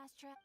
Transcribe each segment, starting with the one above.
Astra.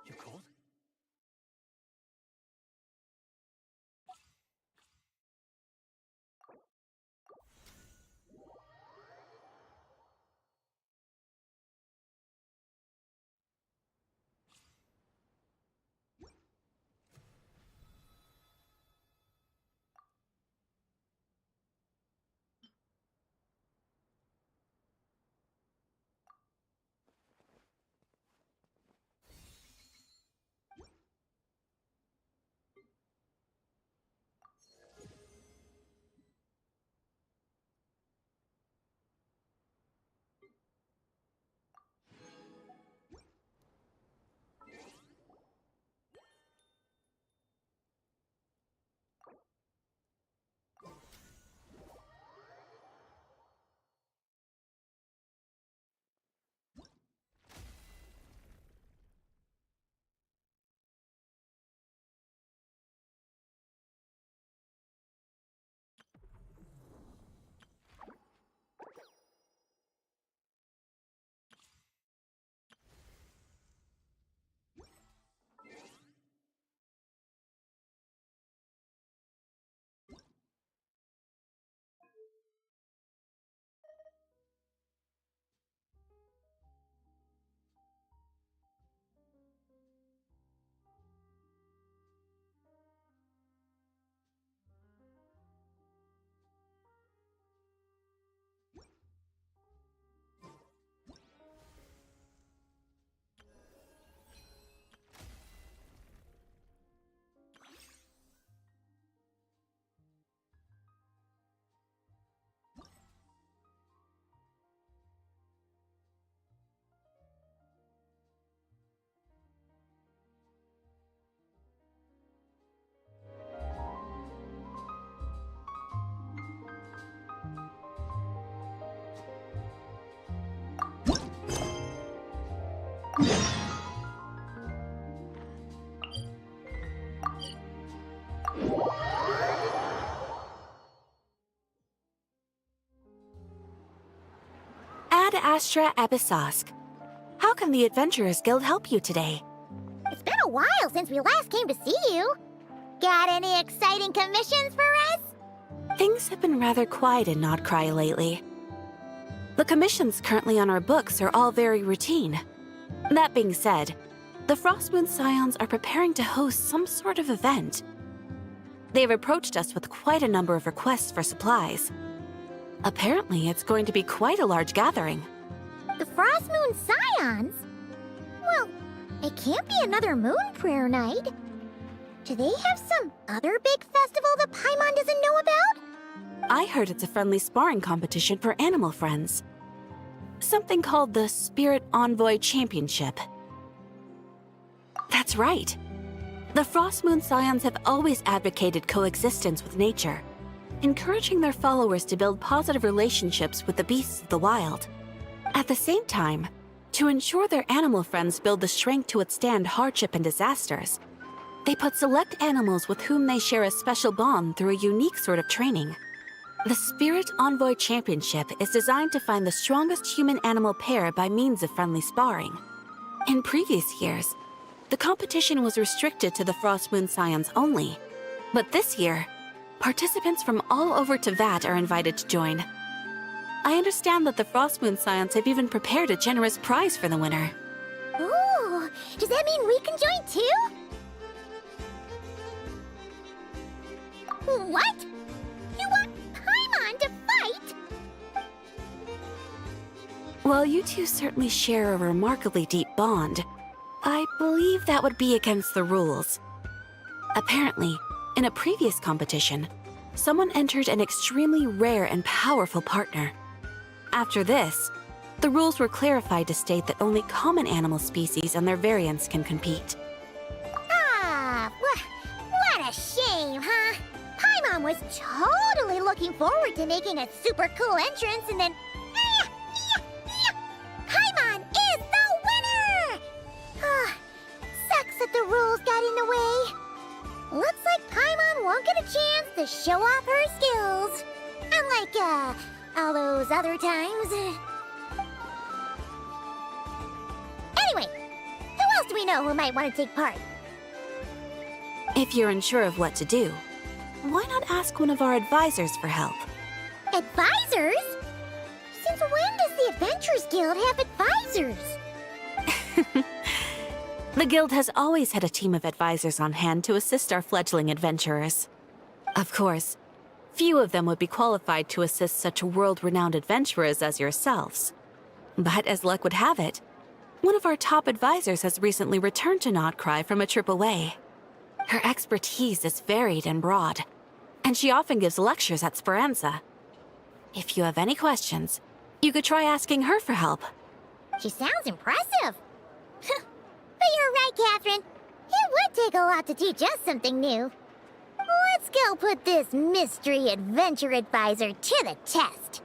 You cold? Ad Astra Episosk. How can the Adventurers Guild help you today? It's been a while since we last came to see you. Got any exciting commissions for us? Things have been rather quiet in Nodcry lately. The commissions currently on our books are all very routine. That being said, the Frostmoon Scions are preparing to host some sort of event. They've approached us with quite a number of requests for supplies. Apparently, it's going to be quite a large gathering. The Frostmoon Scions? Well, it can't be another Moon Prayer Night. Do they have some other big festival that Paimon doesn't know about? I heard it's a friendly sparring competition for animal friends. Something called the Spirit Envoy Championship. That's right. The Frostmoon Scions have always advocated coexistence with nature, encouraging their followers to build positive relationships with the beasts of the wild. At the same time, to ensure their animal friends build the strength to withstand hardship and disasters, they put select animals with whom they share a special bond through a unique sort of training. The Spirit Envoy Championship is designed to find the strongest human-animal pair by means of friendly sparring. In previous years, the competition was restricted to the Frostmoon Scions only, but this year, Participants from all over Teyvat are invited to join. I understand that the Frostmoon Scions have even prepared a generous prize for the winner. Ooh, does that mean we can join too? What? You want Paimon to fight? While you two certainly share a remarkably deep bond, I believe that would be against the rules. Apparently, in a previous competition, someone entered an extremely rare and powerful partner. After this, the rules were clarified to state that only common animal species and their variants can compete. Ah, what a shame, huh? Paimon was totally looking forward to making a super cool entrance, and then... Paimon is the winner! Sucks that the rules got in the way. Looks like Paimon won't get a chance to show off her skills. Unlike, all those other times. Anyway, who else do we know who might want to take part? If you're unsure of what to do, why not ask one of our advisors for help? Advisors? Since when does the Adventurers Guild have advisors? The Guild has always had a team of advisors on hand to assist our fledgling adventurers. Of course, few of them would be qualified to assist such world-renowned adventurers as yourselves. But as luck would have it, one of our top advisors has recently returned to Notcry from a trip away. Her expertise is varied and broad, and she often gives lectures at Speranza. If you have any questions, you could try asking her for help. She sounds impressive. But you're right, Catherine. It would take a lot to teach us something new. Let's go put this mystery adventure advisor to the test.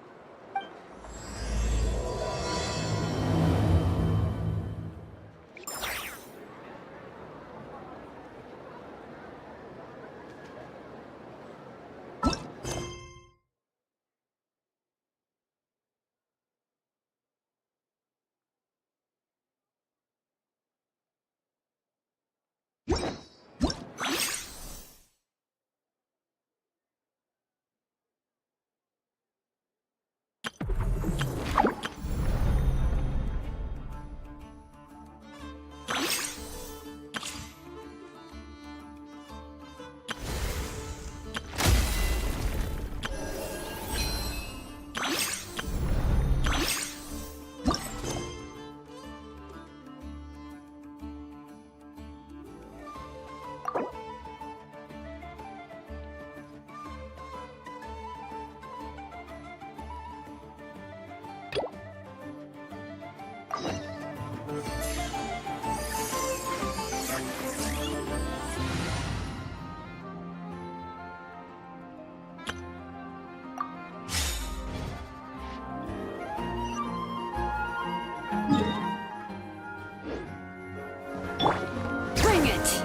Bring it!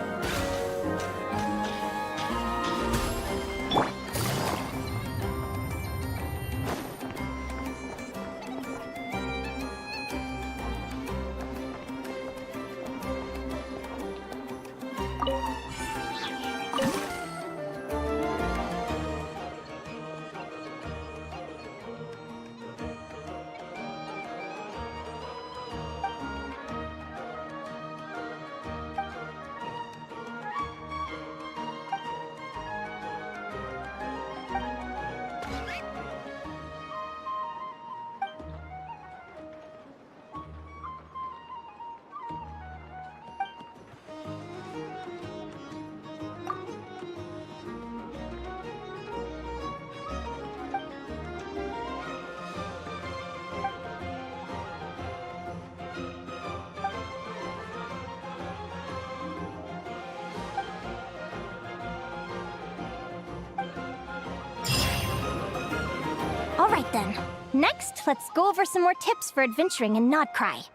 All right then. Next, let's go over some more tips for adventuring in Notcry.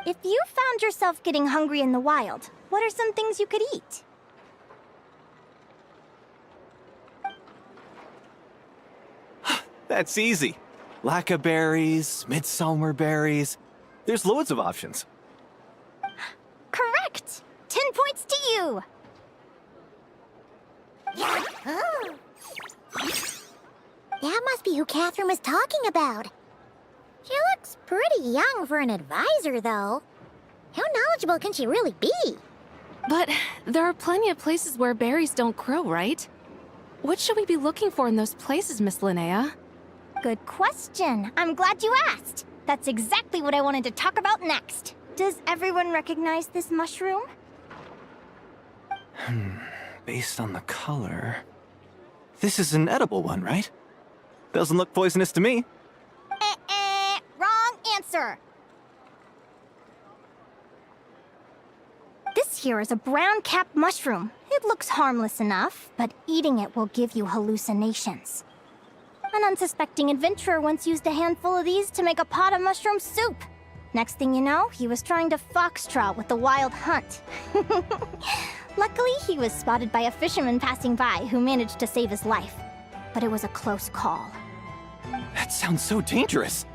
If you found yourself getting hungry in the wild, what are some things you could eat? That's easy. Lacca berries, midsummer berries. There's loads of options. Correct! 10 points to you! That must be who Catherine was talking about. She looks pretty young for an advisor, though. How knowledgeable can she really be? But there are plenty of places where berries don't grow, right? What should we be looking for in those places, Miss Linnea? Good question. I'm glad you asked. That's exactly what I wanted to talk about next. Does everyone recognize this mushroom? Based on the color... This is an edible one, right? Doesn't look poisonous to me. Wrong answer. This here is a brown-capped mushroom. It looks harmless enough, but eating it will give you hallucinations. An unsuspecting adventurer once used a handful of these to make a pot of mushroom soup. Next thing you know, he was trying to foxtrot with the wild hunt. Luckily, he was spotted by a fisherman passing by who managed to save his life. But it was a close call. That sounds so dangerous.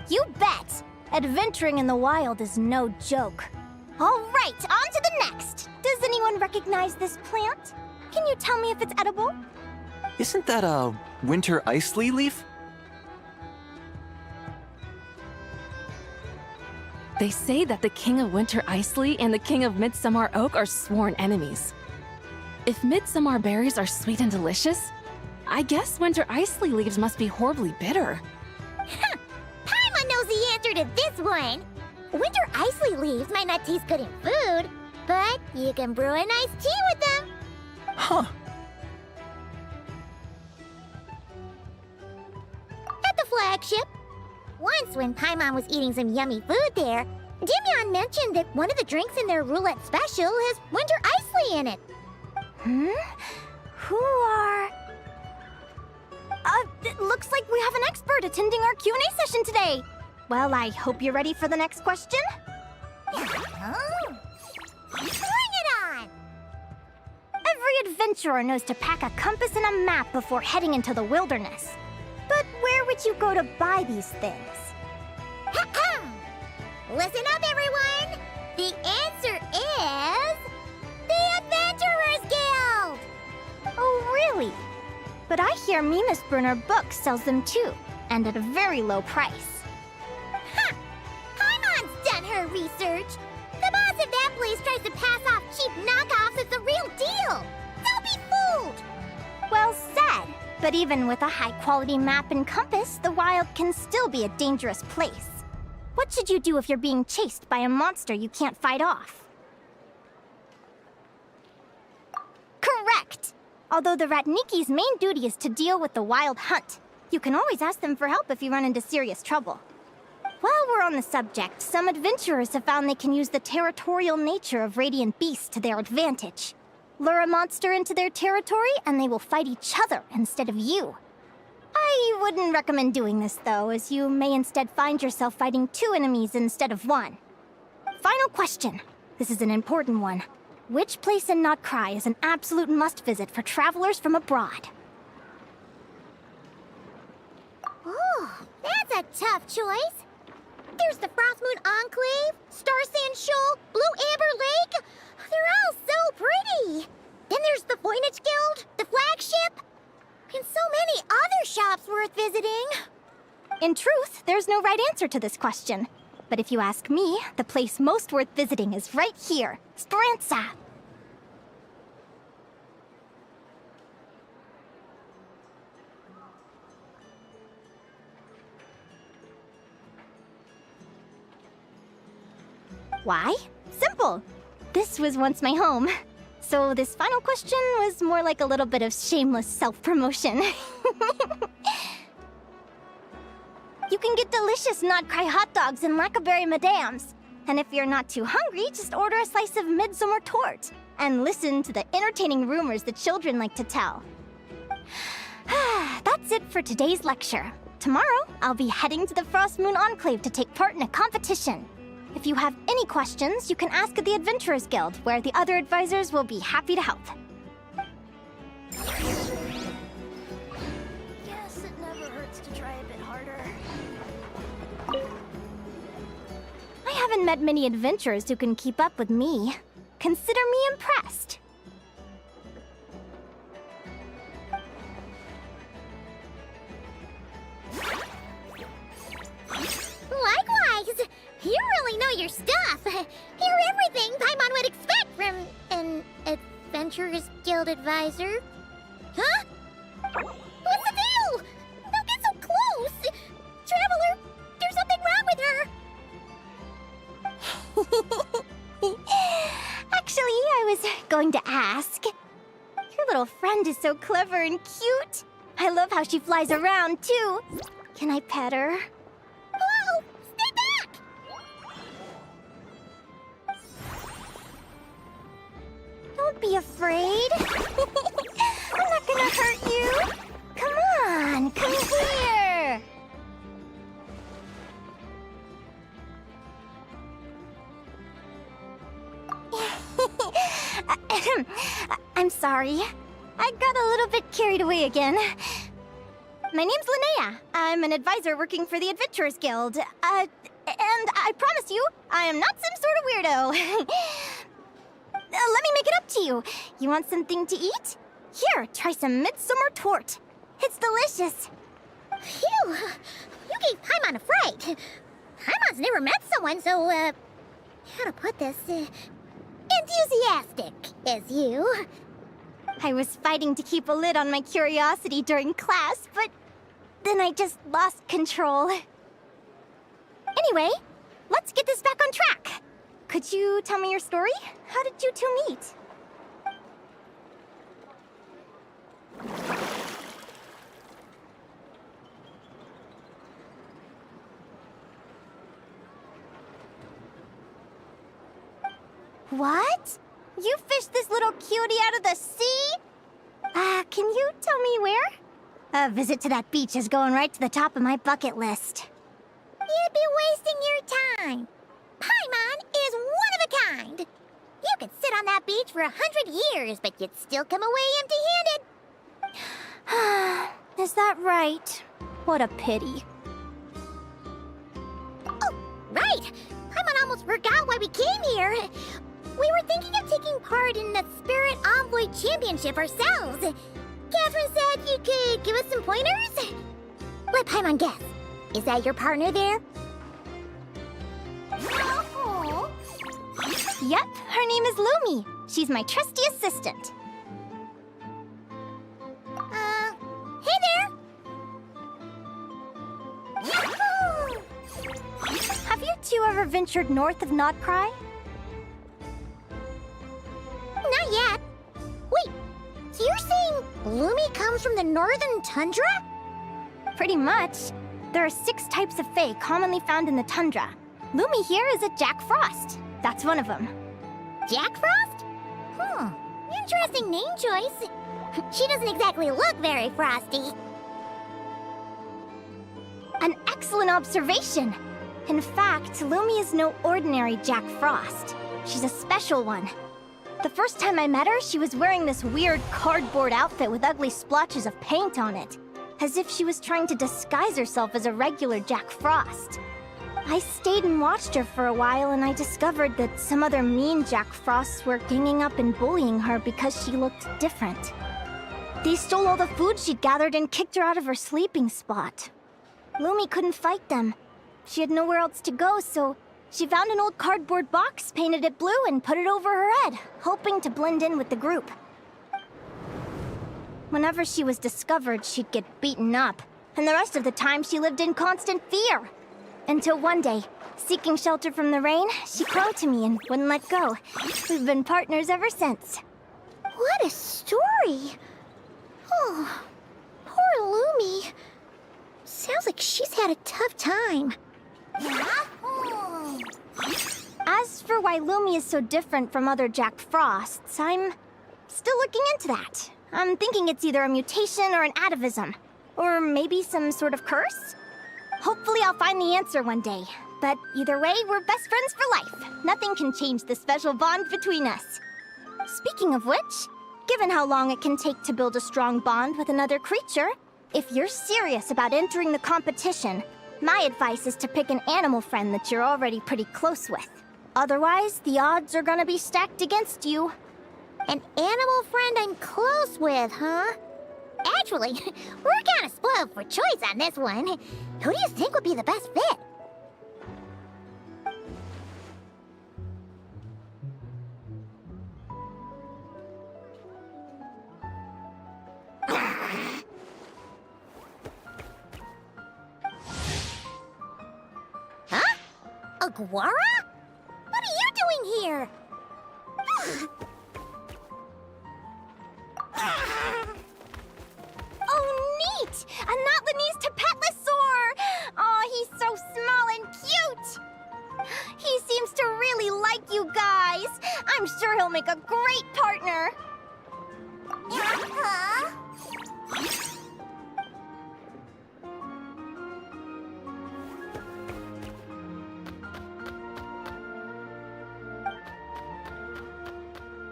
You bet! Adventuring in the wild is no joke. All right, on to the next. Does anyone recognize this plant? Can you tell me if it's edible? Isn't that a winter ice leaf? They say that the King of Winter Isley and the King of Midsummer Oak are sworn enemies. If Midsummer berries are sweet and delicious, I guess Winter Isley leaves must be horribly bitter. Paimon knows the answer to this one. Winter isley leaves might not taste good in food, but you can brew a nice tea with them. Huh. At the flagship. Once, when Paimon was eating some yummy food there, Dimyon mentioned that one of the drinks in their roulette special has winter isley in it. Who are... it looks like we have an expert attending our Q&A session today. Well, I hope you're ready for the next question. Oh. Bring it on! Every adventurer knows to pack a compass and a map before heading into the wilderness. But where would you go to buy these things? Listen up, everyone! The answer is... the Adventurers Guild! Oh, really? But I hear Mimas Brunner Books sells them too, and at a very low price. Ha! Paimon's done her research! The boss of that place tries to pass off cheap knockoffs as the real deal! Don't be fooled! Well said. But even with a high-quality map and compass, the wild can still be a dangerous place. What should you do if you're being chased by a monster you can't fight off? Correct! Although the Ratniki's main duty is to deal with the wild hunt, you can always ask them for help if you run into serious trouble. While we're on the subject, some adventurers have found they can use the territorial nature of radiant beasts to their advantage. Lure a monster into their territory, and they will fight each other instead of you. I wouldn't recommend doing this, though, as you may instead find yourself fighting two enemies instead of one. Final question. This is an important one. Which place in Notcry is an absolute must-visit for travelers from abroad? Oh, that's a tough choice. There's the Frostmoon Enclave, Starsand Shoal, Blue Amber Lake. They're all so pretty. Then there's the Voynich Guild, the flagship, and so many other shops worth visiting. In truth, there's no right answer to this question. But if you ask me, the place most worth visiting is right here, Speranza. Why? Simple. This was once my home. So this final question was more like a little bit of shameless self-promotion. You can get delicious Notcry hot dogs and Lackaberry Madams. And if you're not too hungry, just order a slice of Midsummer Tort. And listen to the entertaining rumors the children like to tell. That's it for today's lecture. Tomorrow, I'll be heading to the Frostmoon Enclave to take part in a competition. If you have any questions, you can ask at the Adventurers Guild, where the other advisors will be happy to help. Guess it never hurts to try a bit harder. I haven't met many adventurers who can keep up with me. Consider me impressed. Guild advisor. Huh? What's the deal? Don't get so close! Traveler, there's something wrong with her! Actually, I was going to ask. Your little friend is so clever and cute. I love how she flies around, too. Can I pet her? Whoa! Stay back! Don't be afraid. I'm not gonna hurt you. Come on, come here. I'm sorry. I got a little bit carried away again. My name's Linnea. I'm an advisor working for the Adventurers Guild. And I promise you, I am not some sort of weirdo. Let me make it up to you. You want something to eat? Here, try some midsummer tort. It's delicious. Phew! You gave Paimon a fright. Paimon's never met someone so, how to put this, enthusiastic as you. I was fighting to keep a lid on my curiosity during class, but then I just lost control. Anyway, let's get this back on track. Could you tell me your story? How did you two meet? What? You fished this little cutie out of the sea? Can you tell me where? A visit to that beach is going right to the top of my bucket list. You'd be wasting your time. Paimon is one of a kind. You could sit on that beach for 100 years, but you'd still come away empty-handed. Is that right? What a pity. Oh, right! Paimon almost forgot why we came here. We were thinking of taking part in the Spirit Envoy Championship ourselves. Catherine said you could give us some pointers? Let Paimon guess. Is that your partner there? Oh. Yep, her name is Lumi. She's my trusty assistant. Hey there! Have you two ever ventured north of Nodcry? Not yet. Wait, so you're saying Lumi comes from the northern tundra? Pretty much. There are 6 types of Fae commonly found in the tundra. Lumi here is a Jack Frost. That's one of them. Jack Frost? Interesting name choice. She doesn't exactly look very frosty. An excellent observation. In fact, Lumi is no ordinary Jack Frost. She's a special one. The first time I met her, she was wearing this weird cardboard outfit with ugly splotches of paint on it, as if she was trying to disguise herself as a regular Jack Frost. I stayed and watched her for a while, and I discovered that some other mean Jack Frosts were ganging up and bullying her because she looked different. They stole all the food she'd gathered and kicked her out of her sleeping spot. Lumi couldn't fight them. She had nowhere else to go, so she found an old cardboard box, painted it blue, and put it over her head, hoping to blend in with the group. Whenever she was discovered, she'd get beaten up, and the rest of the time she lived in constant fear. Until one day, seeking shelter from the rain, she clung to me and wouldn't let go. We've been partners ever since. What a story! Oh, poor Lumi. Sounds like she's had a tough time. As for why Lumi is so different from other Jack Frosts, I'm still looking into that. I'm thinking it's either a mutation or an atavism. Or maybe some sort of curse? Hopefully I'll find the answer one day. But either way, we're best friends for life. Nothing can change the special bond between us. Speaking of which, given how long it can take to build a strong bond with another creature, if you're serious about entering the competition, my advice is to pick an animal friend that you're already pretty close with. Otherwise, the odds are gonna be stacked against you. An animal friend I'm close with, huh? Actually, we're kind of spoiled for choice on this one. Who do you think would be the best fit? Aguara? What are you doing here? Oh, neat! A Notlanese Tapetlosaur! Oh, he's so small and cute! He seems to really like you guys. I'm sure he'll make a great partner. Huh?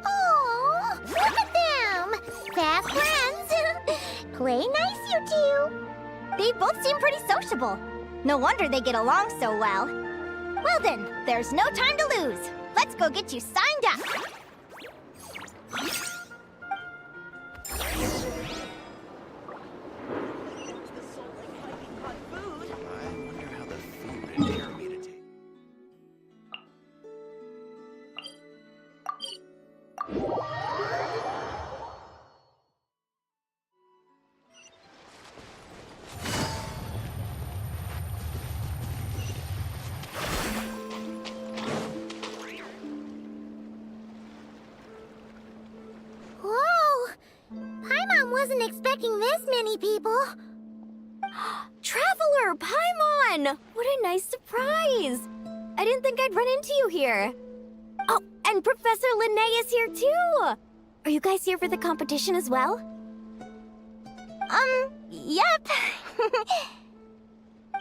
Oh, look at them! Fast friends! Play nice, you two! They both seem pretty sociable. No wonder they get along so well. Well then, there's no time to lose. Let's go get you signed up. I wonder how the food in here made it taste. Whoa! Paimon wasn't expecting this many people. Traveler, Paimon! What a nice surprise! I didn't think I'd run into you here. Oh, and Professor Linnaea is here too! Are you guys here for the competition as well? Yep.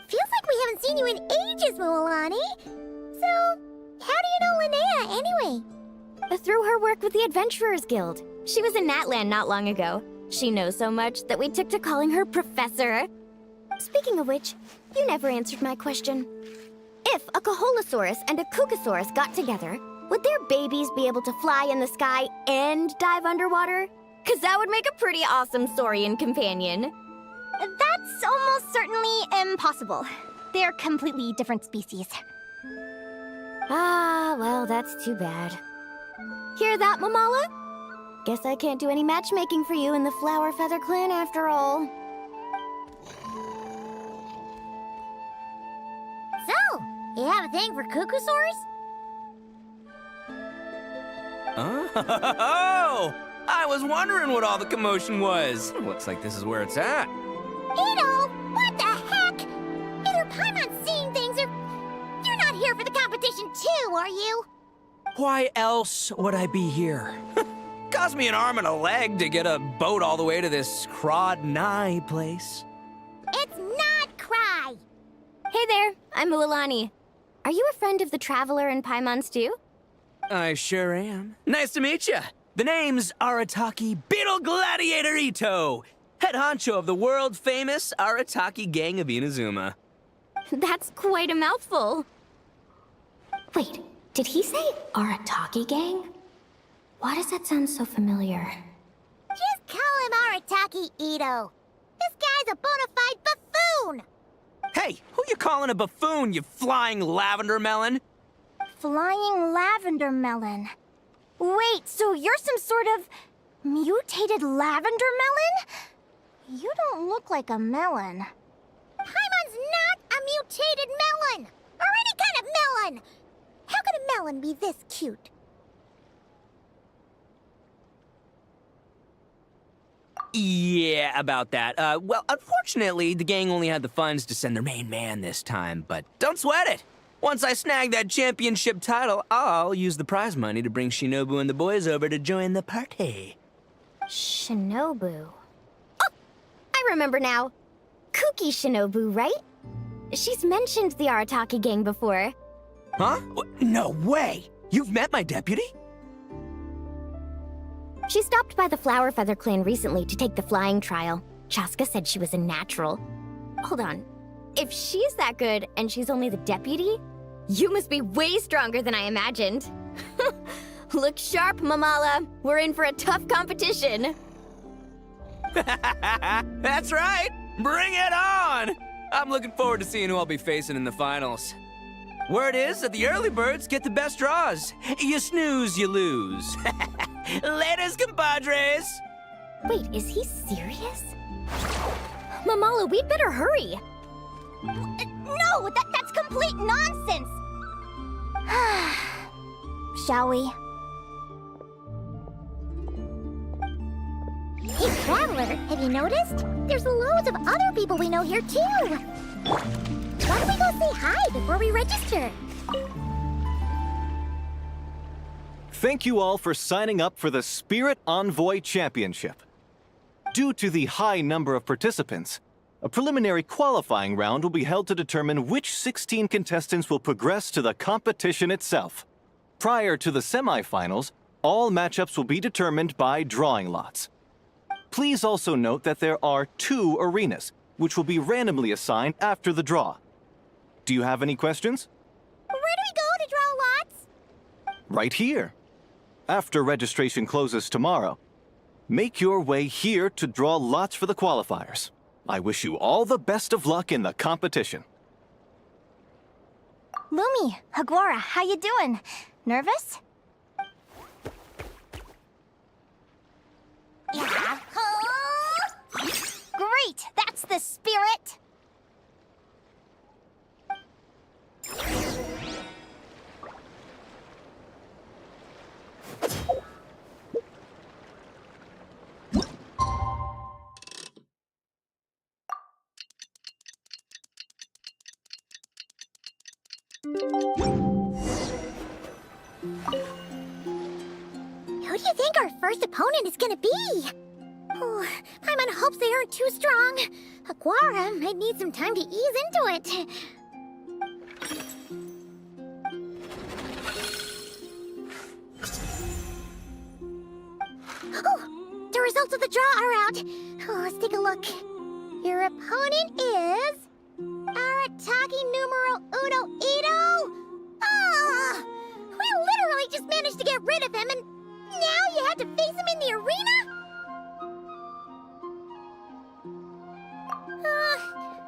Feels like we haven't seen you in ages, Mualani. So, how do you know Linnea anyway? Through her work with the Adventurers Guild. She was in Natland not long ago. She knows so much that we took to calling her Professor. Speaking of which, you never answered my question. If a Kaholosaurus and a Kukasaurus got together, would their babies be able to fly in the sky and dive underwater? 'Cause that would make a pretty awesome saurian companion. That's almost certainly impossible. They're completely different species. Ah, well, that's too bad. Hear that, Mamala? Guess I can't do any matchmaking for you in the Flower Feather Clan after all. So, you have a thing for Kukusaurs? Oh! I was wondering what all the commotion was. Looks like this is where it's at. Ito, what the heck? Either Paimon's seeing things or you're not here for the competition too, are you? Why else would I be here? Cost me an arm and a leg to get a boat all the way to this Crod Nye place. It's not Cry. Hey there, I'm Mualani. Are you a friend of the Traveler and Paimon's too? I sure am. Nice to meet you. The name's Arataki Beetle Gladiator Ito, head honcho of the world-famous Arataki Gang of Inazuma. That's quite a mouthful. Wait, did he say Arataki Gang? Why does that sound so familiar? Just call him Arataki Ito. This guy's a bona fide buffoon. Hey, who you calling a buffoon, you flying lavender melon? Flying lavender melon. Wait, so you're some sort of mutated lavender melon? You don't look like a melon. Paimon's not a mutated melon, or any kind of melon. How could a melon be this cute? Yeah, about that. Well, unfortunately, the gang only had the funds to send their main man this time, but don't sweat it. Once I snag that championship title, I'll use the prize money to bring Shinobu and the boys over to join the party. Shinobu. Oh, I remember now. Kuki Shinobu, right? She's mentioned the Arataki Gang before. Huh? No way! You've met my deputy? She stopped by the Flower Feather Clan recently to take the flying trial. Chaska said she was a natural. Hold on. If she's that good and she's only the deputy, you must be way stronger than I imagined. Look sharp, Mamala. We're in for a tough competition. That's right! Bring it on! I'm looking forward to seeing who I'll be facing in the finals. Word is that the early birds get the best draws. You snooze, you lose. Laters, compadres! Wait, is he serious? Mamala, we'd better hurry. No, that's complete nonsense! Shall we? Hey, Traveler, have you noticed? There's loads of other people we know here, too. Why don't we go say hi before we register? Thank you all for signing up for the Spirit Envoy Championship. Due to the high number of participants, a preliminary qualifying round will be held to determine which 16 contestants will progress to the competition itself. Prior to the semifinals, all matchups will be determined by drawing lots. Please also note that there are 2 arenas, which will be randomly assigned after the draw. Do you have any questions? Where do we go to draw lots? Right here. After registration closes tomorrow, make your way here to draw lots for the qualifiers. I wish you all the best of luck in the competition. Lumi, Aguara, how you doing? Nervous? Great! That's the spirit! Who do you think our first opponent is gonna be? Oh, Paimon hopes they aren't too strong. Aguara might need some time to ease into it. Oh, the results of the draw are out. Oh, let's take a look. Your opponent is Arataki numero uno Ito. Ah, we literally just managed to get rid of him, and now you have to face him in the arena?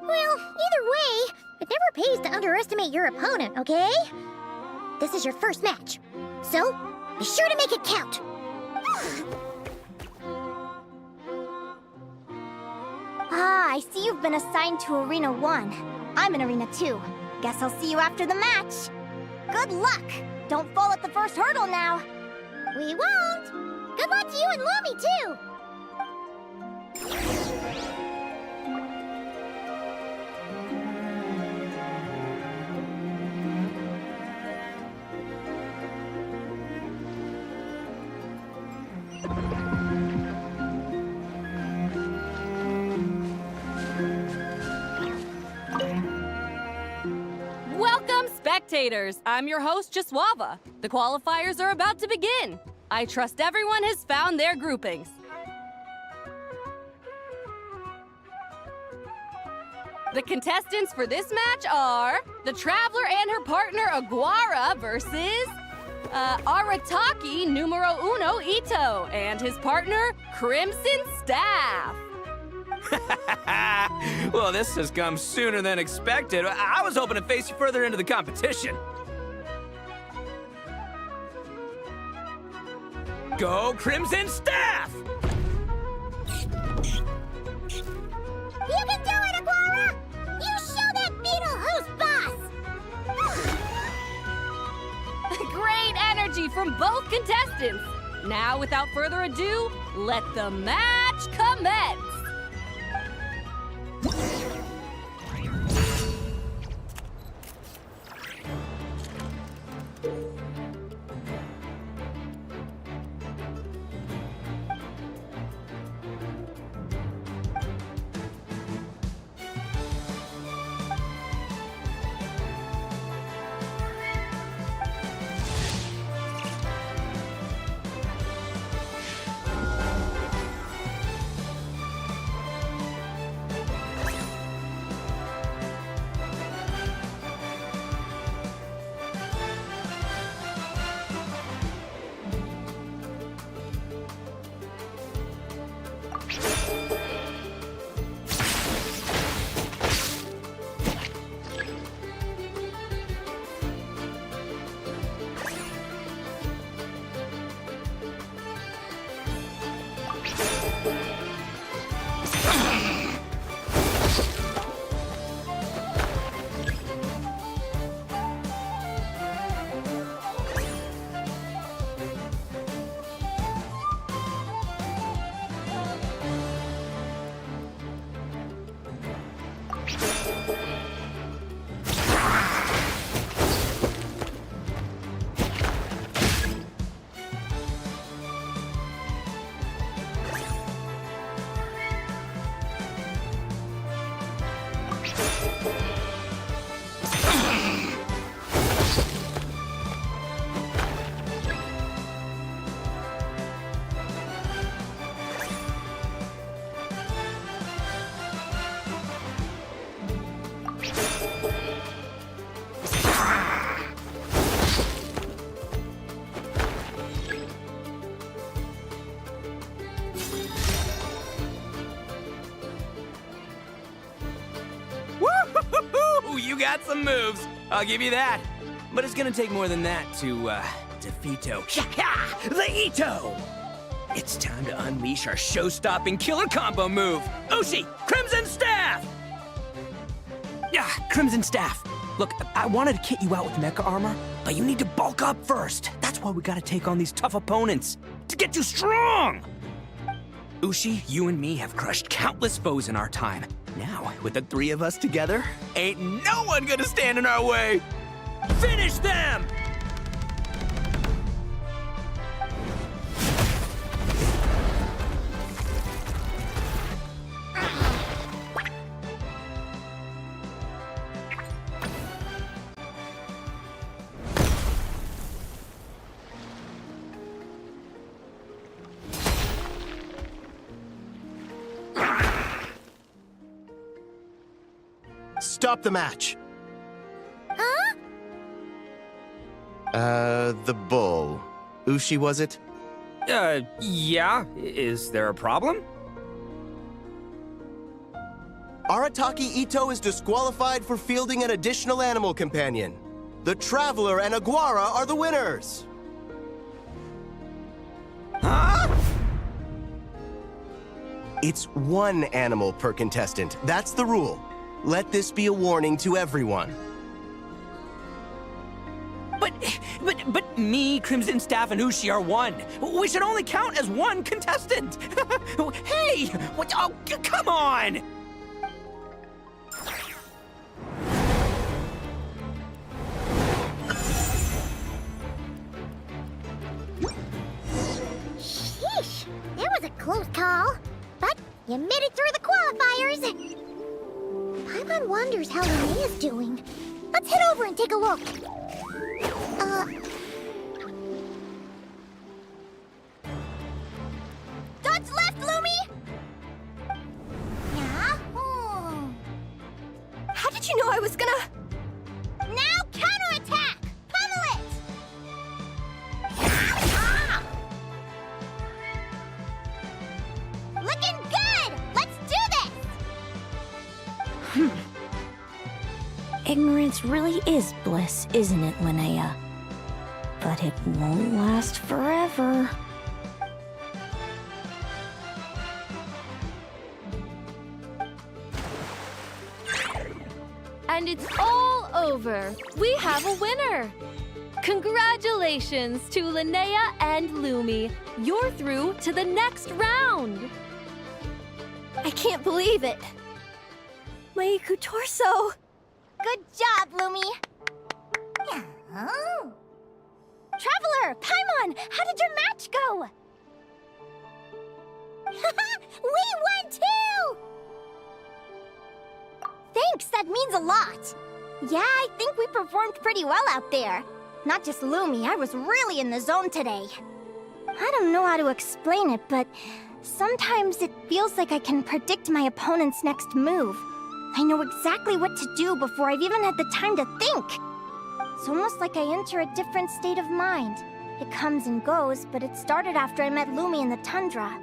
Well, either way, it never pays to underestimate your opponent, okay? This is your first match, so be sure to make it count. Ah, I see you've been assigned to Arena 1. I'm in Arena 2. Guess I'll see you after the match. Good luck! Don't fall at the first hurdle now. We won't. Good luck to you and Lumi, too. Welcome, spectators! I'm your host, Jaswava. The qualifiers are about to begin. I trust everyone has found their groupings. The contestants for this match are the Traveler and her partner Aguara versus Arataki numero uno Ito and his partner Crimson Staff. Well, this has come sooner than expected. I was hoping to face you further into the competition. Go Crimson Staff! You can do it, Aguara! You show that beetle who's boss! Great energy from both contestants. Now, without further ado, let the match commence. Woo! You got some moves. I'll give you that. But it's gonna take more than that to defeat the Ito! It's time to unleash our show-stopping killer combo move. Ushi, Crimson Staff! Yeah, Crimson Staff. Look, I wanted to kit you out with mecha armor, but you need to bulk up first. That's why we gotta take on these tough opponents, to get you strong! Ushi, you and me have crushed countless foes in our time. Now, with the three of us together, ain't no one gonna stand in our way! Finish them! Stop the match. Huh? The bull. Ushi, was it? Yeah? Is there a problem? Arataki Ito is disqualified for fielding an additional animal companion. The Traveler and Aguara are the winners. Huh? It's one animal per contestant. That's the rule. Let this be a warning to everyone. But me, Crimson Staff, and Ushi are one. We should only count as one contestant. Hey, what? Oh, come on! Sheesh, that was a close call. But you made it through the qualifiers. Paimon wonders how Linnea's doing. Let's head over and take a look. Dodge left, Lumi! Yeah? How did you know I was gonna... Now counterattack! Pummel it! Looking good! Let's do this! Ignorance really is bliss, isn't it, Linnea? But it won't last forever. And it's all over. We have a winner. Congratulations to Linnea and Lumi. You're through to the next round. I can't believe it. My Iku torso. Good job, Lumi! Oh. Traveler! Paimon! How did your match go? We won too! Thanks, that means a lot. Yeah, I think we performed pretty well out there. Not just Lumi, I was really in the zone today. I don't know how to explain it, but sometimes it feels like I can predict my opponent's next move. I know exactly what to do before I've even had the time to think. It's almost like I enter a different state of mind. It comes and goes, but it started after I met Lumi in the tundra.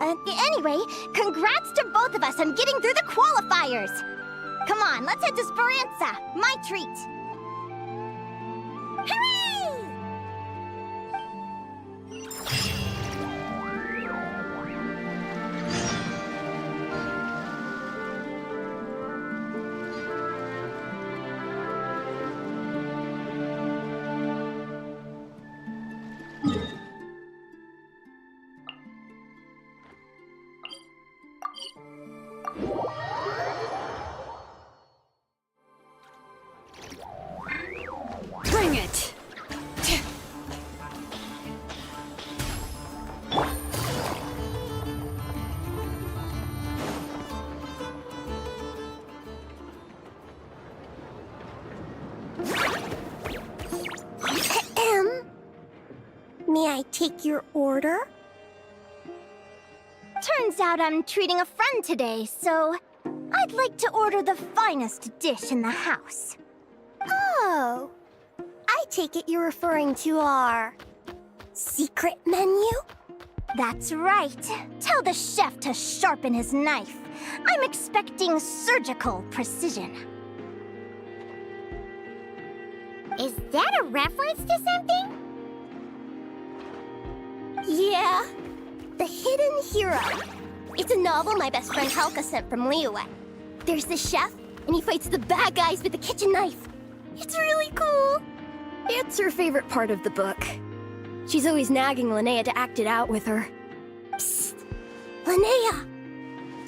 Anyway, congrats to both of us on getting through the qualifiers! Come on, let's head to Speranza, my treat! Hooray! I take your order? Turns out I'm treating a friend today, so I'd like to order the finest dish in the house. Oh. I take it you're referring to our secret menu? That's right. Tell the chef to sharpen his knife. I'm expecting surgical precision. Is that a reference to something? Yeah. The Hidden Hero. It's a novel my best friend Halka sent from Liyue. There's the chef, and he fights the bad guys with a kitchen knife. It's really cool. It's her favorite part of the book. She's always nagging Linnea to act it out with her. Psst! Linnea!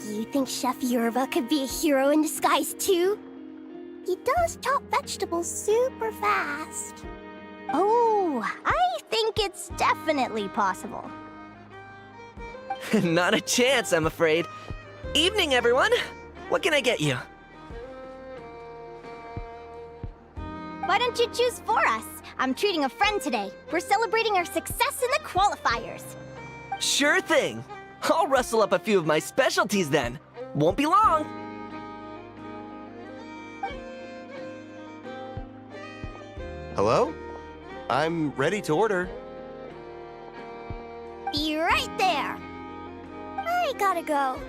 Do you think Chef Yerva could be a hero in disguise too? He does chop vegetables super fast. Oh, I think it's definitely possible. Not a chance, I'm afraid. Evening, everyone. What can I get you? Why don't you choose for us? I'm treating a friend today. We're celebrating our success in the qualifiers. Sure thing. I'll rustle up a few of my specialties then. Won't be long. Hello? I'm ready to order. Be right there. I gotta go.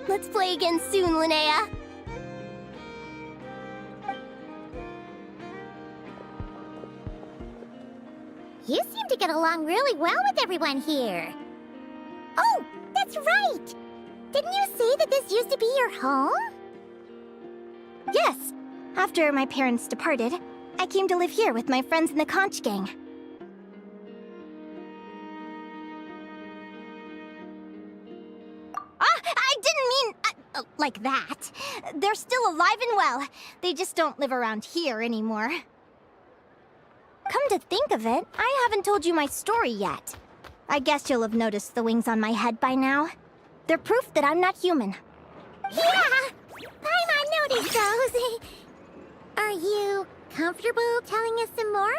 Let's play again soon, Linnea. You seem to get along really well with everyone here. Oh, that's right! Didn't you say that this used to be your home? Yes. After my parents departed, I came to live here with my friends in the conch gang. I didn't mean like that. They're still alive and well. They just don't live around here anymore. Come to think of it, I haven't told you my story yet. I guess you'll have noticed the wings on my head by now. They're proof that I'm not human. Yeah! Paimon noticed those. Are you comfortable telling us some more?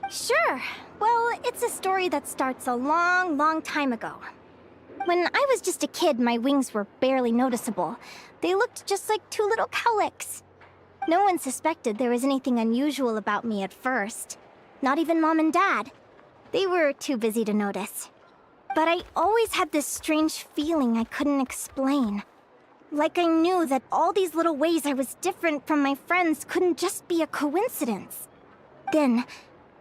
Sure. Well, it's a story that starts a long, long time ago. When I was just a kid, my wings were barely noticeable. They looked just like two little cowlicks. No one suspected there was anything unusual about me at first. Not even Mom and Dad. They were too busy to notice. But I always had this strange feeling I couldn't explain. Like I knew that all these little ways I was different from my friends couldn't just be a coincidence. Then,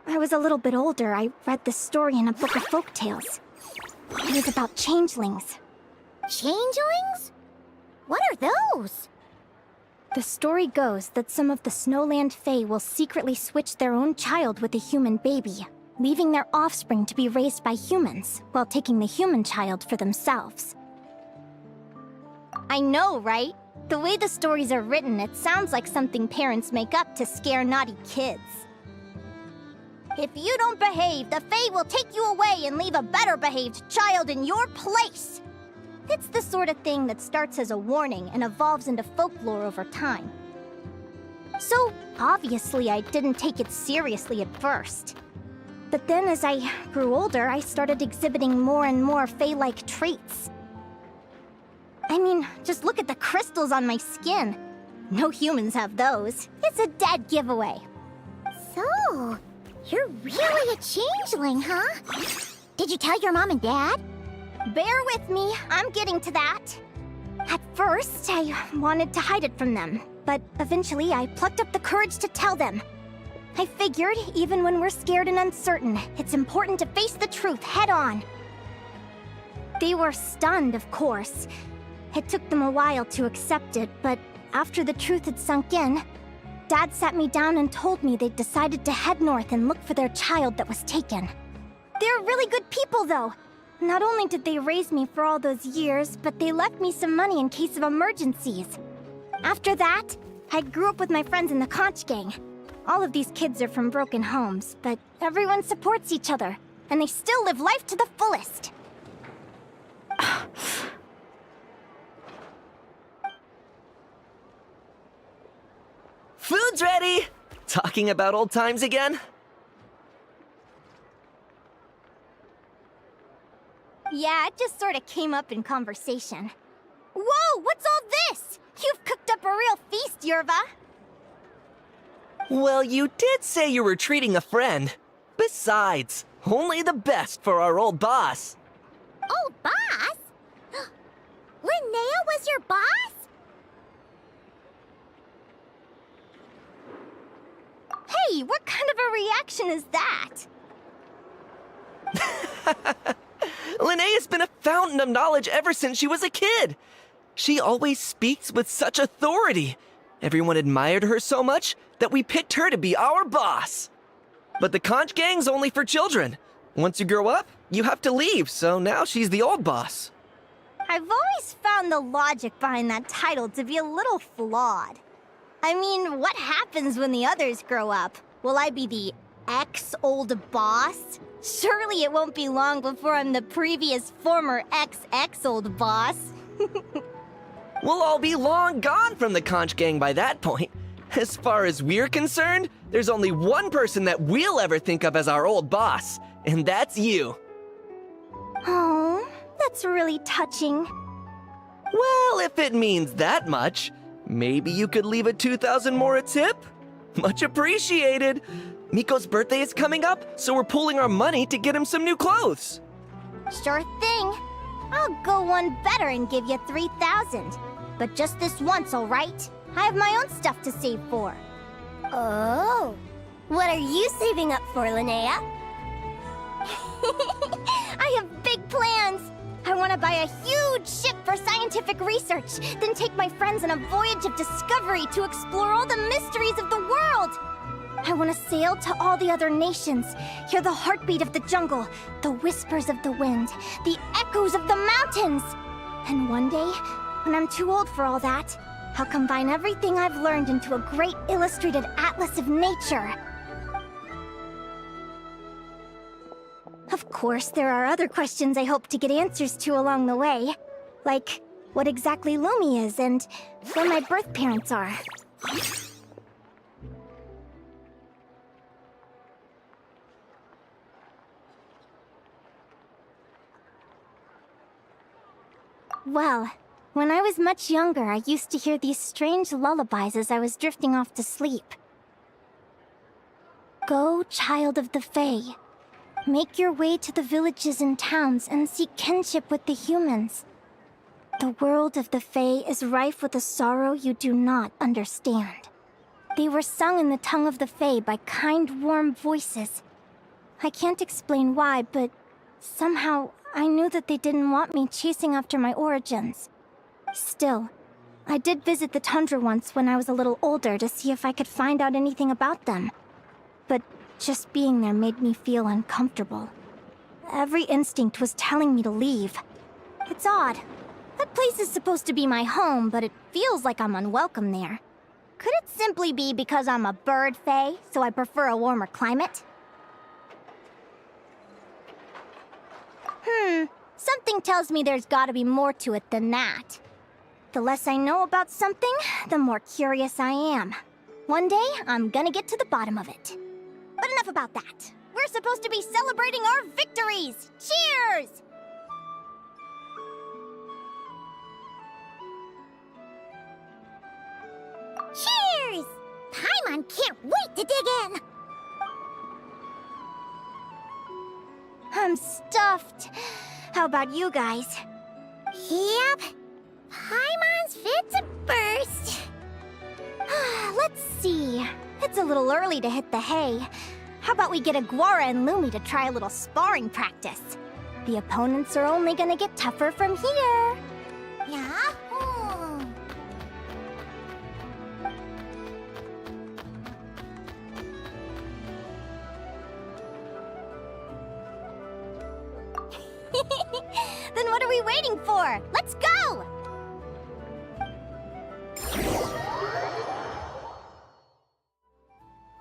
I was a little bit older, I read this story in a book of folktales. It was about changelings. Changelings? What are those? The story goes that some of the Snowland Fae will secretly switch their own child with a human baby, leaving their offspring to be raised by humans, while taking the human child for themselves. I know, right? The way the stories are written, it sounds like something parents make up to scare naughty kids. If you don't behave, the Fae will take you away and leave a better-behaved child in your place! It's the sort of thing that starts as a warning and evolves into folklore over time. So, obviously, I didn't take it seriously at first. But then as I grew older, I started exhibiting more and more Fae-like traits. I mean, just look at the crystals on my skin. No humans have those. It's a dead giveaway. So, you're really a changeling, huh? Did you tell your mom and dad? Bear with me, I'm getting to that. At first, I wanted to hide it from them, but eventually I plucked up the courage to tell them. I figured, even when we're scared and uncertain, it's important to face the truth head on. They were stunned, of course. It took them a while to accept it, but after the truth had sunk in, Dad sat me down and told me they'd decided to head north and look for their child that was taken. They're really good people, though. Not only did they raise me for all those years, but they left me some money in case of emergencies. After that, I grew up with my friends in the conch gang. All of these kids are from broken homes, but everyone supports each other, and they still live life to the fullest. Food's ready! Talking about old times again? just sort of came up in conversation. Whoa, what's all this? You've cooked up a real feast, Yerva. Well, you did say you were treating a friend. Besides, only the best for our old boss. Old boss? Linnea was your boss? Hey, what kind of a reaction is that? Linnea's been a fountain of knowledge ever since she was a kid. She always speaks with such authority. Everyone admired her so much that we picked her to be our boss. But the conch gang's only for children. Once you grow up, you have to leave, so now she's the old boss. I've always found the logic behind that title to be a little flawed. I mean, what happens when the others grow up? Will I be the ex-old boss? Surely it won't be long before I'm the previous former ex-old boss. We'll all be long gone from the conch gang by that point. As far as we're concerned, there's only one person that we'll ever think of as our old boss, and that's you. Oh, that's really touching. Well, if it means that much, maybe you could leave a 2,000 more a tip? Much appreciated. Miko's birthday is coming up, so we're pooling our money to get him some new clothes. Sure thing. I'll go one better and give you 3,000. But just this once, all right? I have my own stuff to save for. Oh. What are you saving up for, Linnea? I have big plans. I want to buy a huge ship for scientific research, then take my friends on a voyage of discovery to explore all the mysteries of the world. I want to sail to all the other nations, hear the heartbeat of the jungle, the whispers of the wind, the echoes of the mountains. And one day, when I'm too old for all that, I'll combine everything I've learned into a great illustrated atlas of nature. Of course, there are other questions I hope to get answers to along the way. Like, what exactly Lumi is and where my birth parents are. Well, when I was much younger, I used to hear these strange lullabies as I was drifting off to sleep. Go, child of the Fae. Make your way to the villages and towns and seek kinship with the humans. The world of the Fae is rife with a sorrow you do not understand. They were sung in the tongue of the Fae by kind, warm voices. I can't explain why, but somehow I knew that they didn't want me chasing after my origins. Still, I did visit the tundra once when I was a little older to see if I could find out anything about them. But just being there made me feel uncomfortable. Every instinct was telling me to leave. It's odd. That place is supposed to be my home, but it feels like I'm unwelcome there. Could it simply be because I'm a bird fae, so I prefer a warmer climate? Something tells me there's gotta be more to it than that. The less I know about something, the more curious I am. One day, I'm gonna get to the bottom of it. But enough about that. We're supposed to be celebrating our victories! Cheers! Cheers! Paimon can't wait to dig in! I'm stuffed. How about you guys? Yep. Paimon's fit to burst. Let's see. It's a little early to hit the hay. How about we get Aguara and Lumi to try a little sparring practice? The opponents are only gonna get tougher from here. Yeah? Then what are we waiting for? Let's go!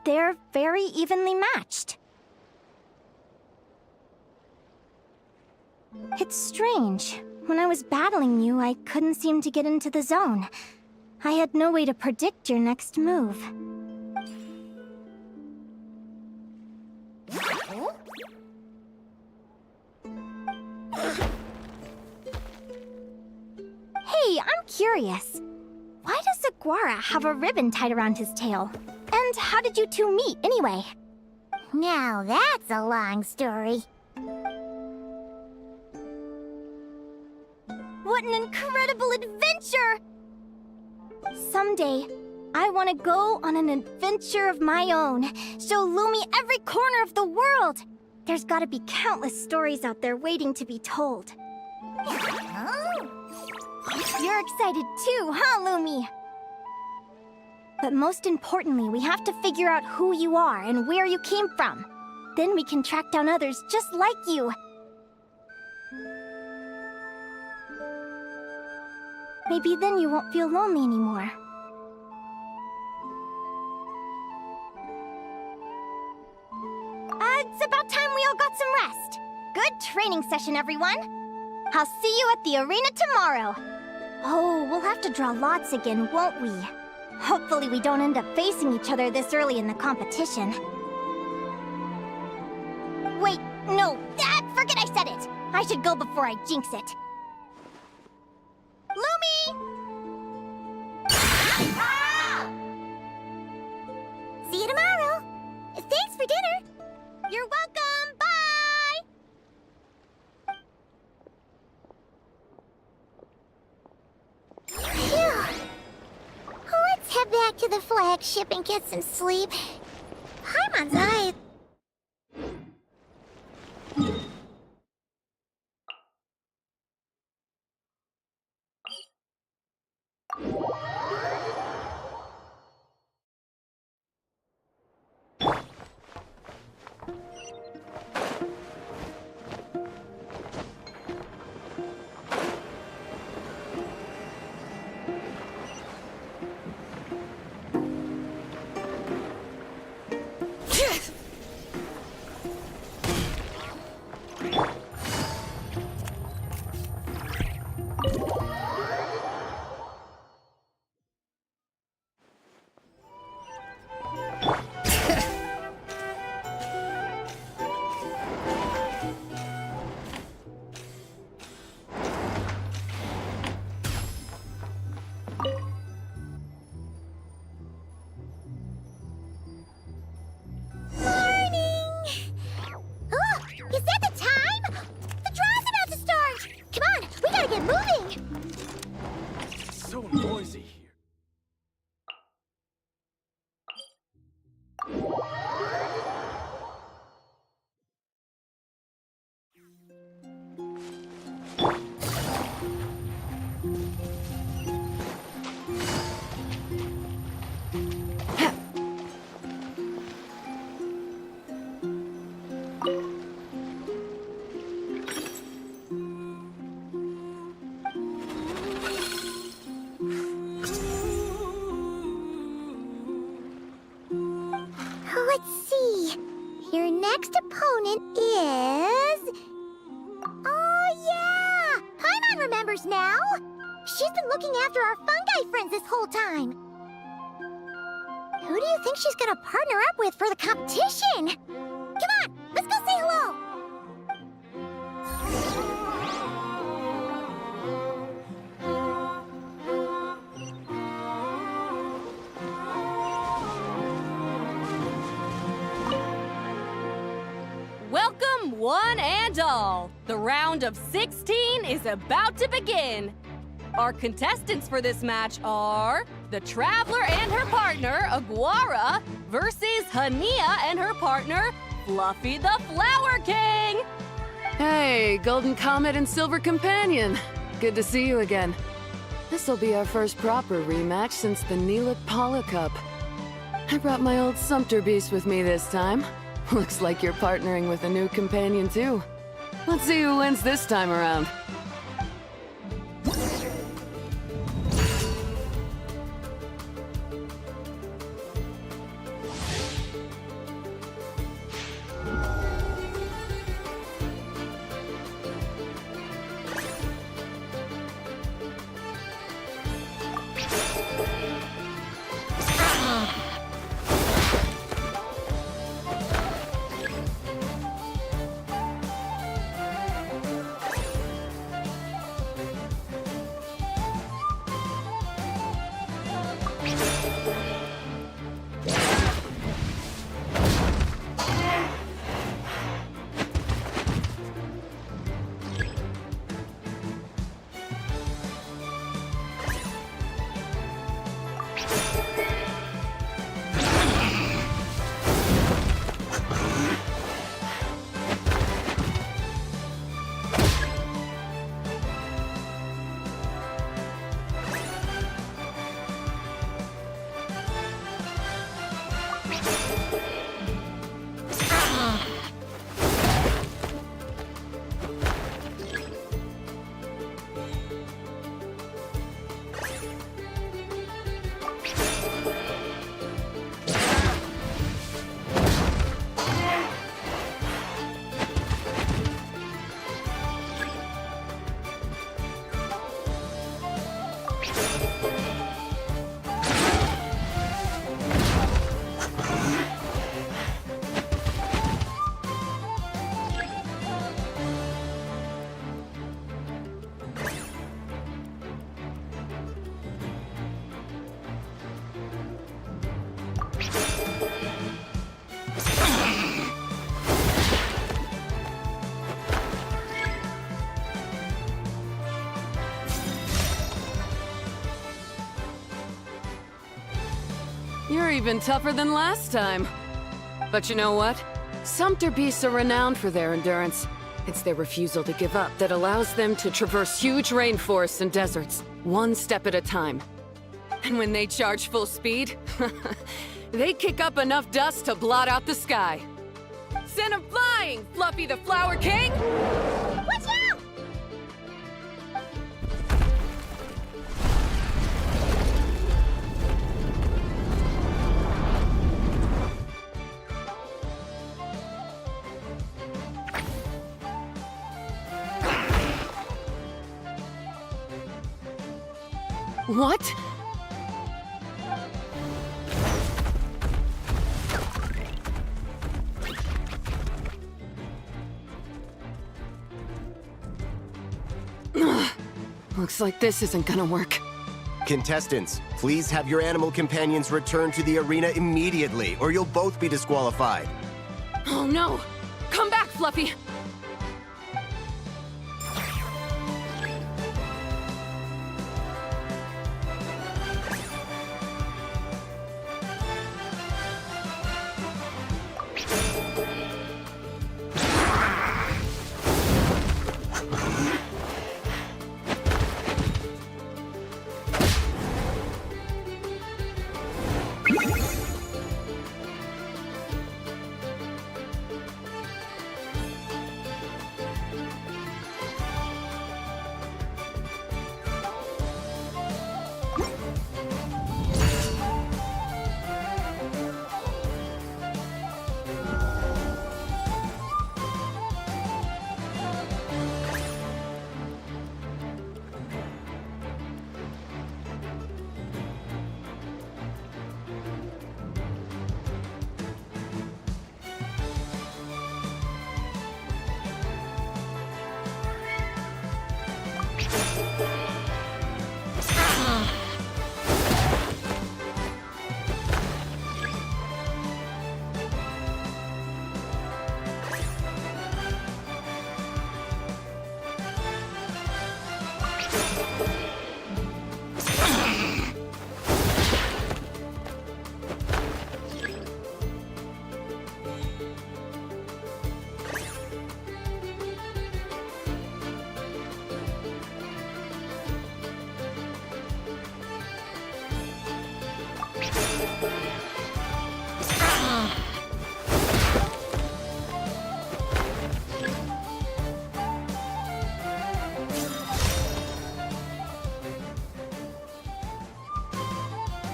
They're very evenly matched. It's strange. When I was battling you, I couldn't seem to get into the zone. I had no way to predict your next move. curious. Why does Aguara have a ribbon tied around his tail? And how did you two meet, anyway? Now that's a long story. What an incredible adventure! Someday, I want to go on an adventure of my own. Show Lumi every corner of the world. There's gotta be countless stories out there waiting to be told. You're excited too, huh, Lumi? But most importantly, we have to figure out who you are and where you came from. Then we can track down others just like you. Maybe then you won't feel lonely anymore. It's about time we all got some rest. Good training session, everyone. I'll see you at the arena tomorrow. Oh, we'll have to draw lots again, won't we? Hopefully we don't end up facing each other this early in the competition. Wait, no, forget I said it. I should go before I jinx it. Lumi! See you tomorrow. Thanks for dinner. You're welcome! Bye! Phew. Let's head back to the flagship and get some sleep. Paimon's eye. Let's see. Your next opponent is... Oh, yeah! Paimon remembers now! She's been looking after our fungi friends this whole time. Who do you think she's gonna partner up with for the competition? Come on, let's go say hello! Welcome, one and all. The round of 16 is about to begin. Our contestants for this match are the Traveler and her partner, Aguara, versus Hania and her partner, Fluffy the Flower King. Hey, Golden Comet and Silver Companion. Good to see you again. This'll be our first proper rematch since the Neela Paula Cup. I brought my old Sumpter Beast with me this time. Looks like you're partnering with a new companion, too. Let's see who wins this time around. You're even tougher than last time. But you know what? Sumpter beasts are renowned for their endurance. It's their refusal to give up that allows them to traverse huge rainforests and deserts, one step at a time. And when they charge full speed, they kick up enough dust to blot out the sky. Send 'em flying, Fluffy the Flower King! Watch out! What? Looks like this isn't gonna work. Contestants, please have your animal companions return to the arena immediately, or you'll both be disqualified. Oh no! Come back, Fluffy!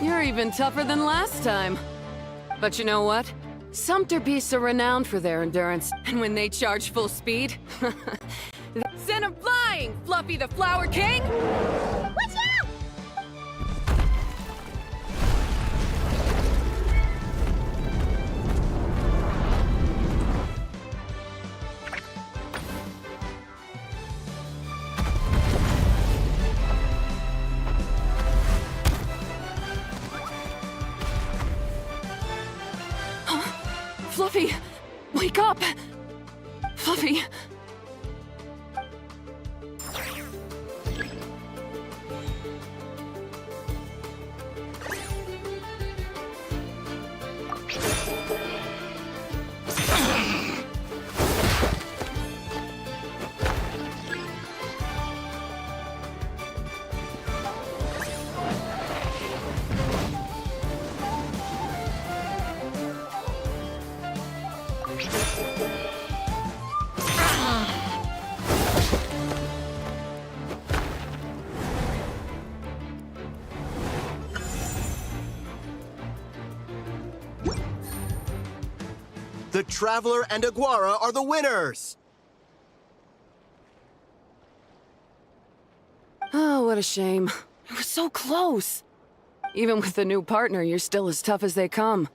You're even tougher than last time. But you know what? Sumpter beasts are renowned for their endurance, and when they charge full speed, send 'em flying, Fluffy the Flower King! Watch out! Fluffy! Wake up! Fluffy! The Traveler and Aguara are the winners! Oh, what a shame. It was so close. Even with the new partner, you're still as tough as they come.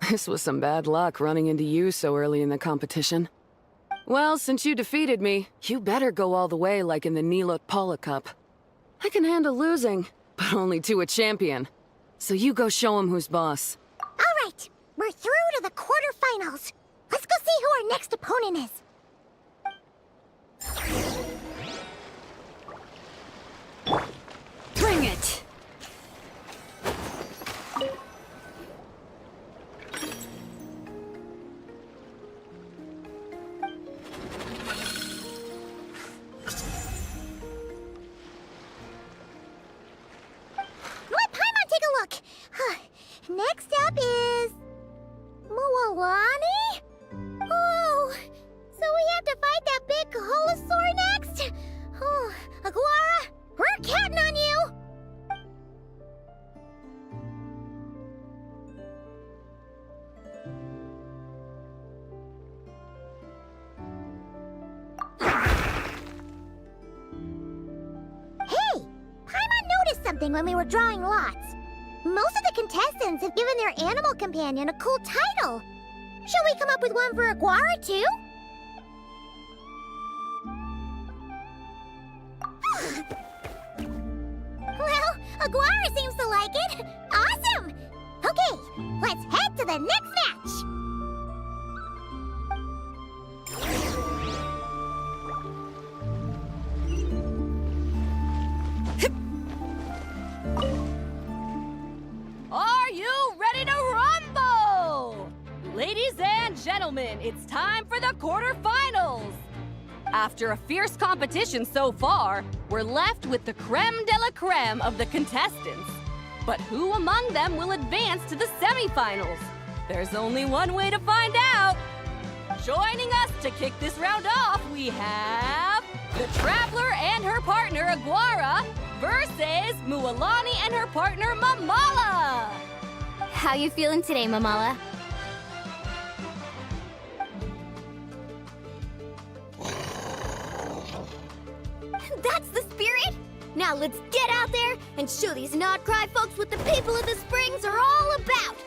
This was some bad luck running into you so early in the competition. Well, since you defeated me, you better go all the way like in the Neela Paula Cup. I can handle losing, but only to a champion. So you go show him who's boss. All right, we're through to the quarterfinals. Let's go see who our next opponent is. Bring it! Let Paimon take a look. Next up is... Mualani? Oh, so we have to fight that big Holosaur next? Oh, Aguara, we're counting on you! Hey, Paimon noticed something when we were drawing lots. Most of the contestants have given their animal companion a cool title. Shall we come up with one for Aguara, too? Well, Aguara seems to like it. Awesome! Okay, let's head to the next match! Are you ready to rumble? Ladies and gentlemen, it's time for the quarterfinals. After a fierce competition so far, we're left with the creme de la creme of the contestants. But who among them will advance to the semifinals? There's only one way to find out. Joining us to kick this round off, we have the Traveler and her partner Aguara versus Mualani and her partner Mamala. How you feeling today, Mamala? That's the spirit! Now let's get out there and show these Nodcry folks what the people of the Springs are all about!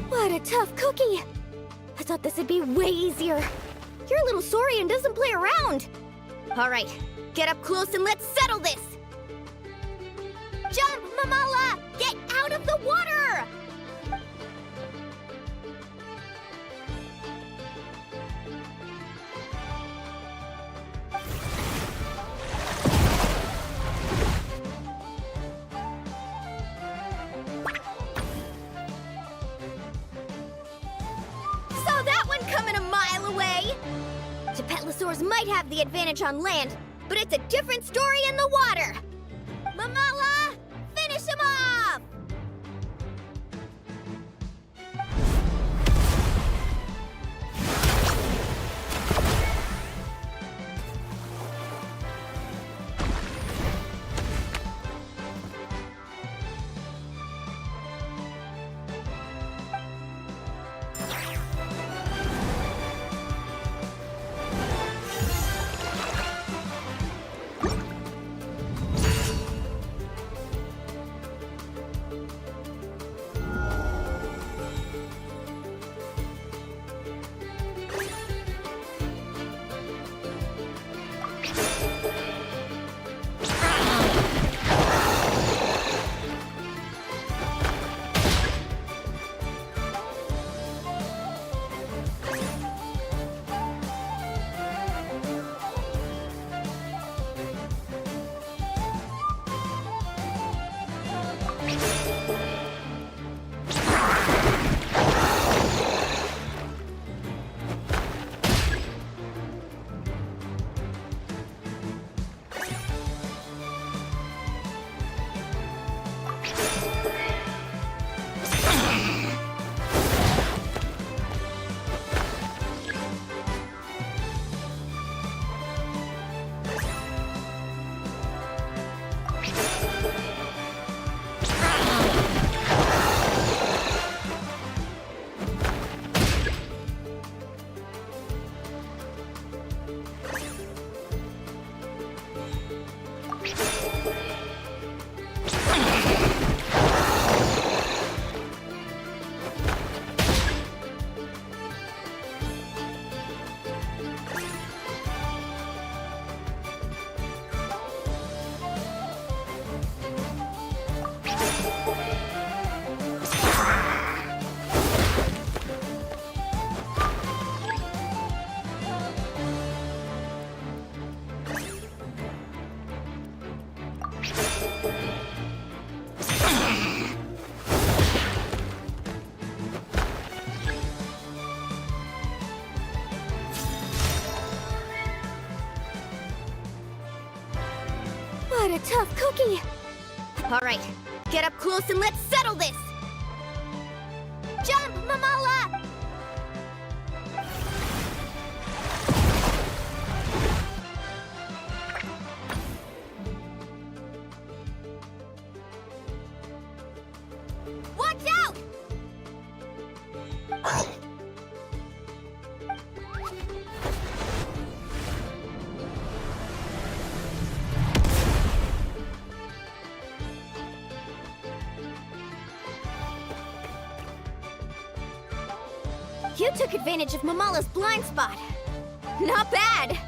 What a tough cookie! I thought this would be way easier. Your little Saurian doesn't play around. All right, get up close and let's settle this. Jump, Mamala! Get out of the water! Saw that one coming a mile away! Gepetlosaurs might have the advantage on land, but it's a different story in the water! Mamala! Finish him off! What a tough cookie! All right, get up close and let's settle this! Jump, Mamala! Watch out! You took advantage of Mamala's blind spot. Not bad!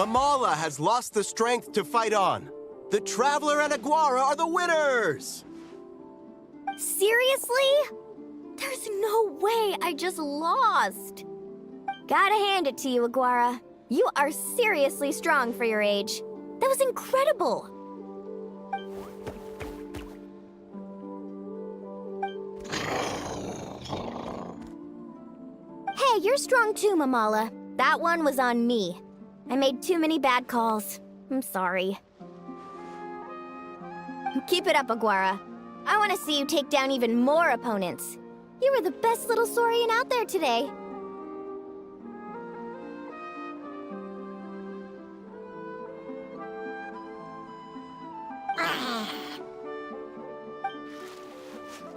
Mamala has lost the strength to fight on. The Traveler and Aguara are the winners! Seriously? There's no way I just lost. Gotta hand it to you, Aguara. You are seriously strong for your age. That was incredible. Hey, you're strong too, Mamala. That one was on me. I made too many bad calls. I'm sorry. Keep it up, Aguara. I want to see you take down even more opponents. You were the best little Saurian out there today.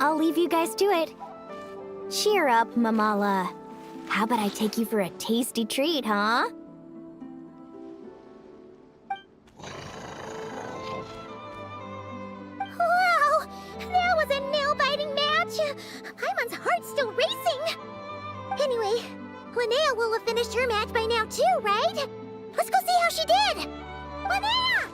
I'll leave you guys to it. Cheer up, Mamala. How about I take you for a tasty treat, huh? Wow! That was a nail-biting match! Paimon's heart's still racing! Anyway, Linnea will have finished her match by now too, right? Let's go see how she did! Linnea!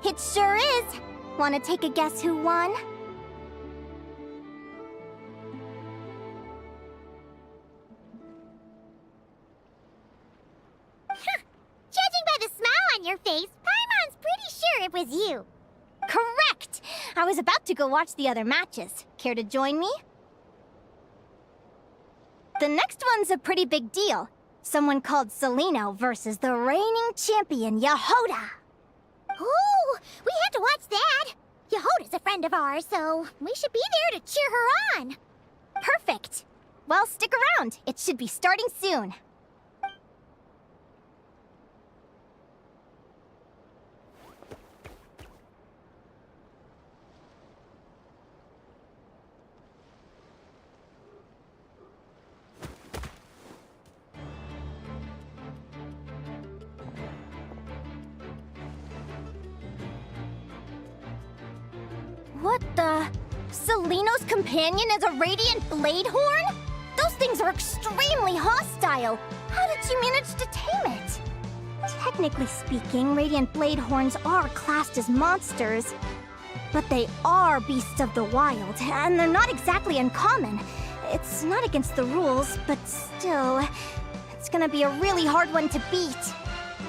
It sure is. Want to take a guess who won? Judging by the smile on your face, Paimon's pretty sure it was you. Correct! I was about to go watch the other matches. Care to join me? The next one's a pretty big deal. Someone called Celino versus the reigning champion, Yahoda. Ooh, we have to watch that. Yahoda's a friend of ours, so we should be there to cheer her on. Perfect. Well, stick around. It should be starting soon. What the? Celino's companion is a Radiant Bladehorn? Those things are extremely hostile. How did you manage to tame it? Technically speaking, Radiant Bladehorns are classed as monsters. But they are beasts of the wild, and they're not exactly uncommon. It's not against the rules, but still, it's gonna be a really hard one to beat.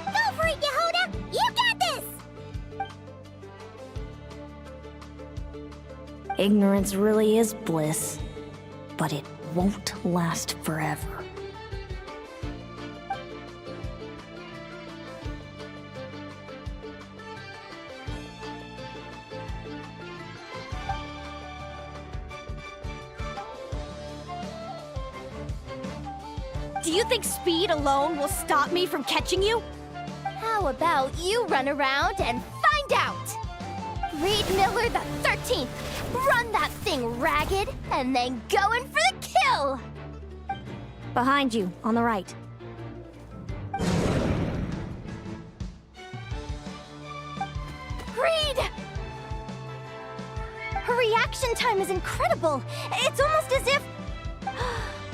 Go for it, Yahoda! You got this! Ignorance really is bliss, but it won't last forever. Do you think speed alone will stop me from catching you? How about you run around and find out? Reed Miller the 13th, run that thing ragged, and then go in for the kill! Behind you, on the right. Reed! Her reaction time is incredible. It's almost as if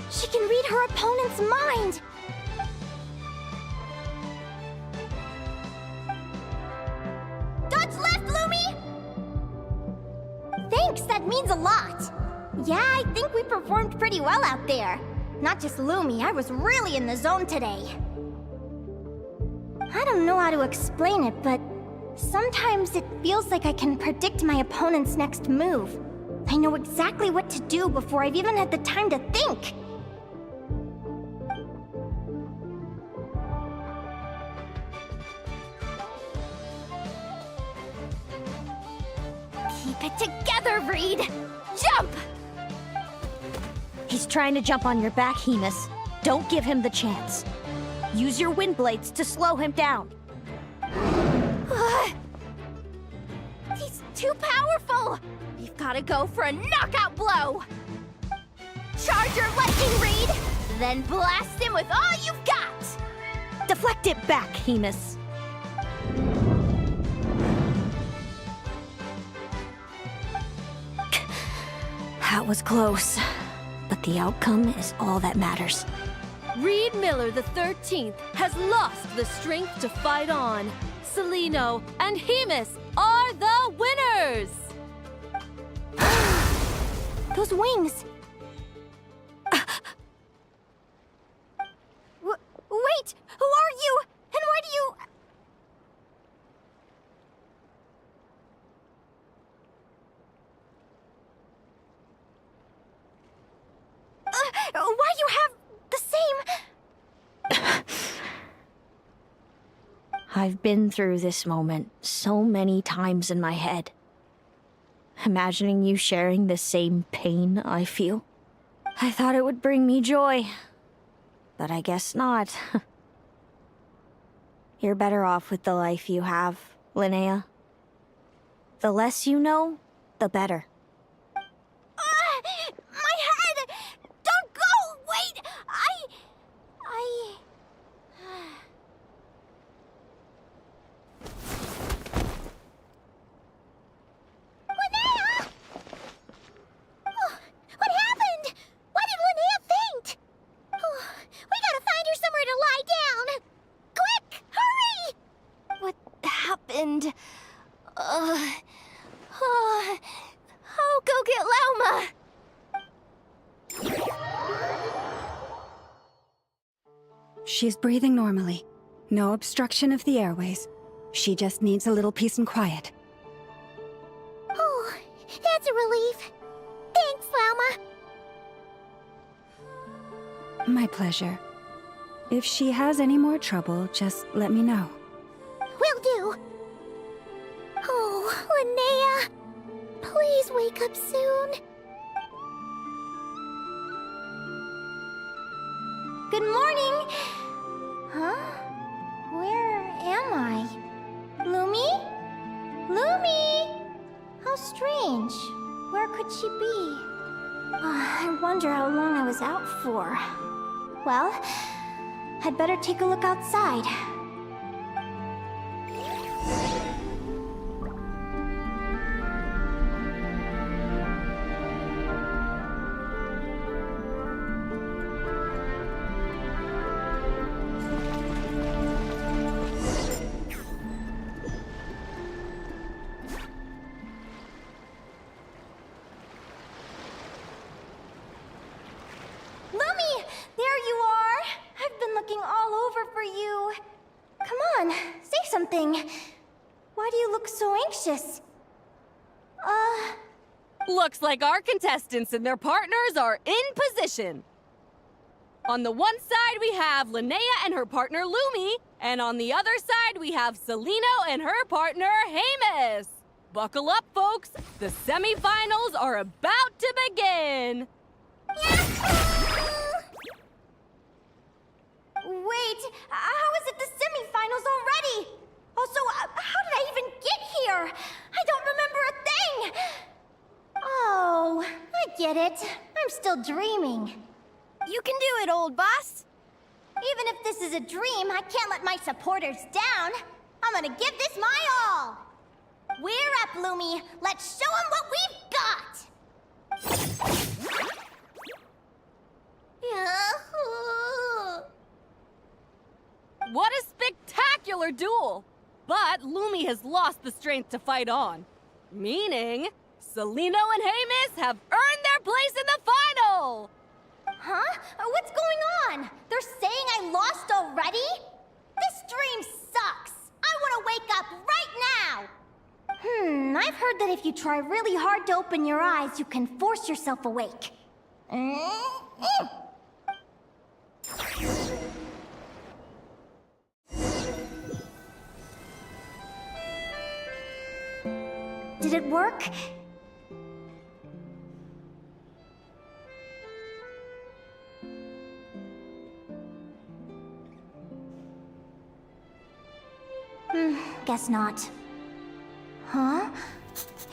she can read her opponent's mind. Dodge left, Lumi! Thanks, that means a lot. Yeah, I think we performed pretty well out there. Not just Lumi, I was really in the zone today. I don't know how to explain it, but sometimes it feels like I can predict my opponent's next move. I know exactly what to do before I've even had the time to think. Keep it together, Reed! Jump! He's trying to jump on your back, Hemus. Don't give him the chance. Use your wind blades to slow him down. He's too powerful! We've gotta go for a knockout blow! Charge your lightning, Reed! Then blast him with all you've got! Deflect it back, Hemus. How That was close, but the outcome is all that matters. Reed Miller the 13th has lost the strength to fight on. Celino and Hemus are the winners! Those wings! Wait! Who are you? And why do you... why you have the same... I've been through this moment so many times in my head. Imagining you sharing the same pain I feel. I thought it would bring me joy. But I guess not. You're better off with the life you have, Linnea. The less you know, the better. My head! Don't go! Wait! Linnea! Oh, what happened? Why did Linnea faint? Oh, we gotta find her somewhere to lie down! Quick! Hurry! What happened? I'll go get Lauma! She's breathing normally. No obstruction of the airways. She just needs a little peace and quiet. Oh, that's a relief. Thanks, Lauma. My pleasure. If she has any more trouble, just let me know. Will do. Oh, Linnea. Please wake up soon. Good morning! Huh? Where am I? Lumi? Lumi! How strange. Where could she be? I wonder how long I was out for. Well, I'd better take a look outside. Lumi! There you are! I've been looking all over for you. Come on, say something. Why do you look so anxious? Looks like our contestants and their partners are in position. On the one side, we have Linnea and her partner Lumi, and on the other side, we have Celino and her partner Hemus. Buckle up, folks. The semifinals are about to begin. Wait, how is it the semifinals already? Also, how did I even get here? I don't remember a thing! Oh, I get it. I'm still dreaming. You can do it, old boss! Even if this is a dream, I can't let my supporters down. I'm gonna give this my all. We're up, Lumi. Let's show them what we've got! What a spectacular duel! But Lumi has lost the strength to fight on. Meaning, Celino and Hemus have earned their place in the final! Huh? What's going on? They're saying I lost already? This dream sucks! I want to wake up right now! I've heard that if you try really hard to open your eyes, you can force yourself awake. Did it work? Guess not. Huh?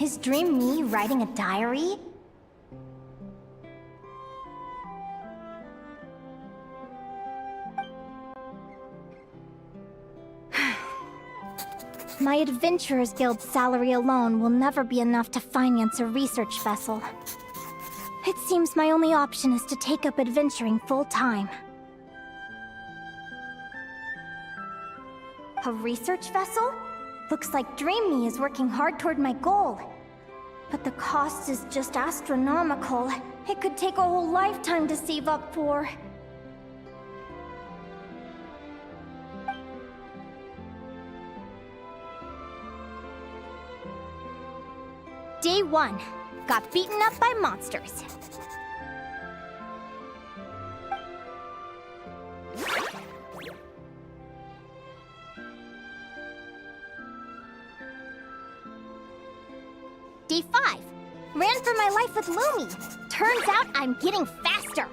Is Dream me writing a diary? My Adventurers Guild salary alone will never be enough to finance a research vessel. seems my only option is to take up adventuring full-time. A research vessel? Looks like Dream Me is working hard toward my goal. But the cost is just astronomical. It could take a whole lifetime to save up for. Day 1. Got beaten up by monsters. Day 5. Ran for my life with Lumi. Turns out I'm getting faster.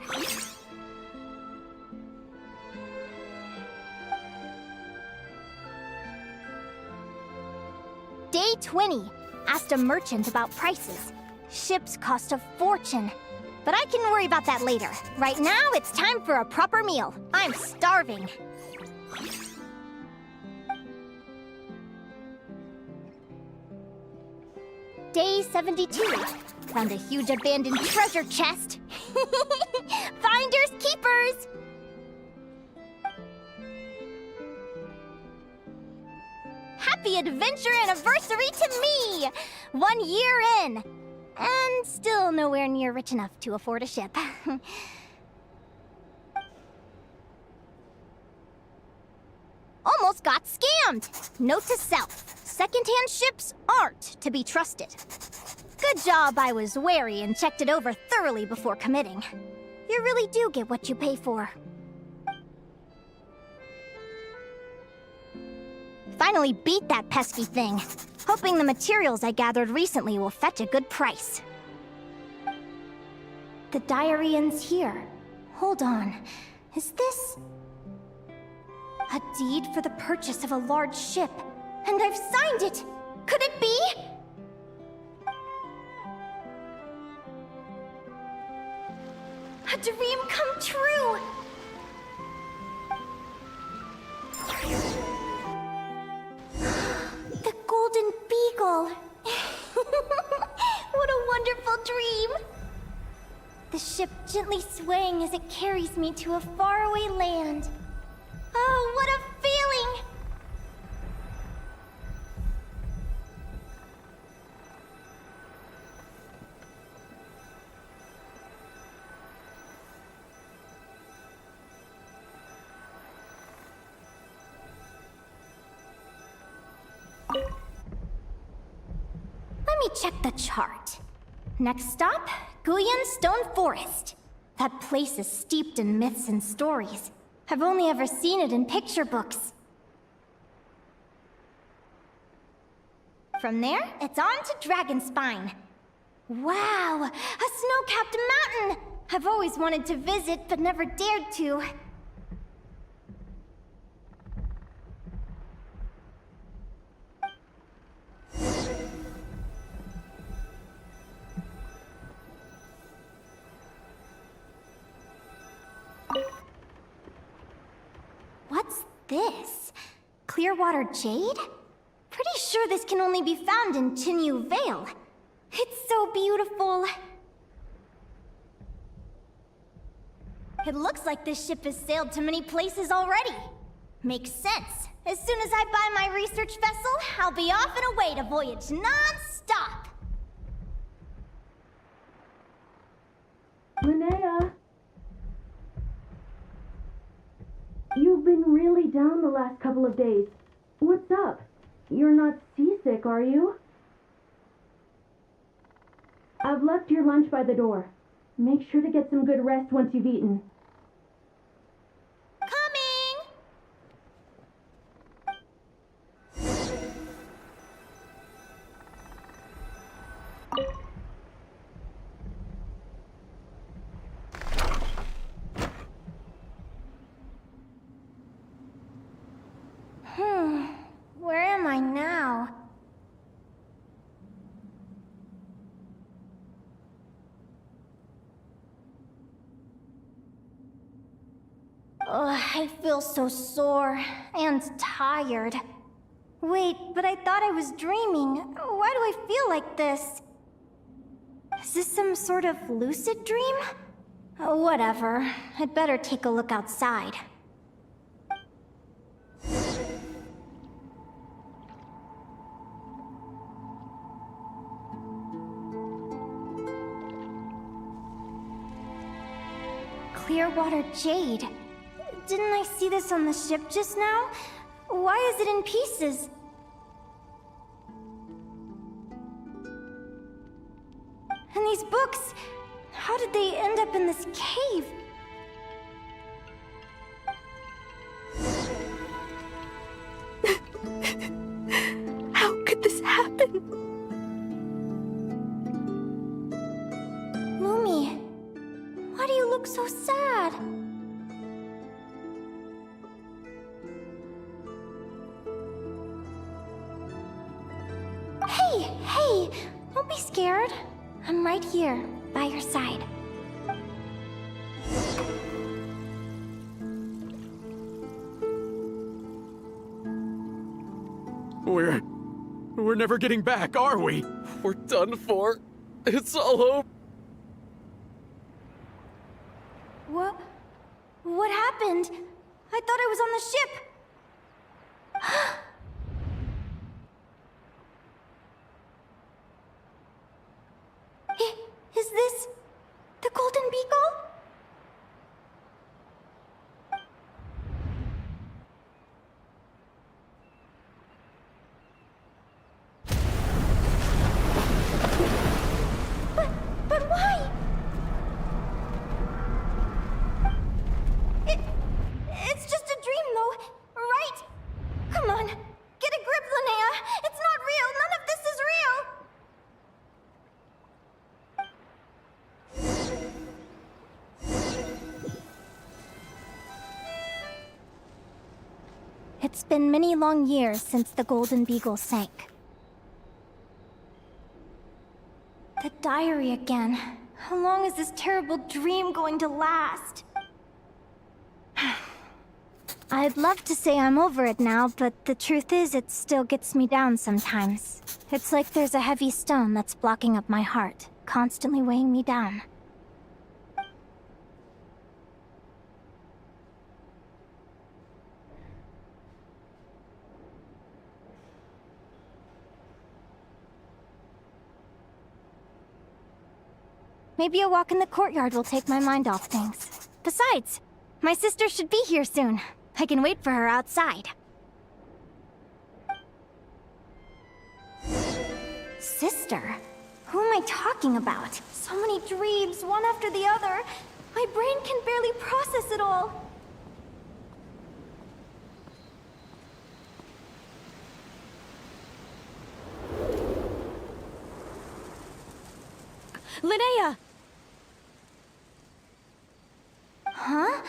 Day 20. Asked a merchant about prices. Ships cost a fortune. But I can worry about that later. Right now, it's time for a proper meal. I'm starving. Day 72. Found a huge abandoned treasure chest. Finders keepers! Happy adventure anniversary to me! 1 year in! And still nowhere near rich enough to afford a ship. Almost got scammed! Note to self, secondhand ships aren't to be trusted. Good job I was wary and checked it over thoroughly before committing. You really do get what you pay for. Finally beat that pesky thing. Hoping the materials I gathered recently will fetch a good price. The diary ends here. Hold on. Is this... a deed for the purchase of a large ship? And I've signed it! Could it be? A dream come true! The Golden Beagle! What a wonderful dream! The ship gently swaying as it carries me to a faraway land. Oh, what a feeling! Let me check the chart. Next stop, Guyan Stone Forest. That place is steeped in myths and stories. I've only ever seen it in picture books. From there, it's on to Dragonspine. Wow, a snow-capped mountain! I've always wanted to visit, but never dared to. What's this? Clearwater jade? Pretty sure this can only be found in Chinyu Vale. It's so beautiful. It looks like this ship has sailed to many places already. Makes sense. As soon as I buy my research vessel, I'll be off and away to voyage non-stop. Linnea! You've been really down the last couple of days. What's up? You're not seasick, are you? I've left your lunch by the door. Make sure to get some good rest once you've eaten. Where am I now? I feel so sore and tired. Wait, but I thought I was dreaming. Why do I feel like this? Is this some sort of lucid dream? Whatever. I'd better take a look outside. Clearwater Jade. Didn't I see this on the ship just now? Why is it in pieces? And these books, how did they end up in this cave? How could this happen? Lumi, why do you look so sad? Hey, don't be scared. I'm right here, by your side. We're never getting back, are we? We're done for. It's all over. What happened? I thought I was on the ship. Is this the Golden Beagle? But why? It's just a dream, though, right? Come on, get a grip, Linnea. It's not real. None of this is real. It's been many long years since the Golden Beagle sank. The diary again. How long is this terrible dream going to last? I'd love to say I'm over it now, but the truth is it still gets me down sometimes. It's like there's a heavy stone that's blocking up my heart, constantly weighing me down. Maybe a walk in the courtyard will take my mind off things. Besides, my sister should be here soon. I can wait for her outside. Sister? Who am I talking about? So many dreams, one after the other. My brain can barely process it all. Linnea! Huh?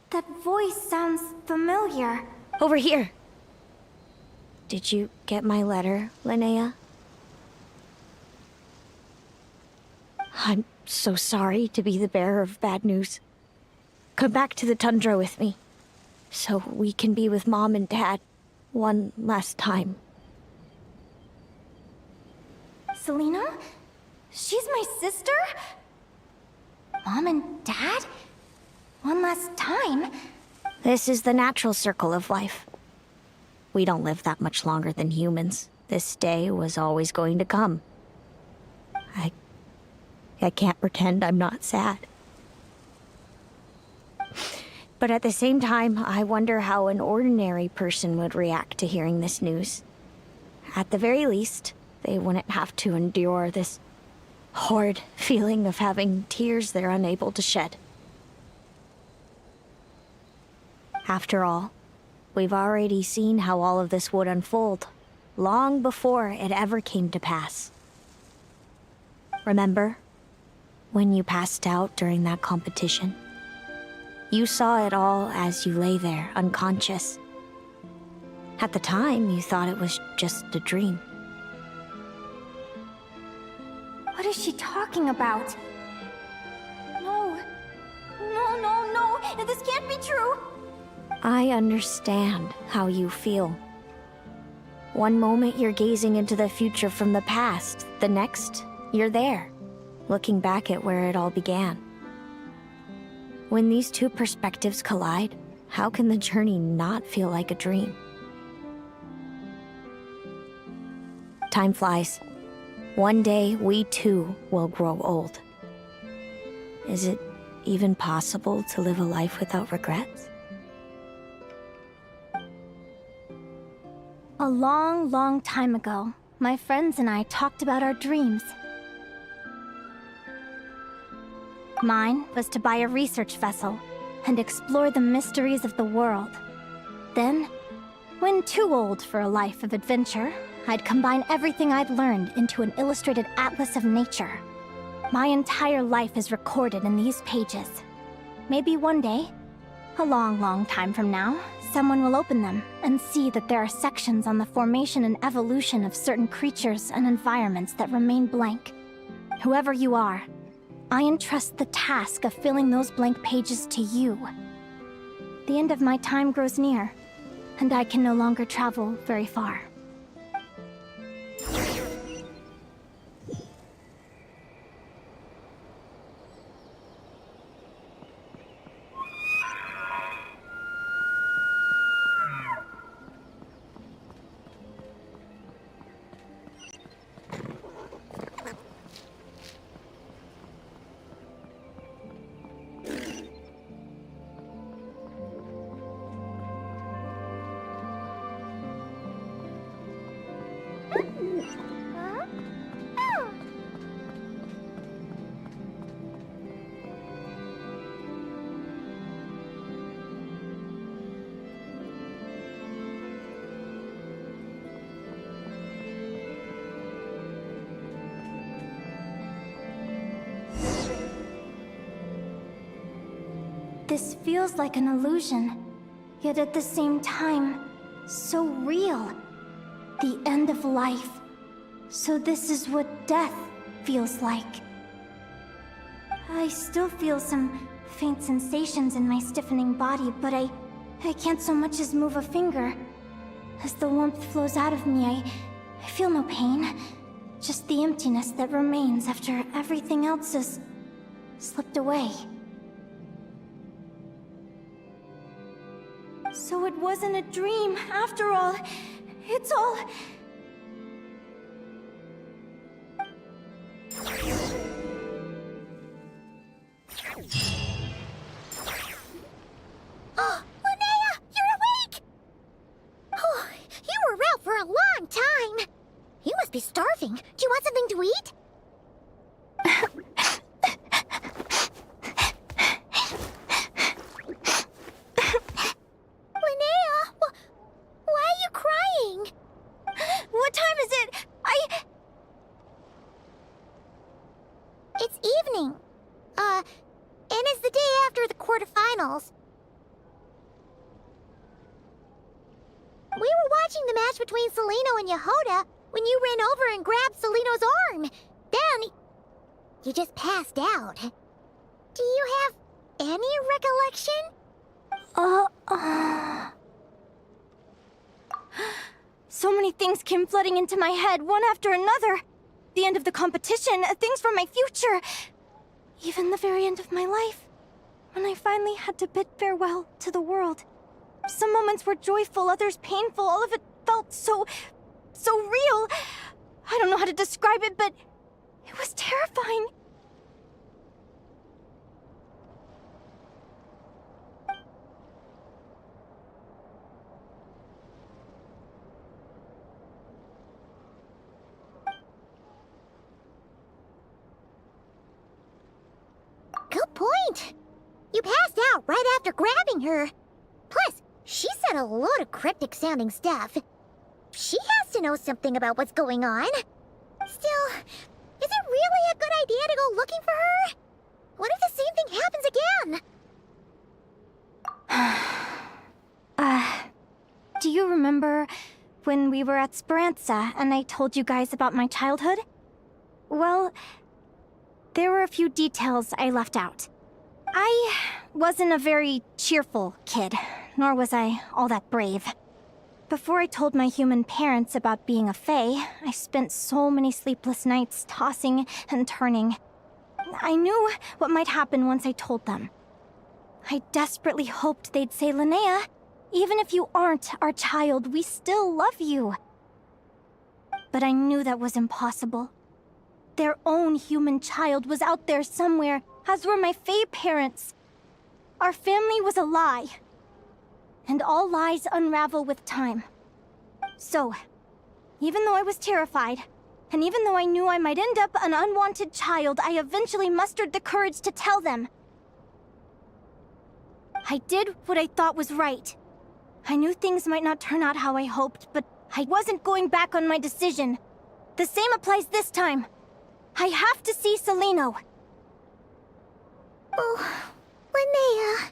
That voice sounds familiar. Over here. Did you get my letter, Linnea? I'm so sorry to be the bearer of bad news. Come back to the tundra with me, so we can be with Mom and Dad one last time. Selena? She's my sister? Mom and Dad? One last time? This is the natural circle of life. We don't live that much longer than humans. This day was always going to come. I can't pretend I'm not sad. But at the same time, I wonder how an ordinary person would react to hearing this news. At the very least, they wouldn't have to endure this horrid feeling of having tears they're unable to shed. After all, we've already seen how all of this would unfold, long before it ever came to pass. Remember, when you passed out during that competition? You saw it all as you lay there, unconscious. At the time, you thought it was just a dream. What is she talking about? No. This can't be true. I understand how you feel. One moment you're gazing into the future from the past, the next, you're there, looking back at where it all began. When these two perspectives collide, how can the journey not feel like a dream? Time flies. One day, we too will grow old. Is it even possible to live a life without regrets? A long, long time ago, my friends and I talked about our dreams. Mine was to buy a research vessel and explore the mysteries of the world. Then, when too old for a life of adventure, I'd combine everything I'd learned into an illustrated atlas of nature. My entire life is recorded in these pages. Maybe one day, a long, long time from now, someone will open them and see that there are sections on the formation and evolution of certain creatures and environments that remain blank. Whoever you are, I entrust the task of filling those blank pages to you. The end of my time grows near, and I can no longer travel very far. This feels like an illusion, yet at the same time, so real. The end of life. So this is what death feels like. I still feel some faint sensations in my stiffening body, but I can't so much as move a finger. As the warmth flows out of me, I feel no pain. Just the emptiness that remains after everything else has slipped away. So it wasn't a dream, after all. It's all... Oh, Linnea! You're awake! Oh, you were out for a long time. You must be starving. Do you want something to eat? What time is it? It's evening. And it's the day after the quarterfinals. We were watching the match between Celino and Yehoda when you ran over and grabbed Celino's arm. Then, you just passed out. Do you have any recollection? So many things came flooding into my head, one after another. The end of the competition, things from my future. Even the very end of my life. When I finally had to bid farewell to the world. Some moments were joyful, others painful. All of it felt so real. I don't know how to describe it, but it was terrifying. Good point. You passed out right after grabbing her. Plus, she said a load of cryptic-sounding stuff. She has to know something about what's going on. Still, is it really a good idea to go looking for her? What if the same thing happens again? Do you remember when we were at Speranza and I told you guys about my childhood? Well, there were a few details I left out. I wasn't a very cheerful kid, nor was I all that brave. Before I told my human parents about being a fae, I spent so many sleepless nights tossing and turning. I knew what might happen once I told them. I desperately hoped they'd say, Linnea, even if you aren't our child, we still love you. But I knew that was impossible. Their own human child was out there somewhere, as were my Fae parents. Our family was a lie. And all lies unravel with time. So, even though I was terrified, and even though I knew I might end up an unwanted child, I eventually mustered the courage to tell them. I did what I thought was right. I knew things might not turn out how I hoped, but I wasn't going back on my decision. The same applies this time. I have to see Celino. Oh, Linnea.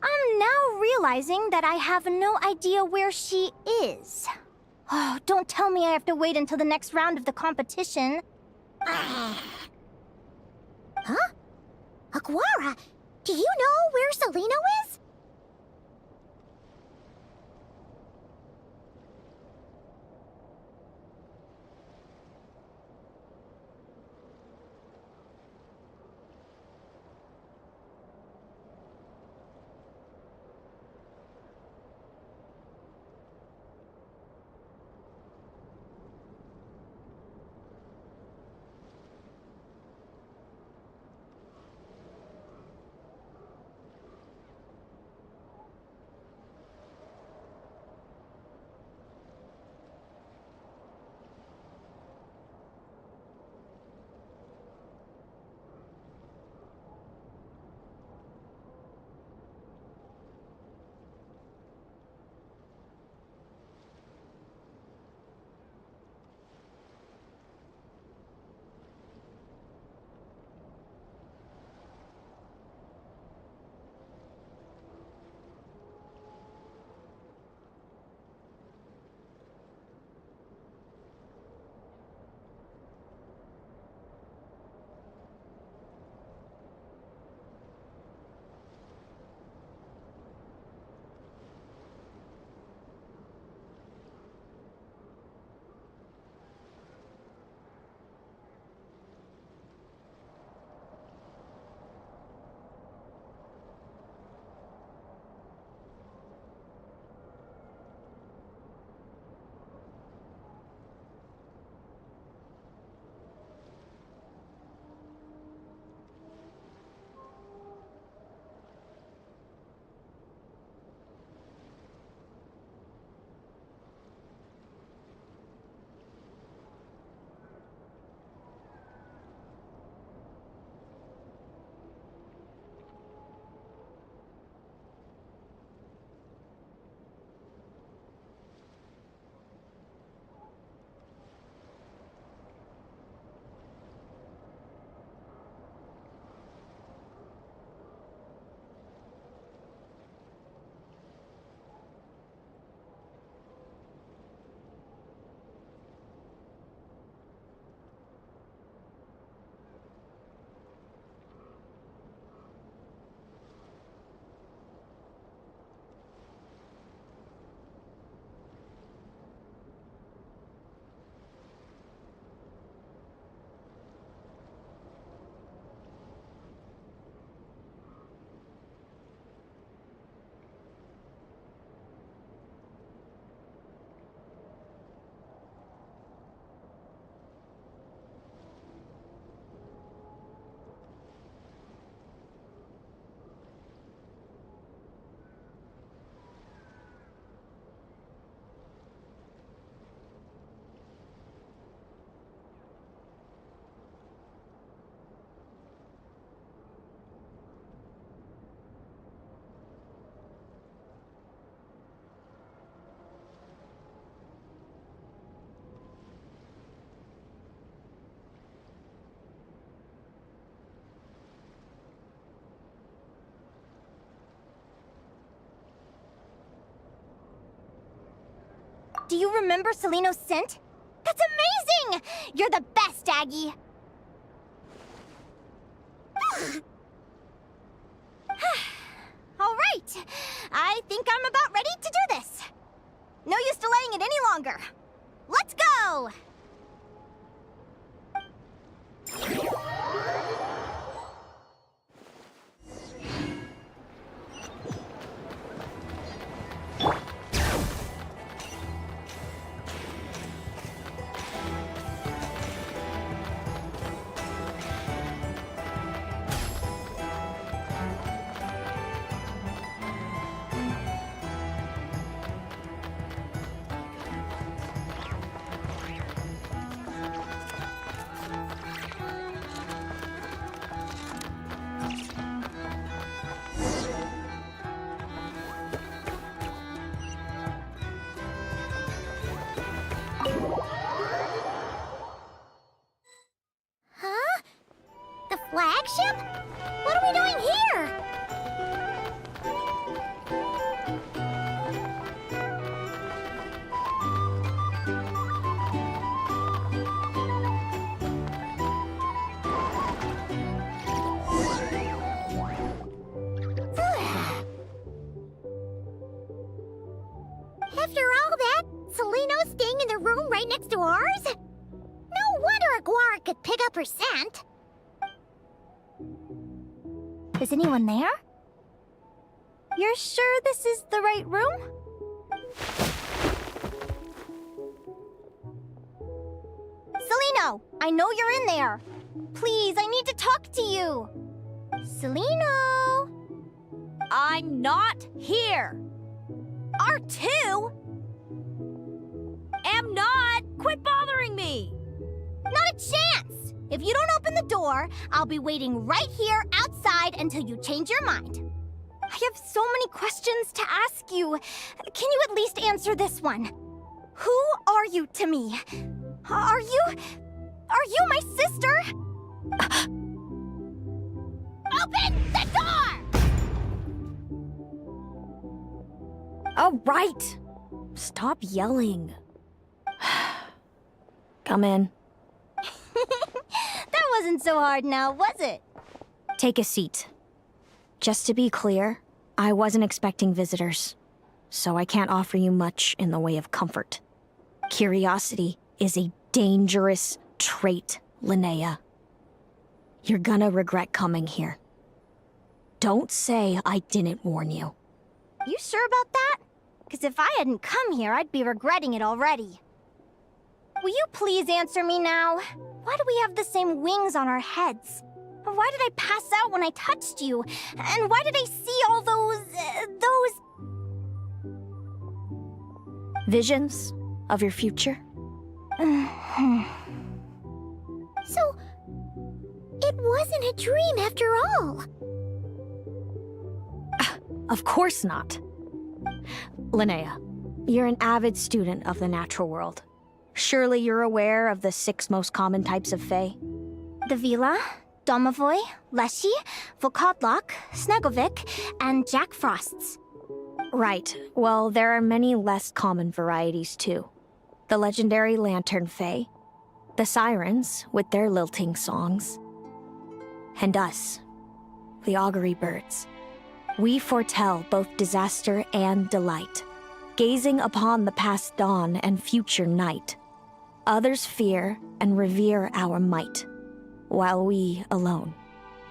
I'm now realizing that I have no idea where she is. Oh, don't tell me I have to wait until the next round of the competition. Huh? Aguara, do you know where Celino is? Do you remember Celino's scent? That's amazing! You're the best, Aggie! All right, I think I'm about ready to do this. No use delaying it any longer. Let's go! right next to ours? No wonder Aguara could pick up her scent. Is anyone there? You're sure this is the right room? Celino, I know you're in there. Please, I need to talk to you. Celino! I'm not here. R2? Am not. Quit bothering me. Not a chance! If you don't open the door, I'll be waiting right here outside until you change your mind. I have so many questions to ask you. Can you at least answer this one? Who are you to me? Are you my sister? Open the door! All right. Stop yelling. Come in. That wasn't so hard now, was it? Take a seat. Just to be clear, I wasn't expecting visitors, so I can't offer you much in the way of comfort. Curiosity is a dangerous trait, Linnea. You're gonna regret coming here. Don't say I didn't warn you. You sure about that? Because if I hadn't come here, I'd be regretting it already. Will you please answer me now? Why do we have the same wings on our heads? Why did I pass out when I touched you? And why did I see all those... Visions of your future? So, it wasn't a dream after all. Of course not. Linnea, you're an avid student of the natural world. Surely you're aware of the 6 most common types of Fae? The Vila, Domovoy, Leshy, Volkodlok, Snegovic, and Jack Frosts. Right. Well, there are many less common varieties, too. The legendary Lantern Fae, the Sirens with their lilting songs, and us, the Augury Birds. We foretell both disaster and delight, gazing upon the past dawn and future night. Others fear and revere our might, while we alone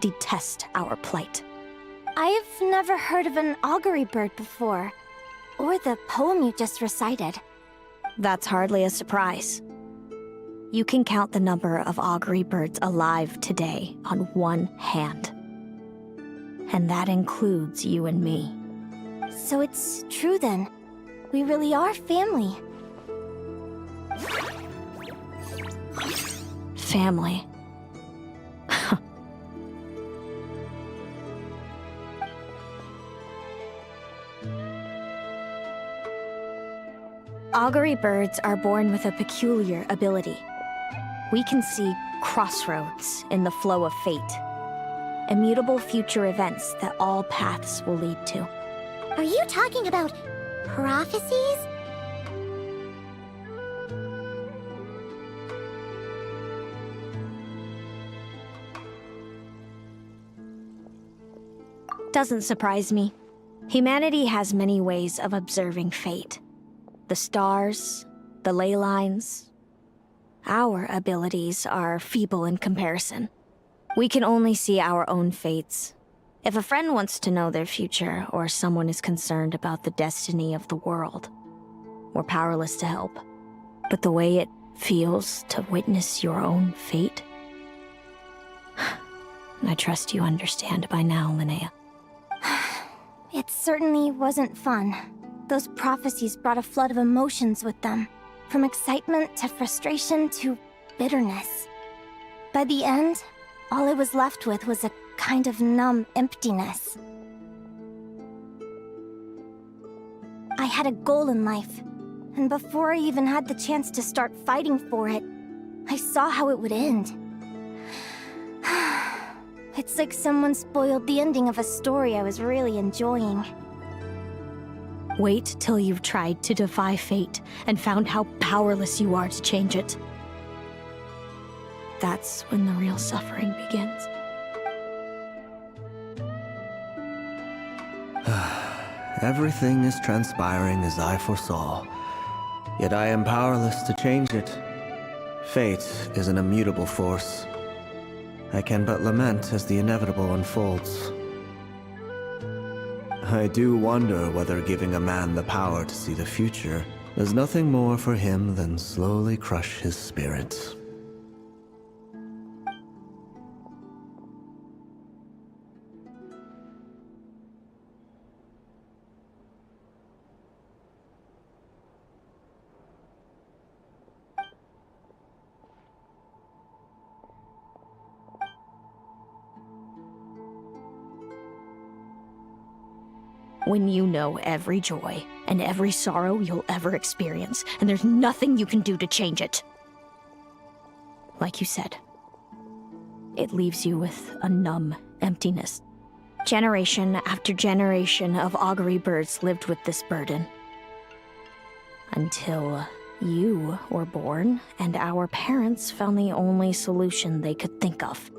detest our plight. I've never heard of an augury bird before, or the poem you just recited. That's hardly a surprise. You can count the number of augury birds alive today on one hand. And that includes you and me. So it's true then. We really are family. Family. Augury birds are born with a peculiar ability. We can see crossroads in the flow of fate. Immutable future events that all paths will lead to. Are you talking about prophecies? Doesn't surprise me. Humanity has many ways of observing fate. The stars, the ley lines. Our abilities are feeble in comparison. We can only see our own fates. If a friend wants to know their future, or someone is concerned about the destiny of the world, we're powerless to help. But the way it feels to witness your own fate, I trust you understand by now, Linnea. It certainly wasn't fun. Those prophecies brought a flood of emotions with them. From excitement to frustration to bitterness. By the end, all I was left with was a kind of numb emptiness. I had a goal in life, and before I even had the chance to start fighting for it, I saw how it would end. It's like someone spoiled the ending of a story I was really enjoying. Wait till you've tried to defy fate and found how powerless you are to change it. That's when the real suffering begins. Everything is transpiring as I foresaw. Yet I am powerless to change it. Fate is an immutable force. I can but lament as the inevitable unfolds. I do wonder whether giving a man the power to see the future does nothing more for him than slowly crush his spirit. When you know every joy and every sorrow you'll ever experience, and there's nothing you can do to change it. Like you said, it leaves you with a numb emptiness. Generation after generation of augury birds lived with this burden. Until you were born, and our parents found the only solution they could think of.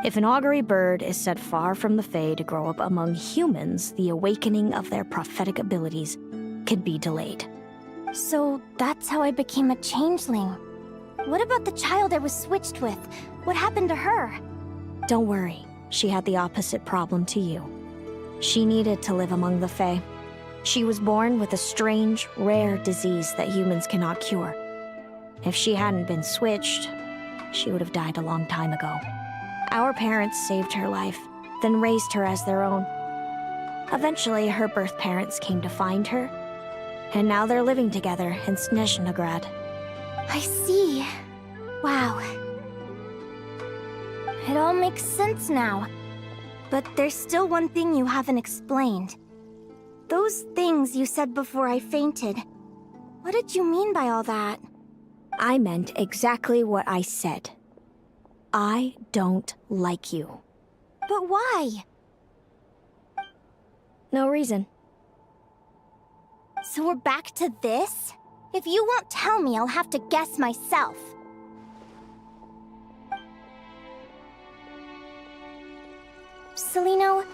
If an augury bird is set far from the Fae to grow up among humans, the awakening of their prophetic abilities can be delayed. So that's how I became a changeling. What about the child I was switched with? What happened to her? Don't worry, she had the opposite problem to you. She needed to live among the Fae. She was born with a strange, rare disease that humans cannot cure. If she hadn't been switched, she would have died a long time ago. Our parents saved her life, then raised her as their own. Eventually, her birth parents came to find her, and now they're living together in Snezhnograd. I see. Wow. It all makes sense now. But there's still one thing you haven't explained. Those things you said before I fainted. What did you mean by all that? I meant exactly what I said. I don't like you. But why? No reason. So we're back to this? If you won't tell me, I'll have to guess myself. Celino,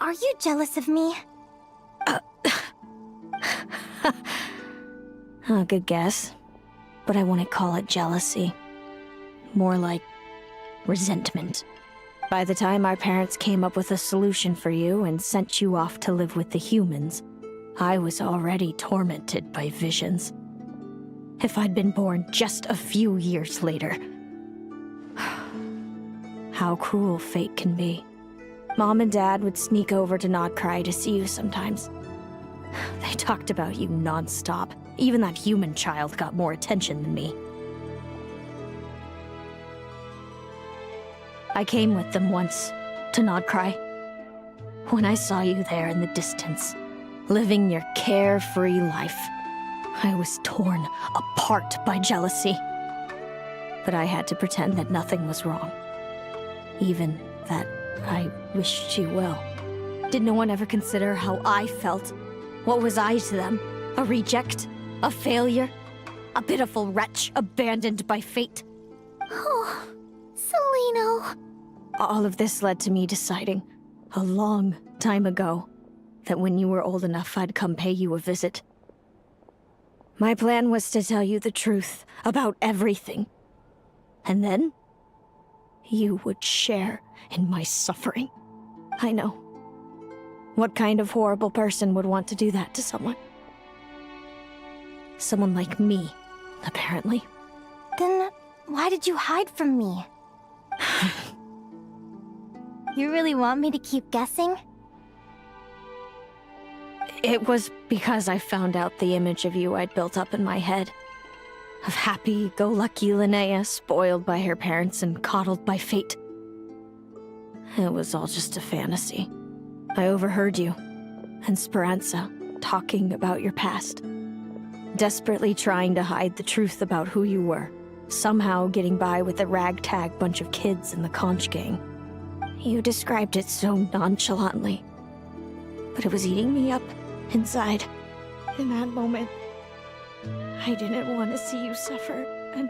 are you jealous of me? Good guess. But I wouldn't call it jealousy. More like resentment. By the time our parents came up with a solution for you and sent you off to live with the humans, I was already tormented by visions. If I'd been born just a few years later. How cruel fate can be. Mom and Dad would sneak over to Nodcry to see you sometimes. They talked about you non-stop. Even that human child got more attention than me. I came with them once, to Nodcry. When I saw you there in the distance, living your carefree life, I was torn apart by jealousy. But I had to pretend that nothing was wrong. Even that I wished you well. Did no one ever consider how I felt? What was I to them? A reject? A failure? A pitiful wretch abandoned by fate? Oh, Celino. All of this led to me deciding, a long time ago, that when you were old enough, I'd come pay you a visit. My plan was to tell you the truth about everything. And then, you would share in my suffering. I know. What kind of horrible person would want to do that to someone? Someone like me, apparently. Then, why did you hide from me? You really want me to keep guessing? It was because I found out the image of you I'd built up in my head. Of happy-go-lucky Linnea, spoiled by her parents and coddled by fate. It was all just a fantasy. I overheard you, and Speranza, talking about your past. Desperately trying to hide the truth about who you were. Somehow getting by with a ragtag bunch of kids in the conch gang. You described it so nonchalantly. But it was eating me up, inside. In that moment, I didn't want to see you suffer, and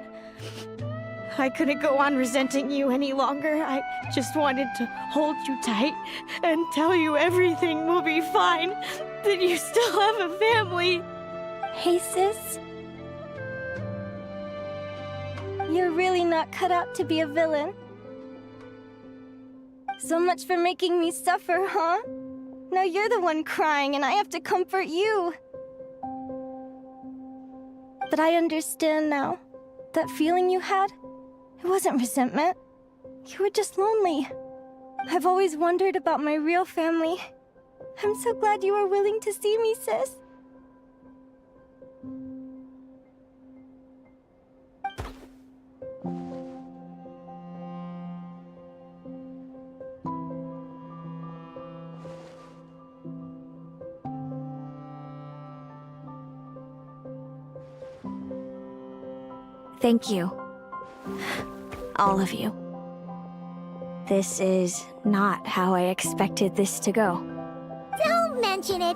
I couldn't go on resenting you any longer. I just wanted to hold you tight and tell you everything will be fine, that you still have a family. Hey, sis. You're really not cut out to be a villain. So much for making me suffer, huh? Now you're the one crying and I have to comfort you. But I understand now. That feeling you had, it wasn't resentment. You were just lonely. I've always wondered about my real family. I'm so glad you were willing to see me, sis. Thank you. All of you. This is not how I expected this to go. Don't mention it.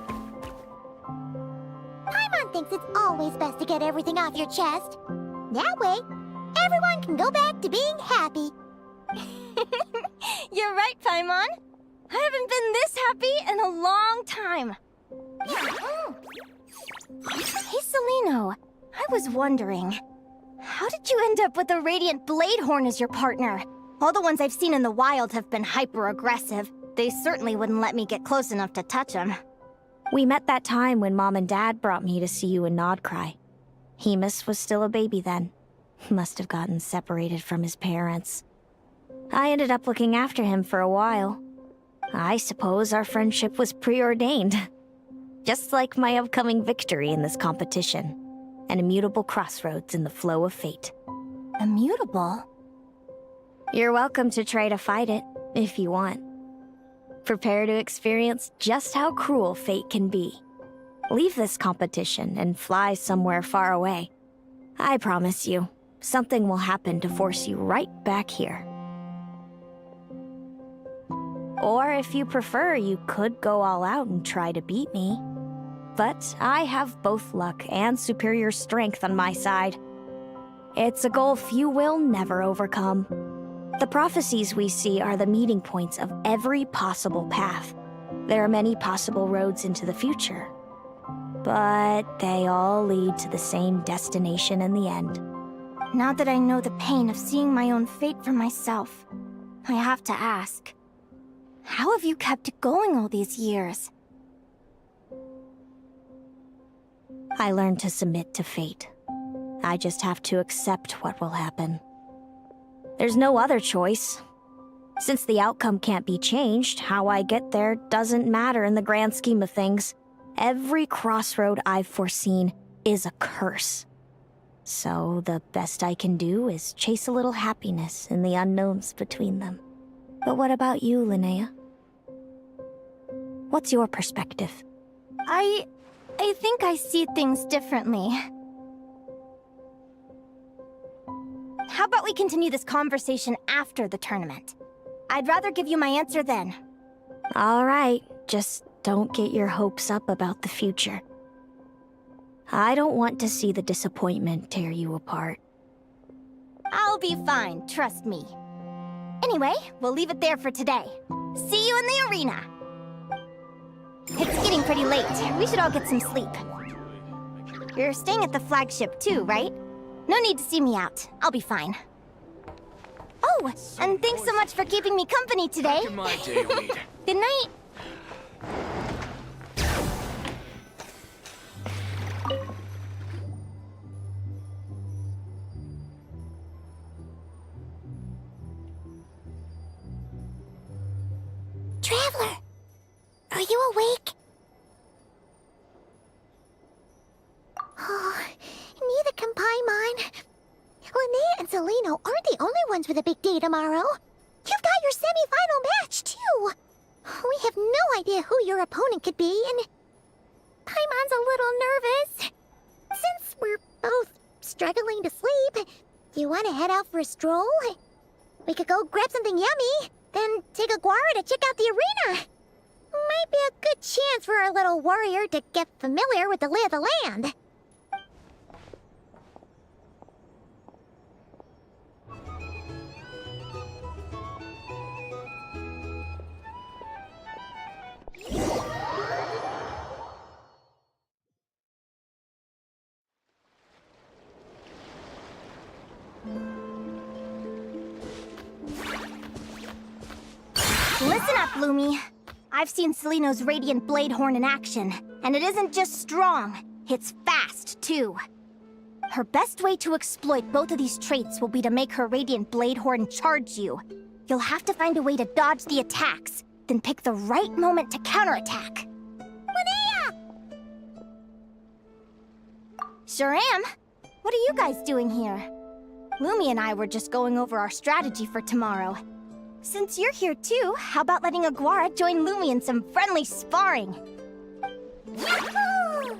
Paimon thinks it's always best to get everything off your chest. That way, everyone can go back to being happy. You're right, Paimon. I haven't been this happy in a long time. Hey, Celino. I was wondering, how did you end up with a Radiant Bladehorn as your partner? All the ones I've seen in the wild have been hyper-aggressive. They certainly wouldn't let me get close enough to touch them. We met that time when Mom and Dad brought me to see you in Nodcry. Hemus was still a baby then. Must have gotten separated from his parents. I ended up looking after him for a while. I suppose our friendship was preordained. Just like my upcoming victory in this competition. An immutable crossroads in the flow of fate. Immutable? You're welcome to try to fight it, if you want. Prepare to experience just how cruel fate can be. Leave this competition and fly somewhere far away. I promise you, something will happen to force you right back here. Or if you prefer, you could go all out and try to beat me. But I have both luck and superior strength on my side. It's a goal few will never overcome. The prophecies we see are the meeting points of every possible path. There are many possible roads into the future. But they all lead to the same destination in the end. Now that I know the pain of seeing my own fate for myself, I have to ask, how have you kept it going all these years? I learned to submit to fate. I just have to accept what will happen. There's no other choice. Since the outcome can't be changed, how I get there doesn't matter in the grand scheme of things. Every crossroad I've foreseen is a curse. So the best I can do is chase a little happiness in the unknowns between them. But what about you, Linnea? What's your perspective? I think I see things differently. How about we continue this conversation after the tournament? I'd rather give you my answer then. All right, just don't get your hopes up about the future. I don't want to see the disappointment tear you apart. I'll be fine, trust me. Anyway, we'll leave it there for today. See you in the arena! It's getting pretty late. We should all get some sleep. You're staying at the flagship too, right? No need to see me out. I'll be fine. Oh, and thanks so much for keeping me company today. Good night. Traveler, are you awake? Oh, neither can Paimon. Linnea and Celino aren't the only ones with a big day tomorrow. You've got your semi-final match, too. We have no idea who your opponent could be, and Paimon's a little nervous. Since we're both struggling to sleep, do you want to head out for a stroll? We could go grab something yummy, then take a guara to check out the arena. Might be a good chance for our little warrior to get familiar with the lay of the land. Listen up, Lumi. I've seen Seleno's Radiant Blade Horn in action, and it isn't just strong, it's fast, too. Her best way to exploit both of these traits will be to make her Radiant Blade Horn charge you. You'll have to find a way to dodge the attacks, then pick the right moment to counterattack. Linnea! Sure am. What are you guys doing here? Lumi and I were just going over our strategy for tomorrow. Since you're here too, how about letting Aguara join Lumi in some friendly sparring? Yahoo!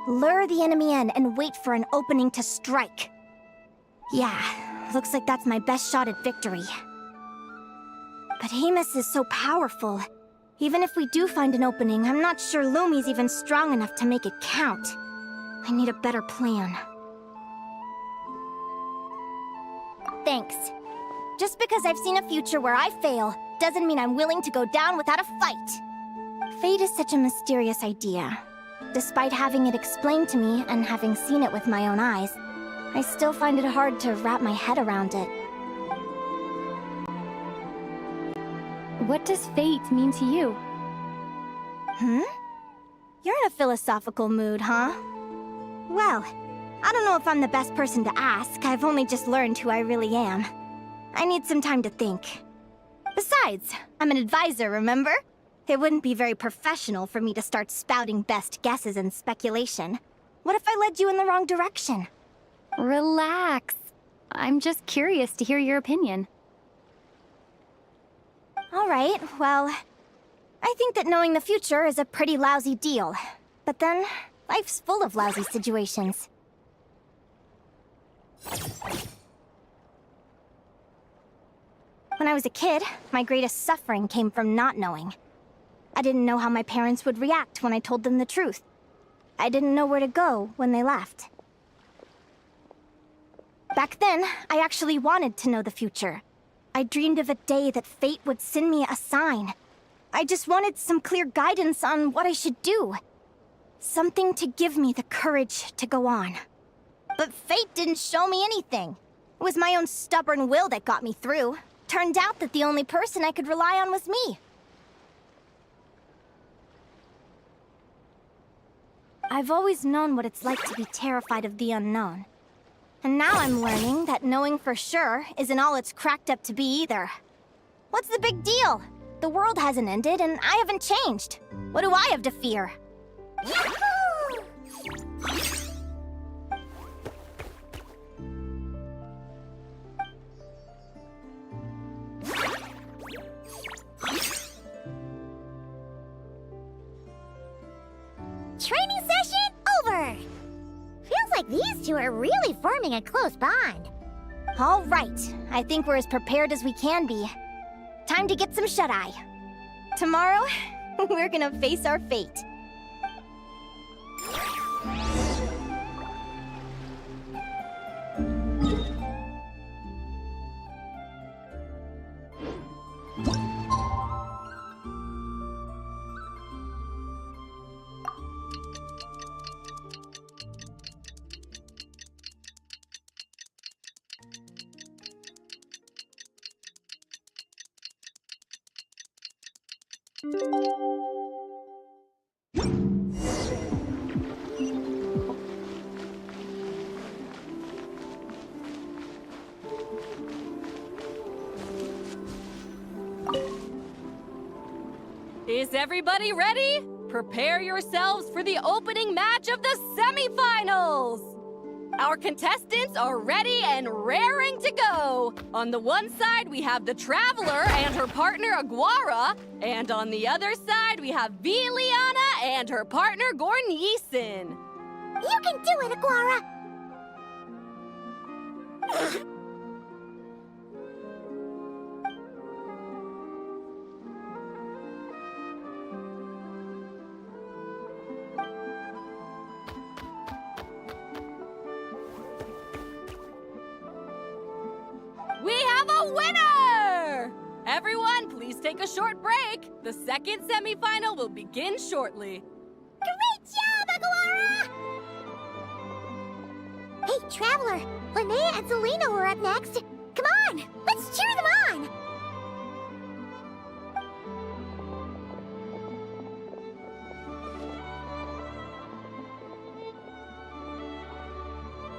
Lure the enemy in and wait for an opening to strike. Yeah, looks like that's my best shot at victory. But Amos is so powerful. Even if we do find an opening, I'm not sure Lumi's even strong enough to make it count. I need a better plan. Thanks. Just because I've seen a future where I fail, doesn't mean I'm willing to go down without a fight. Fate is such a mysterious idea. Despite having it explained to me and having seen it with my own eyes, I still find it hard to wrap my head around it. What does fate mean to you? You're in a philosophical mood, huh? Well, I don't know if I'm the best person to ask. I've only just learned who I really am. I need some time to think. Besides, I'm an advisor, remember? It wouldn't be very professional for me to start spouting best guesses and speculation. What if I led you in the wrong direction? Relax. I'm just curious to hear your opinion. Alright, well, I think that knowing the future is a pretty lousy deal. But then, life's full of lousy situations. When I was a kid, my greatest suffering came from not knowing. I didn't know how my parents would react when I told them the truth. I didn't know where to go when they left. Back then, I actually wanted to know the future. I dreamed of a day that fate would send me a sign. I just wanted some clear guidance on what I should do. Something to give me the courage to go on. But fate didn't show me anything. It was my own stubborn will that got me through. Turned out that the only person I could rely on was me. I've always known what it's like to be terrified of the unknown. And now I'm learning that knowing for sure isn't all it's cracked up to be either. What's the big deal? The world hasn't ended and I haven't changed. What do I have to fear? Yahoo! Training session over! Feels like these two are really forming a close bond. All right, I think we're as prepared as we can be. Time to get some shut-eye. Tomorrow, we're gonna face our fate. Is everybody ready? Prepare yourselves for the opening match of the semifinals! Our contestants are ready and raring to go! On the one side, we have the Traveler and her partner Aguara, and on the other side, we have Viliana and her partner Gornyesin. You can do it, Aguara! We have a winner! Everyone, please take a short break. The second semifinal will begin shortly. Great job, Aguara! Wait, Traveler! Linnea and Selena were up next. Come on, let's cheer them on!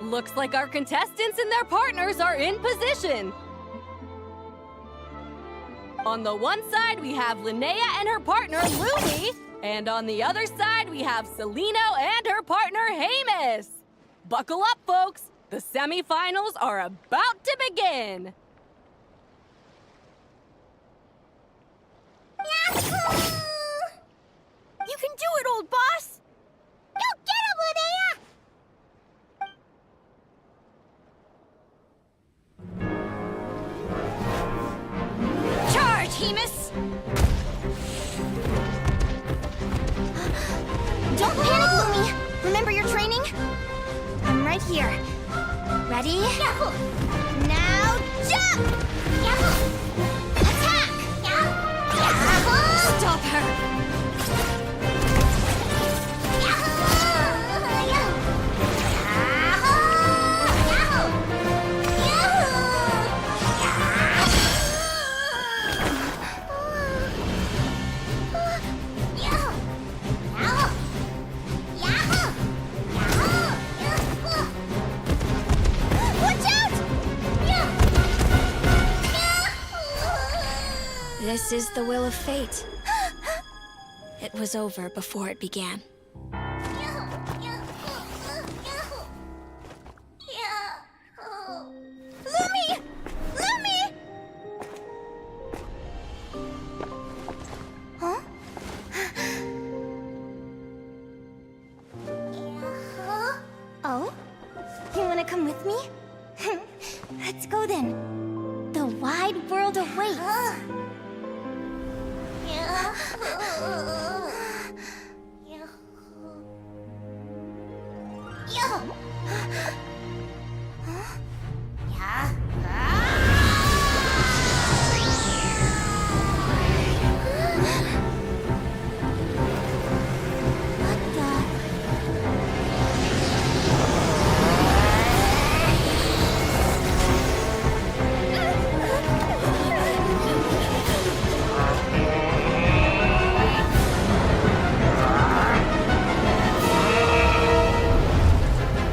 Looks like our contestants and their partners are in position. On the one side, we have Linnea and her partner, Lumi. And on the other side, we have Celino and her partner, Hamus. Buckle up, folks. The semifinals are about to begin. Yahoo! You can do it, old boss! Go get him, Linnea! Charge, Hemus! Don't panic, Lumi. Remember your training? I'm right here. Ready? Yahoo! Now jump! Yahoo! Attack! Yahoo! Stop her! This is the will of fate. It was over before it began. Lumi! Lumi! Huh? Oh? You wanna come with me? Let's go then. The wide world awaits.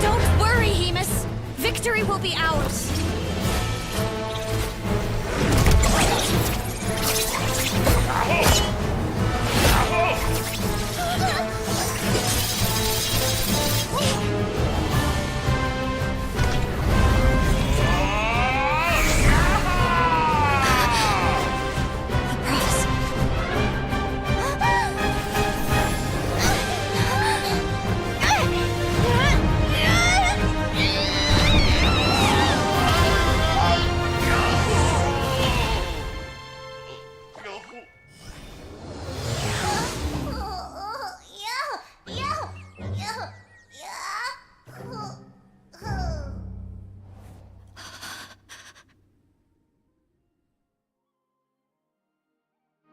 Don't worry, Hemus. Victory will be ours.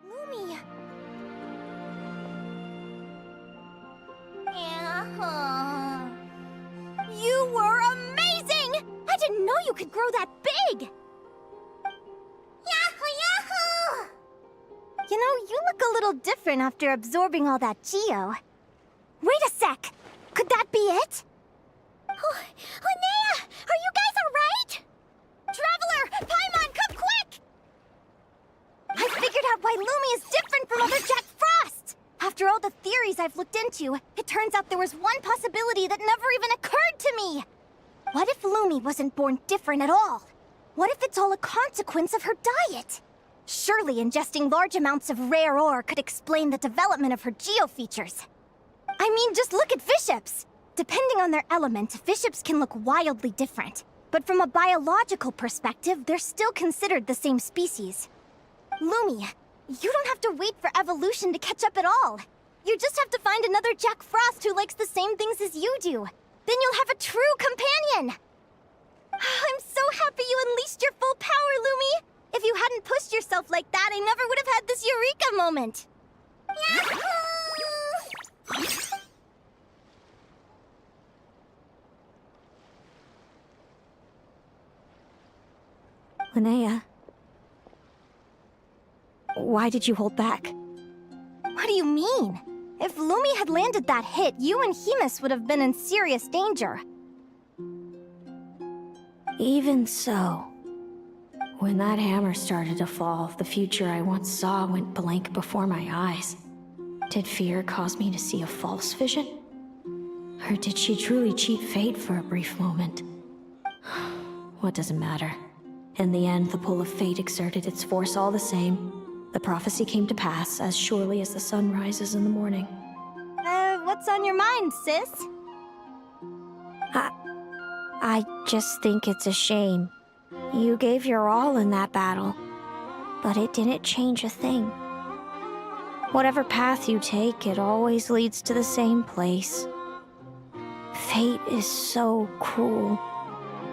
Lumi! You were amazing! I didn't know you could grow that big! Yahoo! Yahoo! You know, you look a little different after absorbing all that Geo. Wait a sec! Could that be it? Oh, Linnea! Are you guys alright? Traveler! Paimon, come quick! I figured out why Lumi is different from other Jack Frosts! After all the theories I've looked into, it turns out there was one possibility that never even occurred to me! What if Lumi wasn't born different at all? What if it's all a consequence of her diet? Surely ingesting large amounts of rare ore could explain the development of her geofeatures. I mean, just look at Viships! Depending on their element, Viships can look wildly different. But from a biological perspective, they're still considered the same species. Lumi, you don't have to wait for evolution to catch up at all. You just have to find another Jack Frost who likes the same things as you do. Then you'll have a true companion! I'm so happy you unleashed your full power, Lumi! If you hadn't pushed yourself like that, I never would have had this Eureka moment! Linnea, why did you hold back? What do you mean? If Lumi had landed that hit, you and Hemus would have been in serious danger. Even so, when that hammer started to fall, the future I once saw went blank before my eyes. Did fear cause me to see a false vision? Or did she truly cheat fate for a brief moment? What does it matter? In the end, the pull of fate exerted its force all the same. The prophecy came to pass as surely as the sun rises in the morning. What's on your mind, sis? I just think it's a shame. You gave your all in that battle, but it didn't change a thing. Whatever path you take, it always leads to the same place. Fate is so cruel.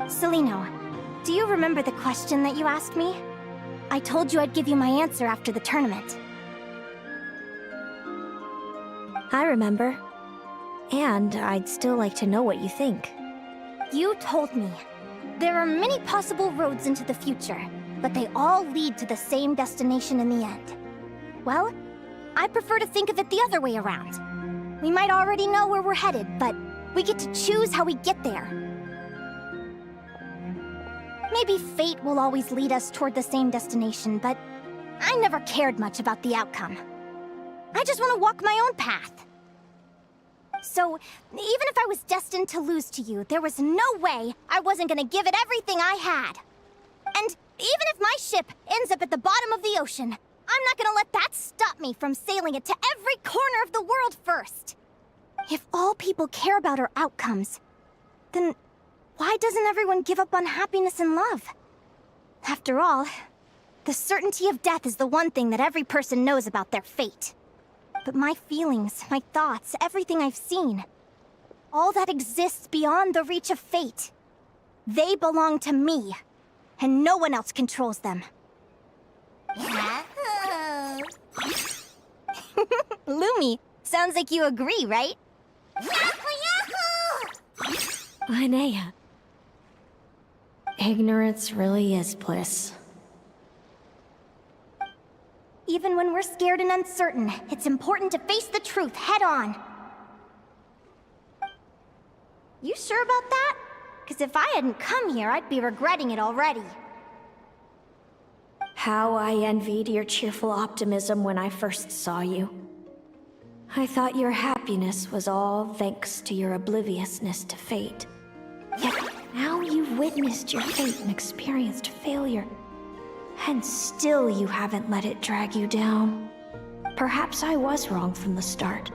Celino, do you remember the question that you asked me? I told you I'd give you my answer after the tournament. I remember. And I'd still like to know what you think. You told me. There are many possible roads into the future, but they all lead to the same destination in the end. Well, I prefer to think of it the other way around. We might already know where we're headed, but we get to choose how we get there. Maybe fate will always lead us toward the same destination, but I never cared much about the outcome. I just want to walk my own path. So, even if I was destined to lose to you, there was no way I wasn't gonna give it everything I had. And even if my ship ends up at the bottom of the ocean, I'm not gonna let that stop me from sailing it to every corner of the world first. If all people care about are outcomes, then why doesn't everyone give up on happiness and love? After all, the certainty of death is the one thing that every person knows about their fate. But my feelings, my thoughts, everything I've seen, all that exists beyond the reach of fate, they belong to me, and no one else controls them. Lumi, sounds like you agree, right? Linnea. Ignorance really is bliss. Even when we're scared and uncertain, it's important to face the truth head on. You sure about that? Because if I hadn't come here, I'd be regretting it already. How I envied your cheerful optimism when I first saw you. I thought your happiness was all thanks to your obliviousness to fate. Yet now you've witnessed your fate and experienced failure. And still you haven't let it drag you down. Perhaps I was wrong from the start.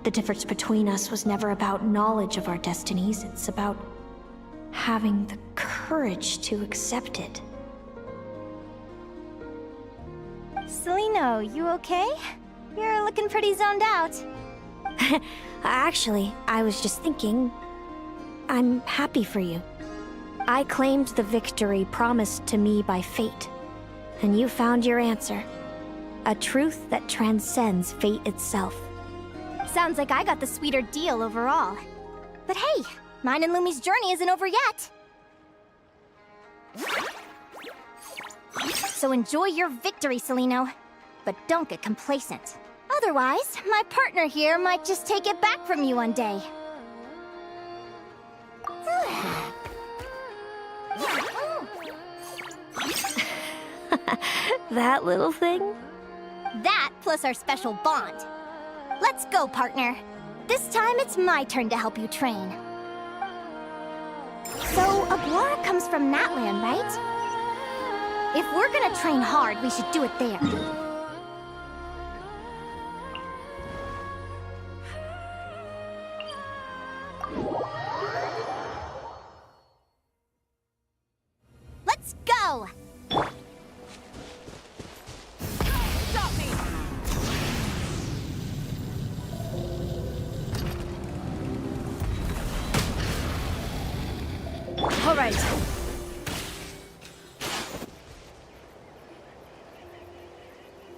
The difference between us was never about knowledge of our destinies, it's about having the courage to accept it. Celino, you okay? You're looking pretty zoned out. Actually, I was just thinking, I'm happy for you. I claimed the victory promised to me by fate. And you found your answer. A truth that transcends fate itself. Sounds like I got the sweeter deal overall. But hey, mine and Lumi's journey isn't over yet. So enjoy your victory, Celino. But don't get complacent. Otherwise, my partner here might just take it back from you one day. That little thing? That plus our special bond. Let's go, partner. This time it's my turn to help you train. So, Aguara comes from Natlan, right? If we're gonna train hard, we should do it there. Let's go! All right.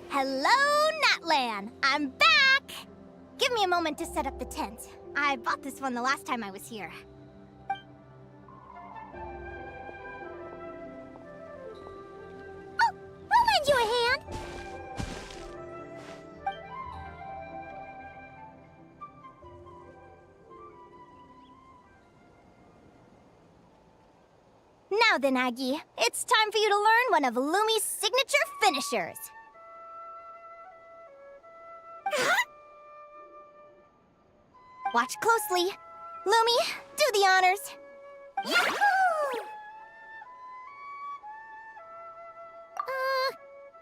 Hello, Natlan! I'm back! Give me a moment to set up the tent. I bought this one the last time I was here. you a hand? Now then, Aggie, it's time for you to learn one of Lumi's signature finishers. Watch closely. Lumi, do the honors.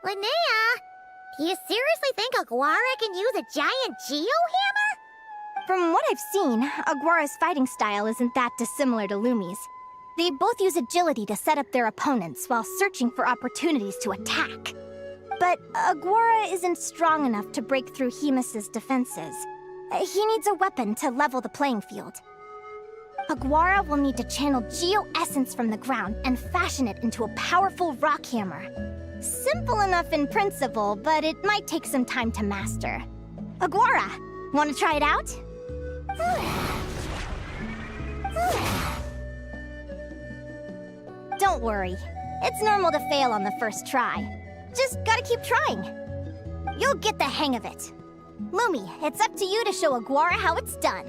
Linnea, do you seriously think Aguara can use a giant geohammer? From what I've seen, Aguara's fighting style isn't that dissimilar to Lumi's. They both use agility to set up their opponents while searching for opportunities to attack. But Aguara isn't strong enough to break through Hemus's defenses. He needs a weapon to level the playing field. Aguara will need to channel Geo Essence from the ground and fashion it into a powerful rock hammer. Simple enough in principle, but it might take some time to master. Aguara, want to try it out? Don't worry. It's normal to fail on the first try. Just gotta keep trying. You'll get the hang of it. Lumi, it's up to you to show Aguara how it's done.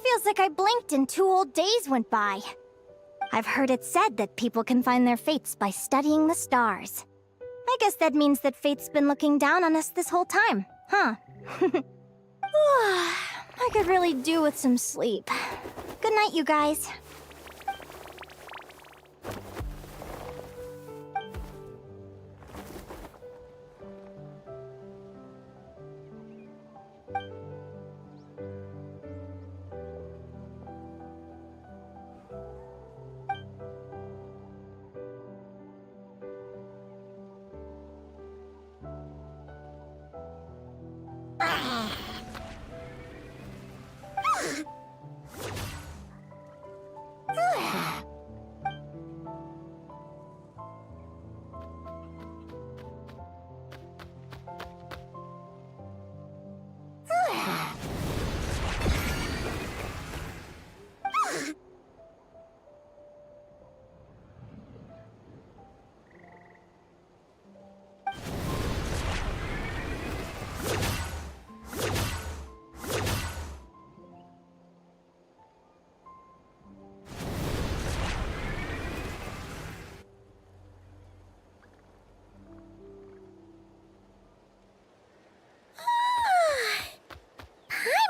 Feels like I blinked and 2 whole days went by. I've heard it said that people can find their fates by studying the stars. I guess that means that fate's been looking down on us this whole time, huh? I could really do with some sleep. Good night, you guys.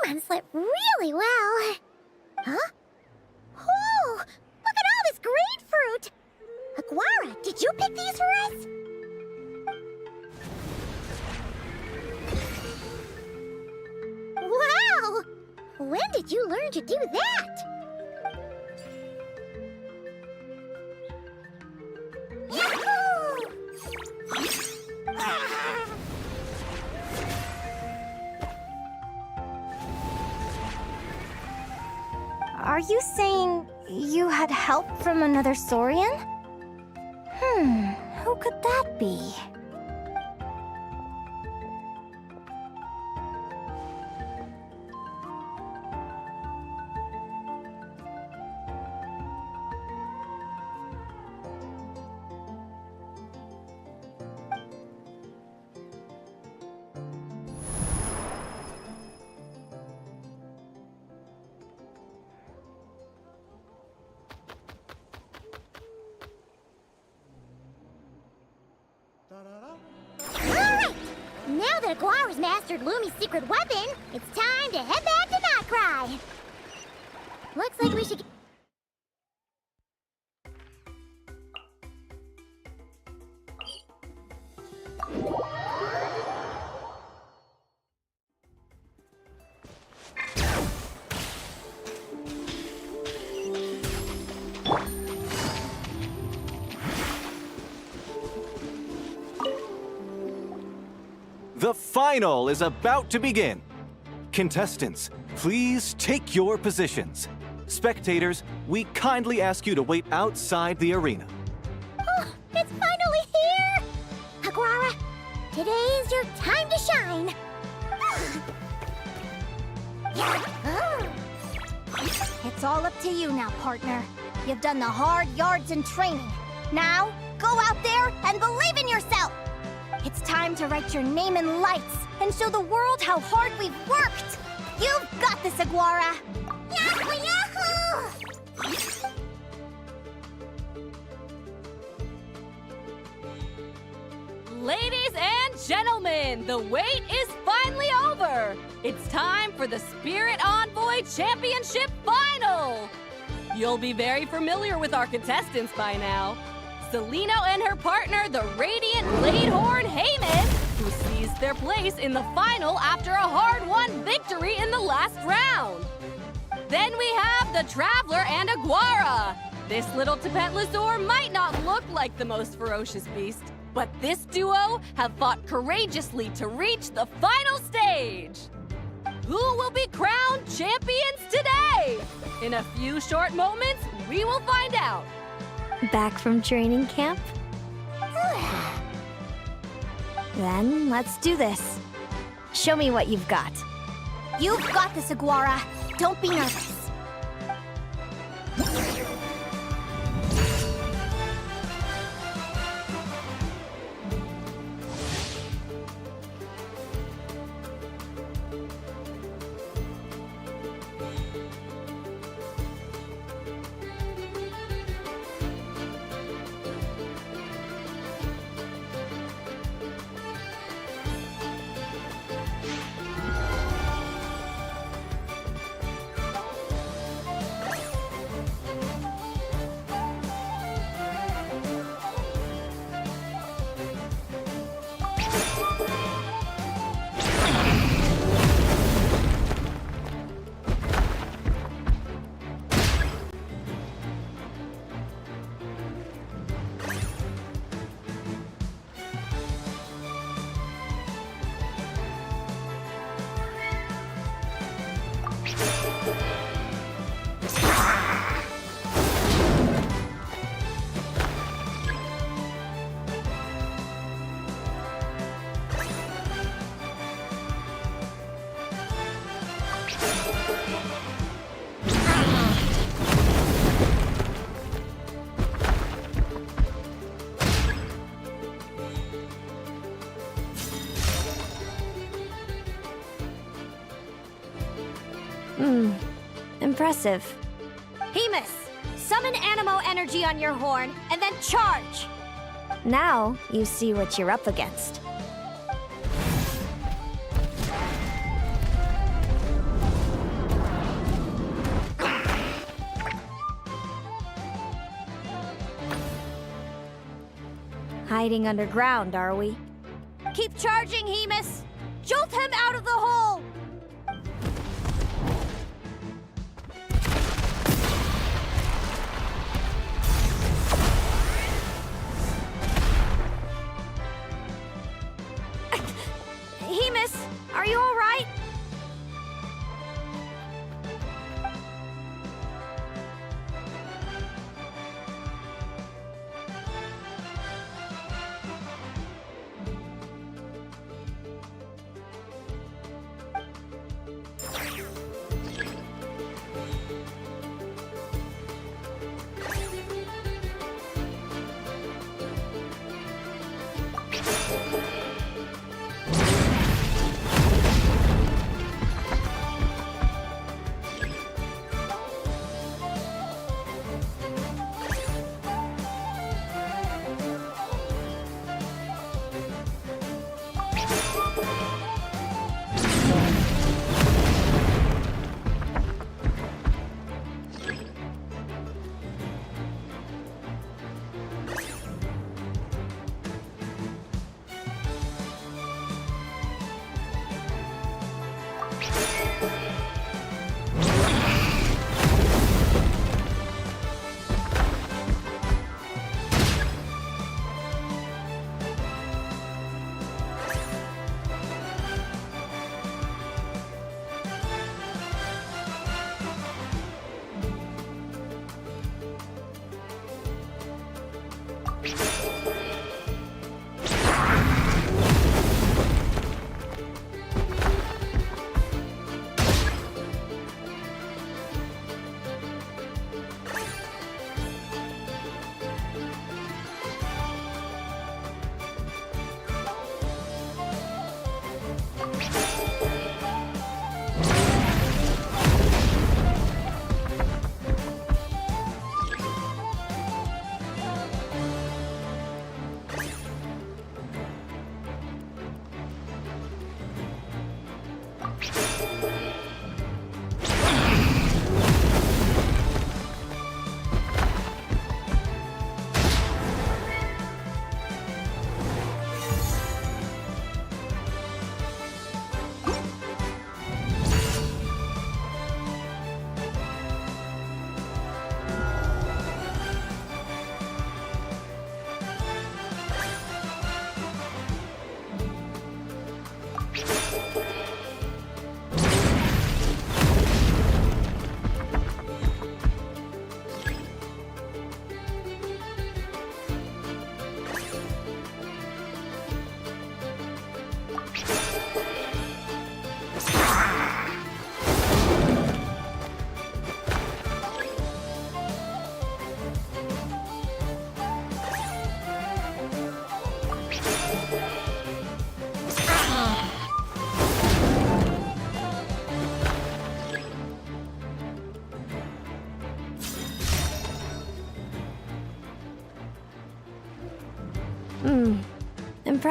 Paimon slept really well. Huh? Oh, look at all this grapefruit! Aguara, did you pick these for us? Wow! When did you learn to do that? Are you saying you had help from another Saurian? Who could that be? Alright! Now that Aguara's mastered Lumi's secret weapon, it's time to head back to Notcry! Looks like we should... The final is about to begin. Contestants, please take your positions. Spectators, we kindly ask you to wait outside the arena. Oh, it's finally here! Aguara, today is your time to shine! It's all up to you now, partner. You've done the hard yards in training. Now, go out there and believe in yourself! It's time to write your name in lights and show the world how hard we've worked! You've got this, Aguara! Yahoo! Yahoo! Ladies and gentlemen, the wait is finally over! It's time for the Spirit Envoy Championship Final! You'll be very familiar with our contestants by now. Celino and her partner, the Radiant Bladehorn Heyman, who seized their place in the final after a hard-won victory in the last round. Then we have the Traveler and Aguara. This little Tepetlosaur might not look like the most ferocious beast, but this duo have fought courageously to reach the final stage. Who will be crowned champions today? In a few short moments, we will find out. Back from training camp? Then let's do this. Show me what you've got. You've got this, Aguara. Don't be nervous. Impressive. Hemus, summon Animo energy on your horn, and then charge! Now you see what you're up against. Hiding underground, are we? Keep charging, Hemus! Jolt him out of the hole! Hemus, are you all right?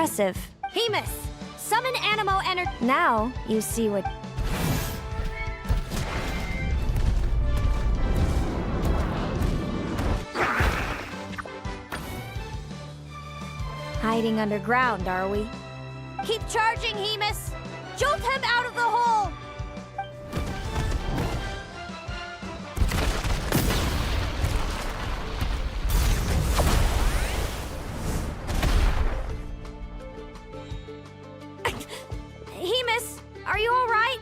Impressive. Hemus, summon Animo Energy. Now you see what. Hiding underground, are we? Keep charging, Hemus. Jolt him out of the hole. Hemus, are you all right?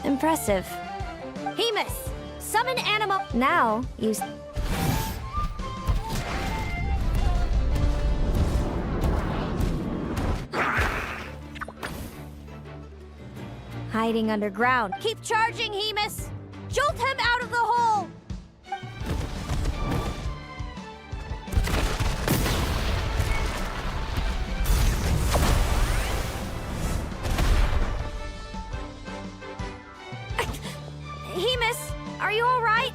Impressive. Hemus, summon Animo. Now you. Hiding underground. Keep charging, Hemus. Jolt him out of the hole. Hemus, are you all right?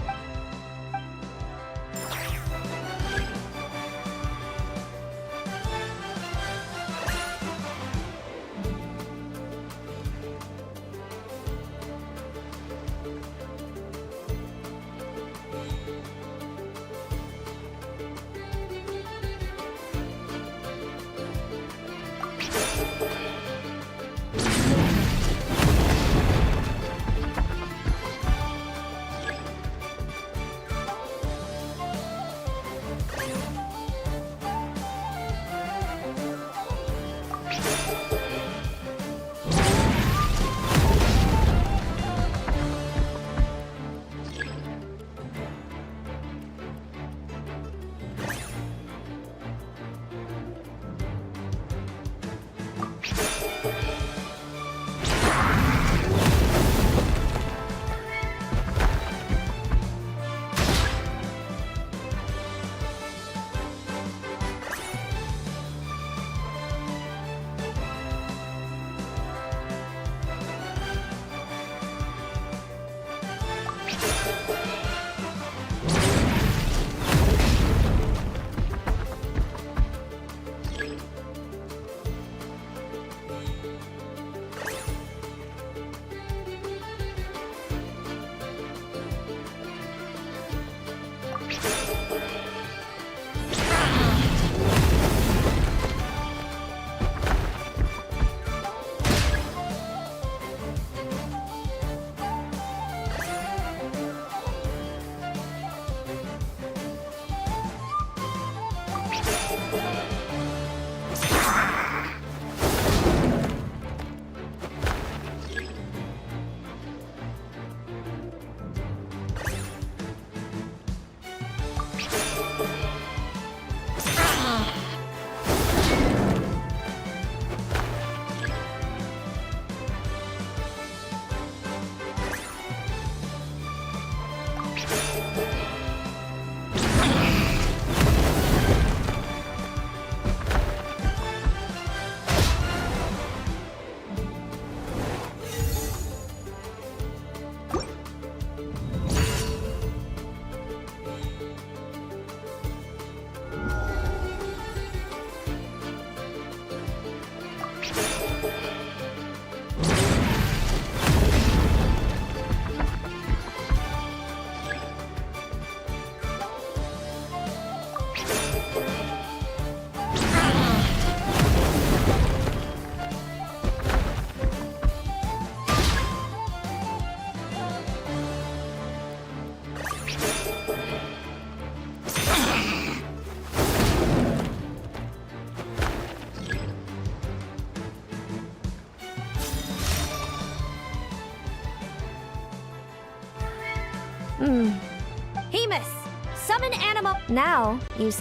Hemus, summon animal. Now, use.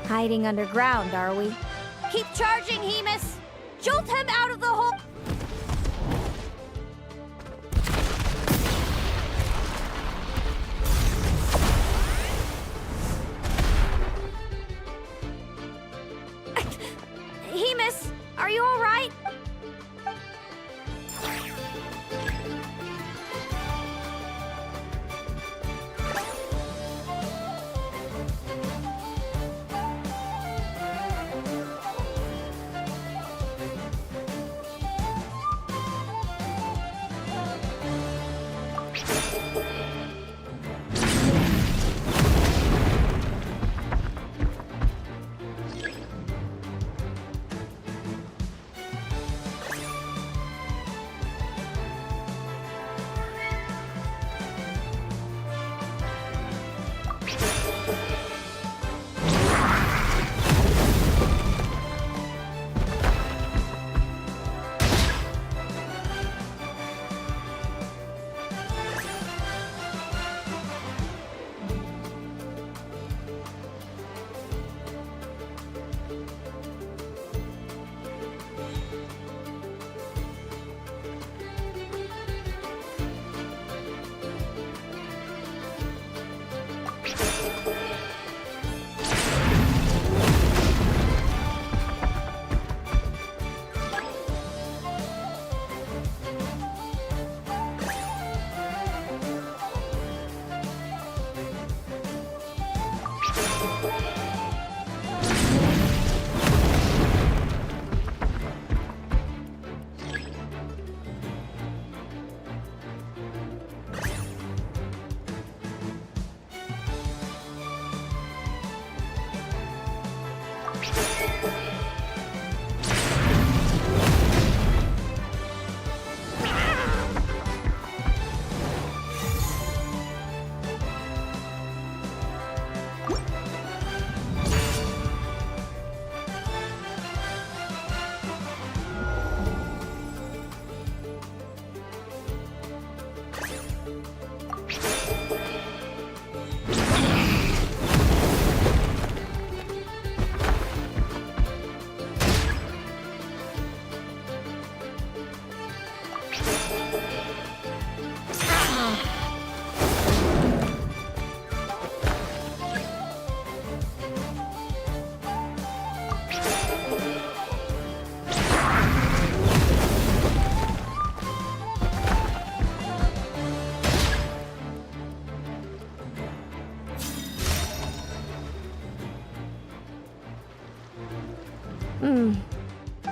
Hiding underground, are we? Keep charging, Hemus! Jolt him out of the hole! Hemus, are you all right?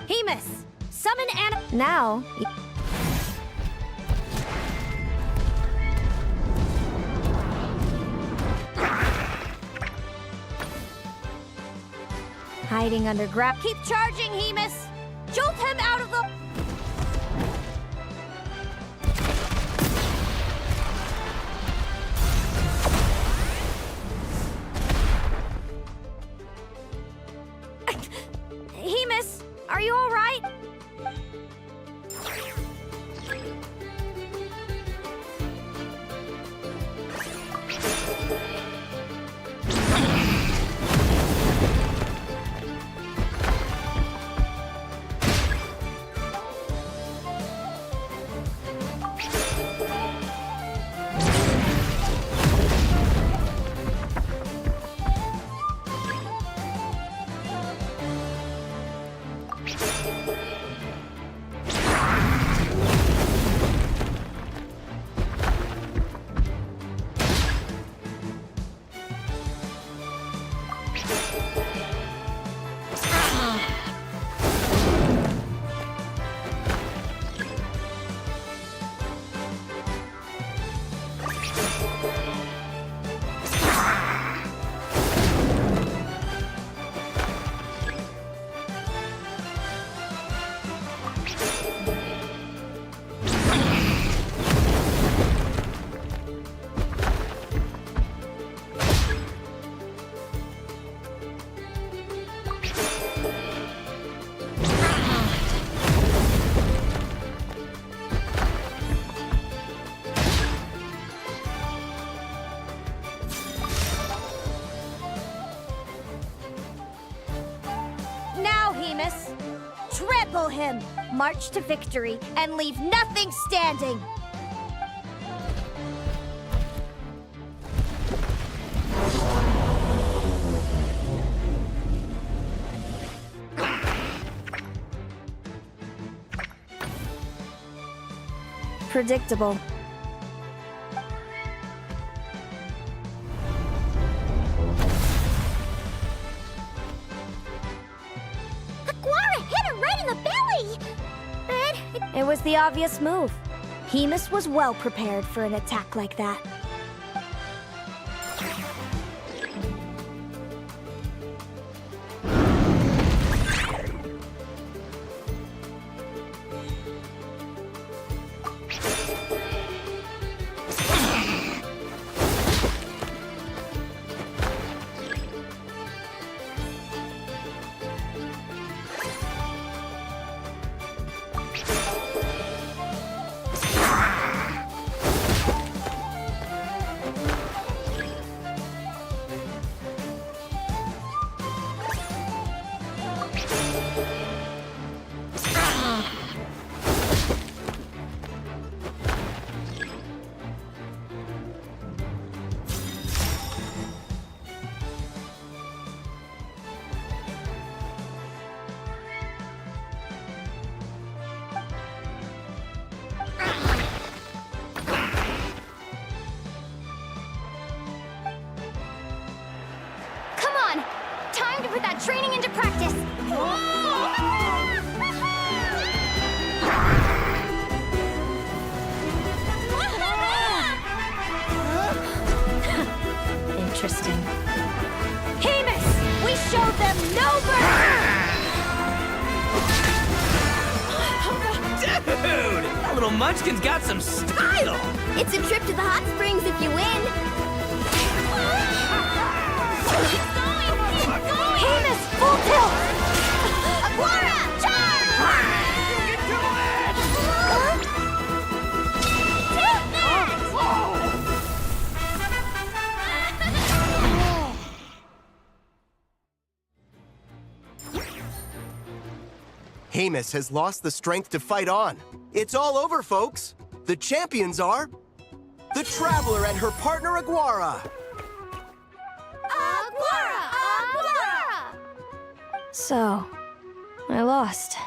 Hemus, summon animal. Now. Hiding underground. Keep charging, Hemus! Jolt him out of the... Hemus, are you all right? Hemus. Trample him, march to victory, and leave nothing standing. Predictable. Aguara hit her right in the belly! But It was the obvious move. Hemus was well prepared for an attack like that. Come on! Time to put that training into practice! Interesting. Hemus! We showed them no mercy! Dude! That little munchkin's got some style! it's a trip to the hot springs if you win. Hemus, full tilt! Aguara, charge! Hemus has lost the strength to fight on. It's all over, folks. The champions are the Traveler and her partner Aguara. So, I lost.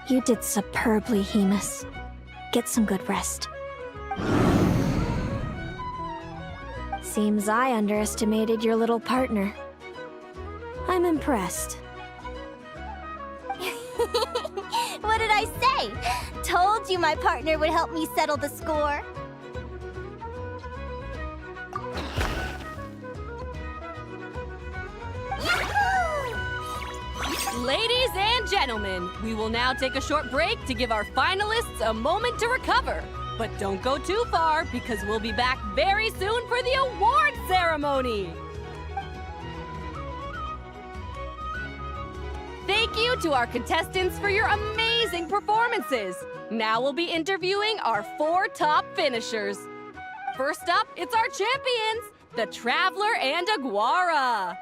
You did superbly, Hemus. Get some good rest. Seems I underestimated your little partner. I'm impressed. What did I say? Told you my partner would help me settle the score. Ladies and gentlemen, we will now take a short break to give our finalists a moment to recover. But don't go too far, because we'll be back very soon for the award ceremony. Thank you to our contestants for your amazing performances. Now we'll be interviewing our 4 top finishers. First up, it's our champions, the Traveler and Aguara.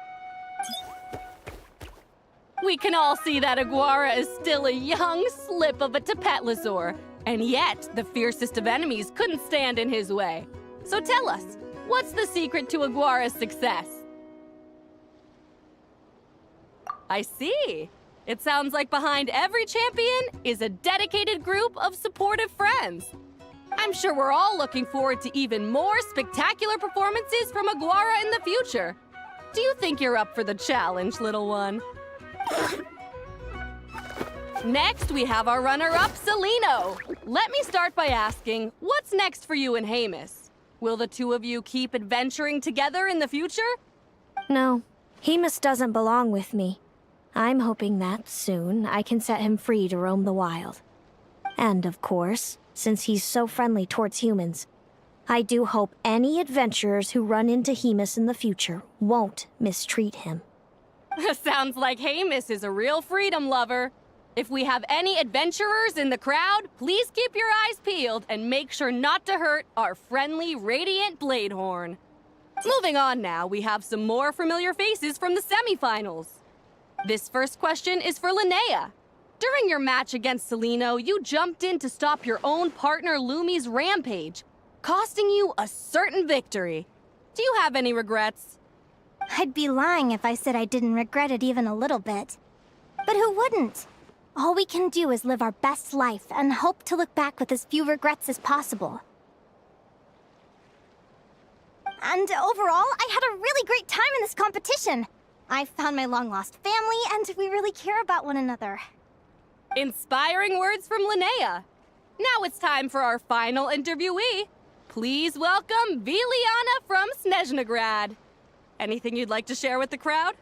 We can all see that Aguara is still a young slip of a Tapetlosaur, and yet the fiercest of enemies couldn't stand in his way. So tell us, what's the secret to Aguara's success? I see. It sounds like behind every champion is a dedicated group of supportive friends. I'm sure we're all looking forward to even more spectacular performances from Aguara in the future. Do you think you're up for the challenge, little one? Next, we have our runner-up, Celino. Let me start by asking, what's next for you and Hemus? Will the two of you keep adventuring together in the future? No, Hemus doesn't belong with me. I'm hoping that soon I can set him free to roam the wild. And of course, since he's so friendly towards humans, I do hope any adventurers who run into Hemus in the future won't mistreat him. Sounds like Hemus is a real freedom lover. If we have any adventurers in the crowd, please keep your eyes peeled and make sure not to hurt our friendly Radiant Bladehorn. Moving on now, we have some more familiar faces from the semifinals. This first question is for Linnea. During your match against Celino, you jumped in to stop your own partner Lumi's rampage, costing you a certain victory. Do you have any regrets? I'd be lying if I said I didn't regret it even a little bit. But who wouldn't? All we can do is live our best life and hope to look back with as few regrets as possible. And overall, I had a really great time in this competition. I found my long-lost family, and we really care about one another. Inspiring words from Linnea. Now it's time for our final interviewee. Please welcome Viliana from Snezhnograd. Anything you'd like to share with the crowd?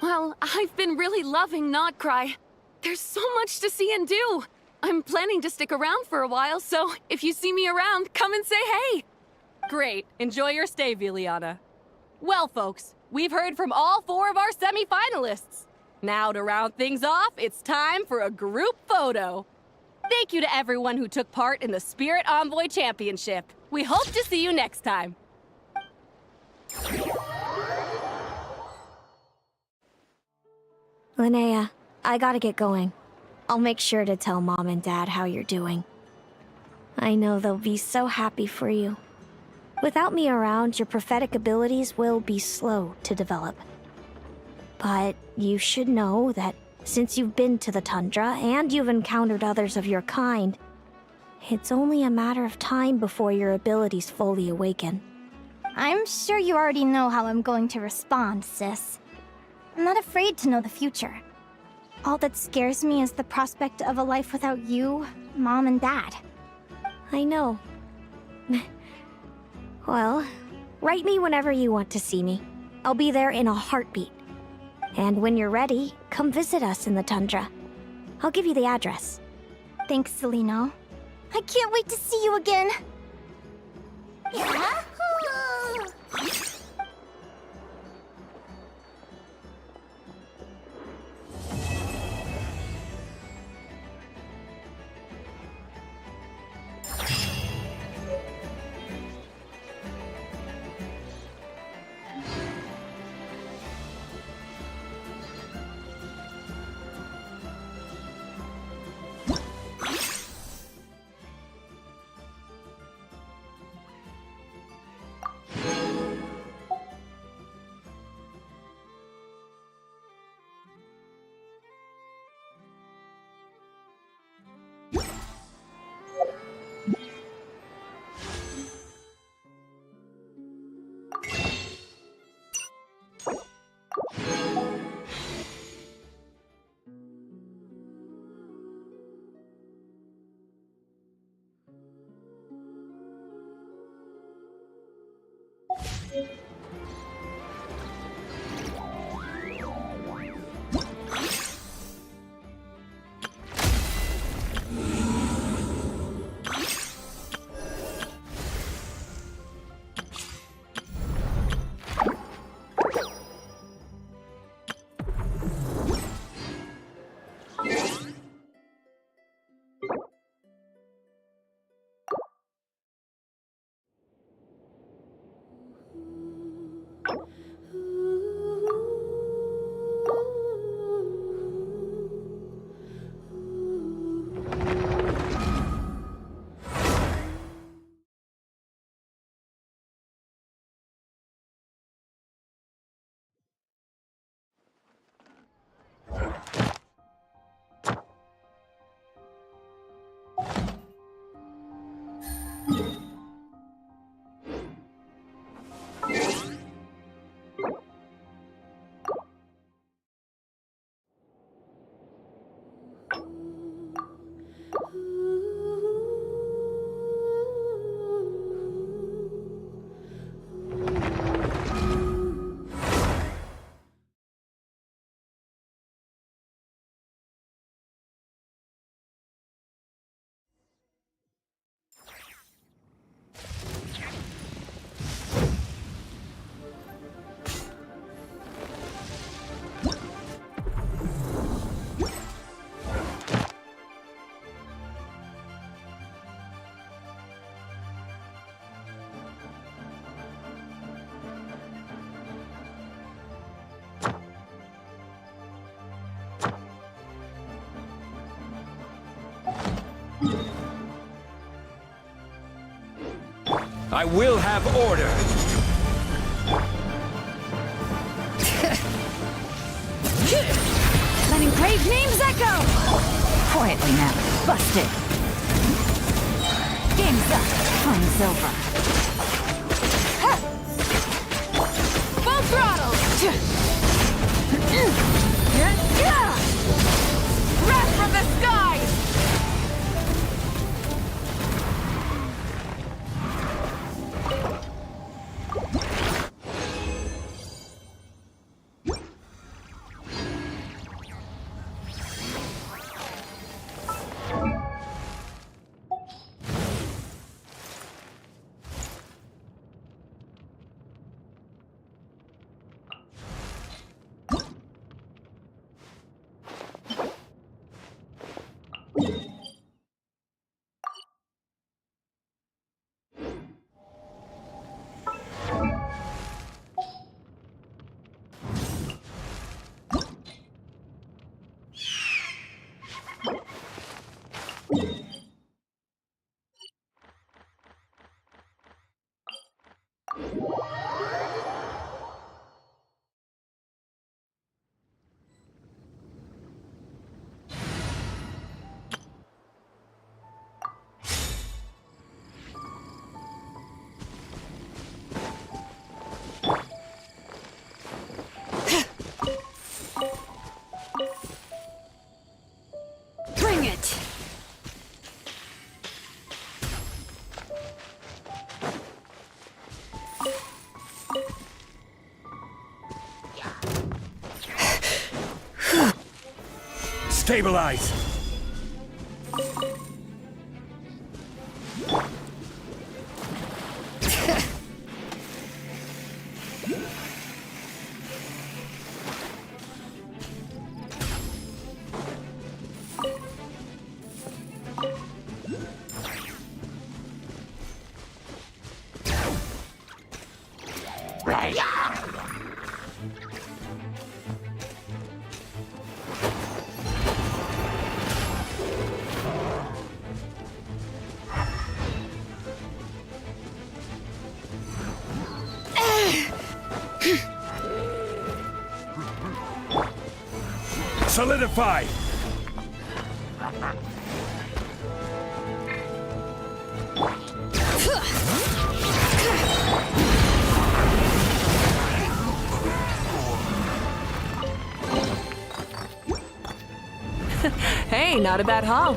Well, I've been really loving Notcry. There's so much to see and do. I'm planning to stick around for a while, so if you see me around, come and say hey. Great. Enjoy your stay, Viliana. Well, folks, we've heard from all 4 of our semi-finalists. Now, to round things off, it's time for a group photo. Thank you to everyone who took part in the Spirit Envoy Championship. We hope to see you next time. Linnea, I gotta get going. I'll make sure to tell Mom and Dad how you're doing. I know they'll be so happy for you. Without me around, your prophetic abilities will be slow to develop. But you should know that since you've been to the tundra and you've encountered others of your kind, it's only a matter of time before your abilities fully awaken. I'm sure you already know how I'm going to respond, sis. I'm not afraid to know the future. All that scares me is the prospect of a life without you, Mom, and Dad. I know. Well, write me whenever you want to see me. I'll be there in a heartbeat. And when you're ready, come visit us in the tundra. I'll give you the address. Thanks, Celino. I can't wait to see you again. Yahoo! I will have order. Letting grave names echo! Quietly now. Busted. Game's up. Fun's over. Full throttle! Wrath from the skies! Bring it! Stabilize! Solidify! Hey, not a bad haul.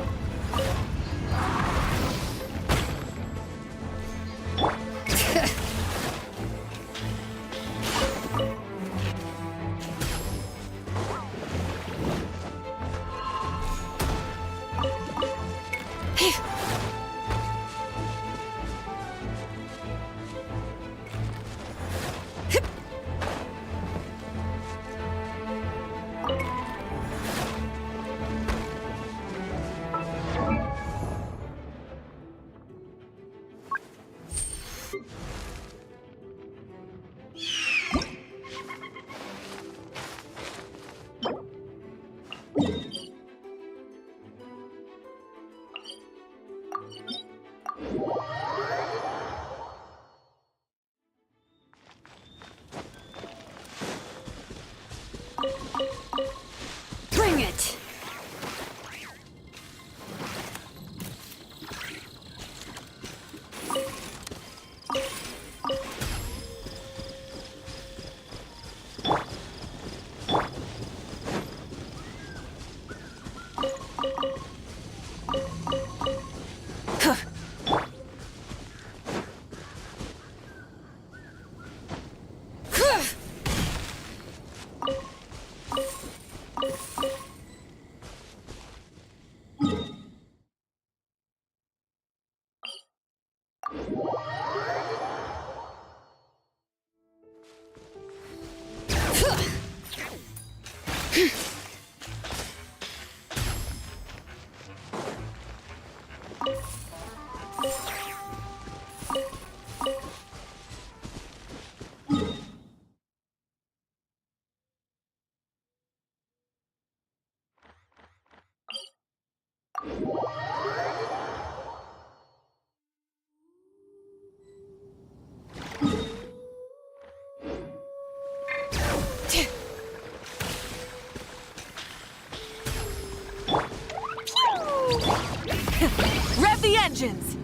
margins!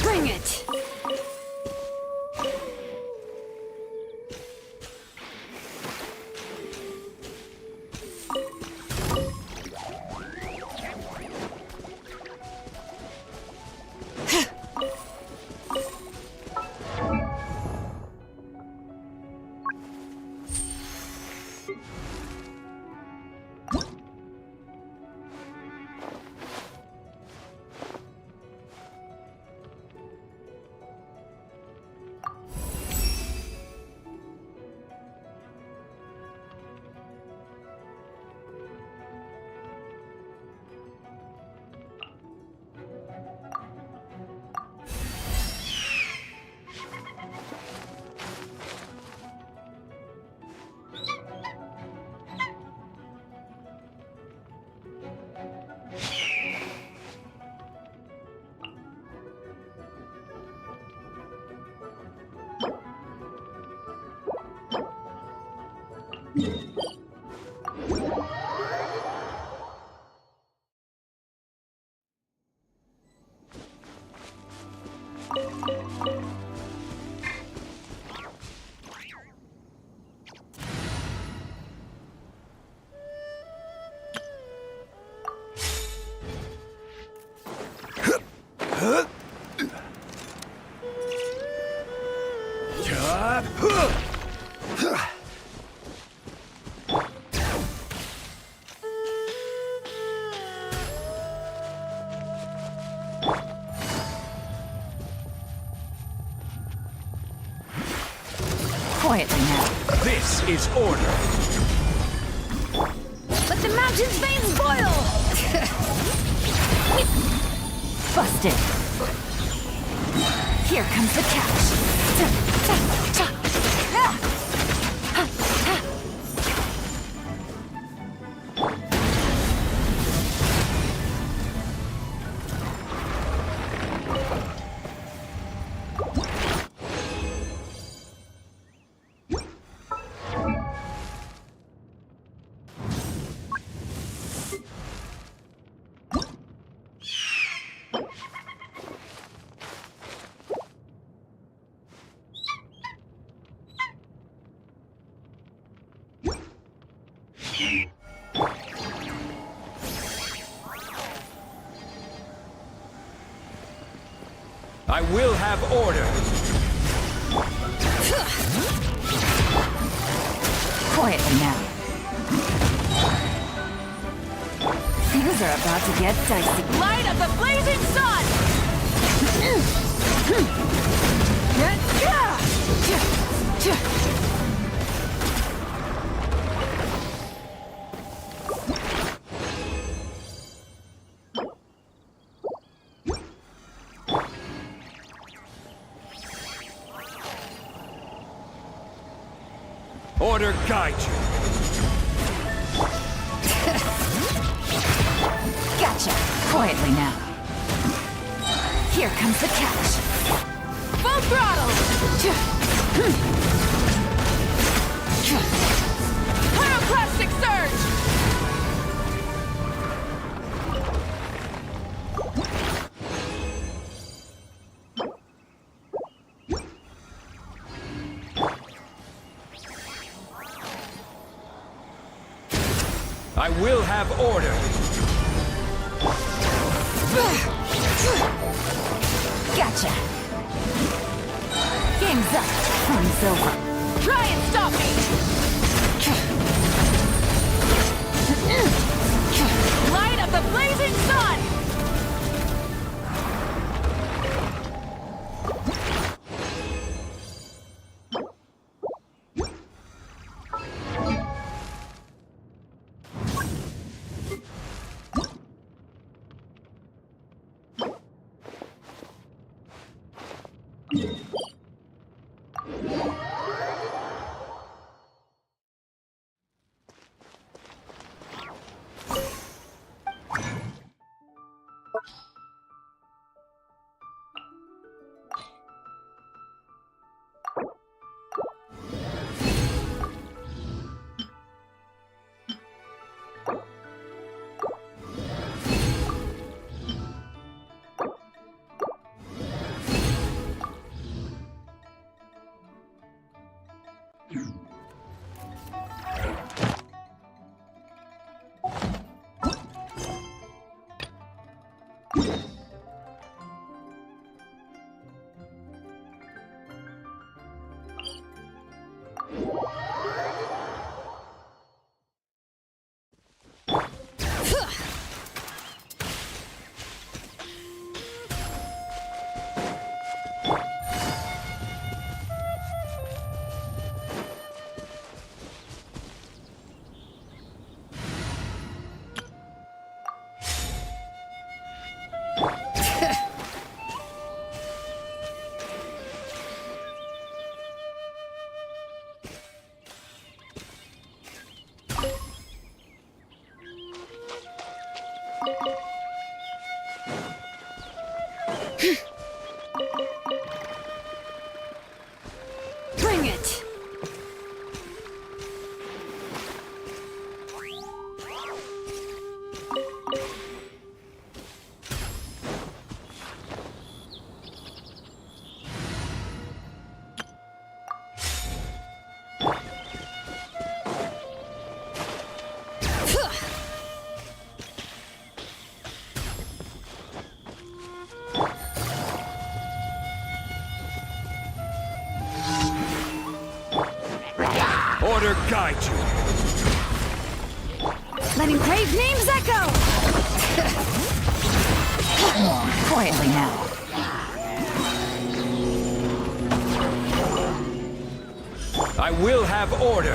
Bring it! Quietly now. This is order. Let the mountain's veins boil! Busted. Here comes the catch. I will have order. Quietly now. Things are about to get dicey. Light of the blazing sun! Order guide you. Gotcha. Quietly now. Here comes the catch. Full throttle! Pyroclastic surge! I will have order. Gotcha. Game's up. Fun's over. Try and stop me! Light of the blazing sun! Bring it! Order guide you. Letting brave names echo! Quietly now. I will have order.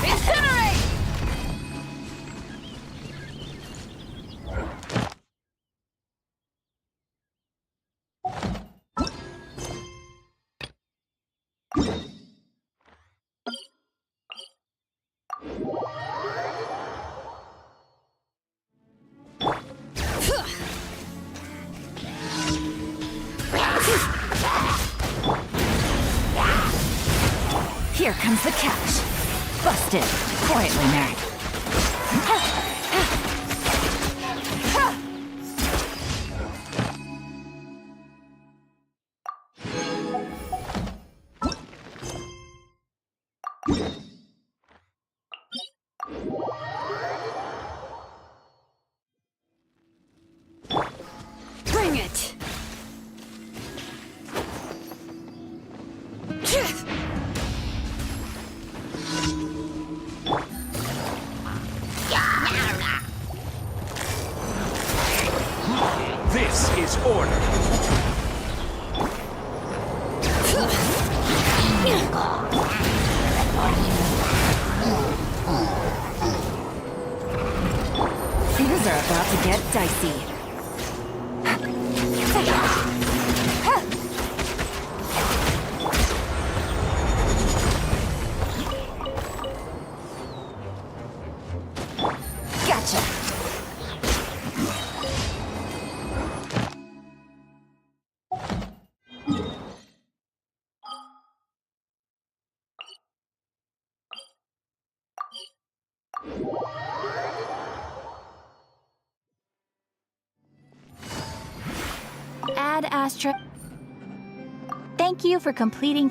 Incinerate! Here comes the catch. Busted. Quietly, Mary. Bring it! This is order. Things are about to get dicey. Gotcha. Ad Astra. Thank you for completing.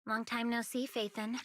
Long time no see, Phaethon.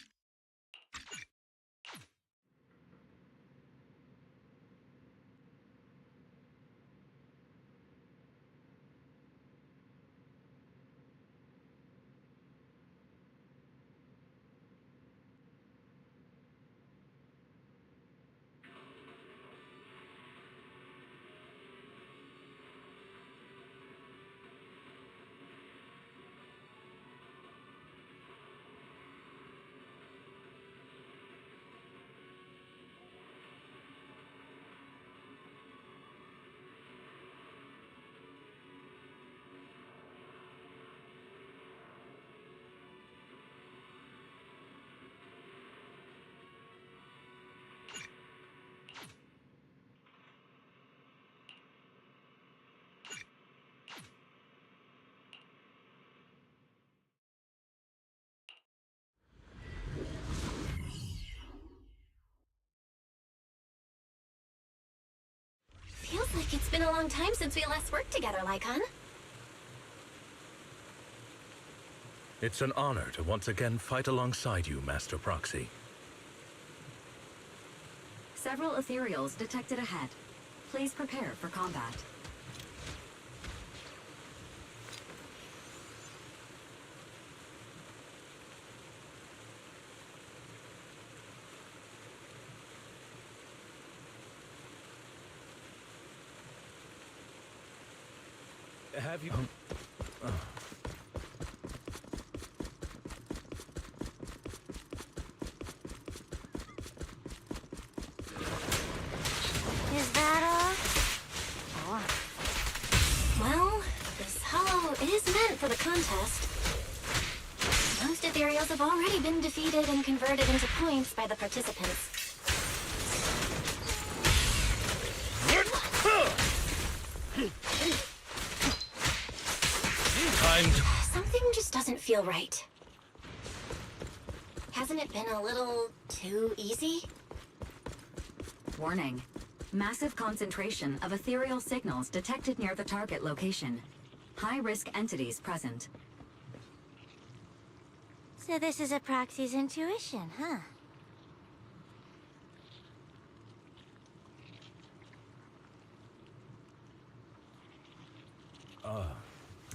Feels like it's been a long time since we last worked together, Lycon. It's an honor to once again fight alongside you, Master Proxy. Several ethereals detected ahead. Please prepare for combat. Have you... Is that all? Oh. Well, this hollow is meant for the contest. Most ethereals have already been defeated and converted into points by the participants. Something just doesn't feel right. Hasn't it been a little too easy? Warning. Massive concentration of ethereal signals detected near the target location. High-risk entities present. So this is a proxy's intuition, huh?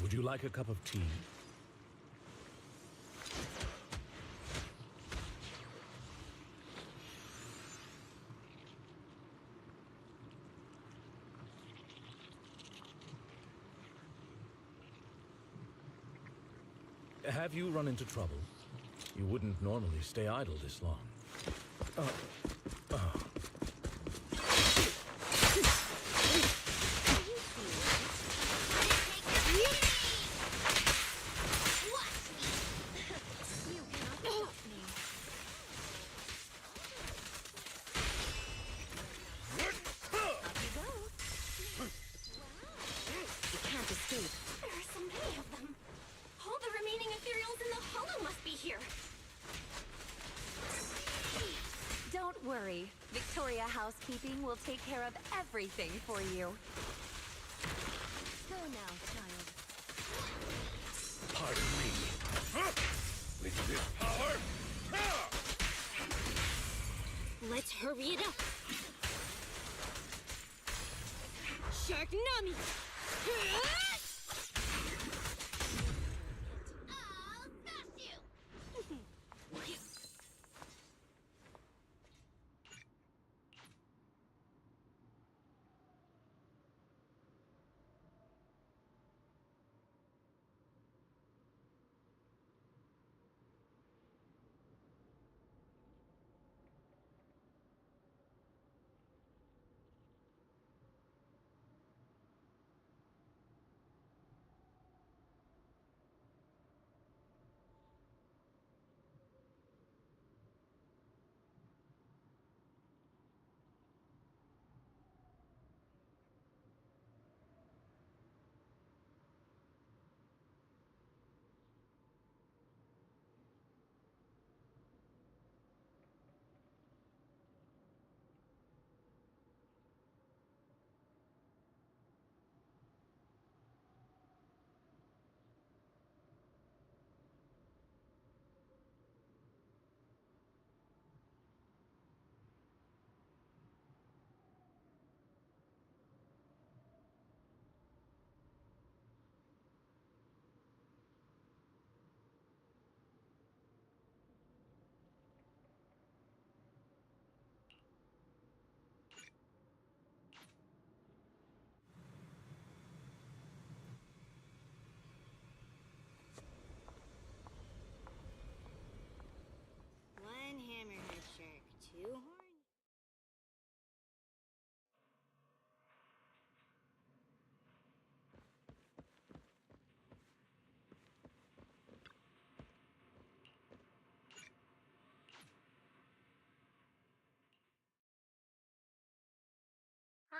Would you like a cup of tea? Have you run into trouble? You wouldn't normally stay idle this long. There are so many of them. All the remaining ethereals in the hollow must be here. Don't worry. Victoria Housekeeping will take care of everything for you. Go now, child. Pardon me. With this power... Let's hurry it up. Sharknami!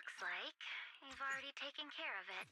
Looks like you've already taken care of it.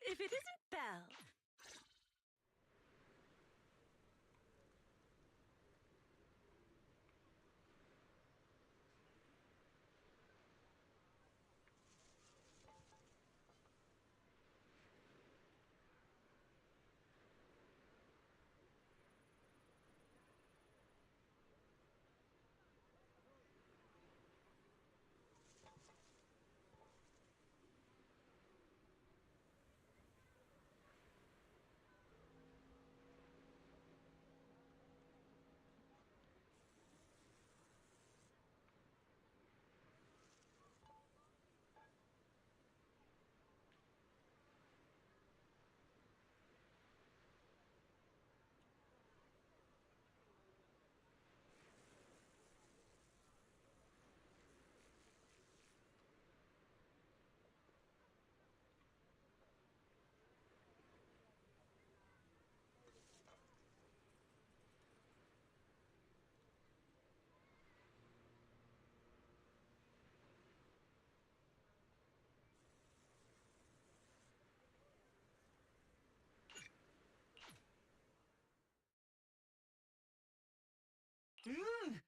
if it isn't Belle.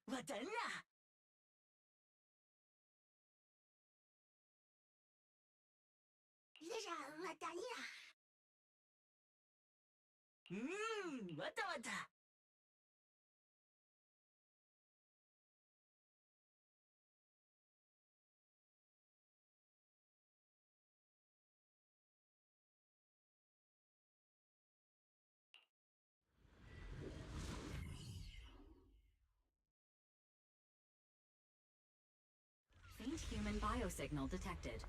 와달라! 이래라, 와달라! 왔다! Faint human biosignal detected.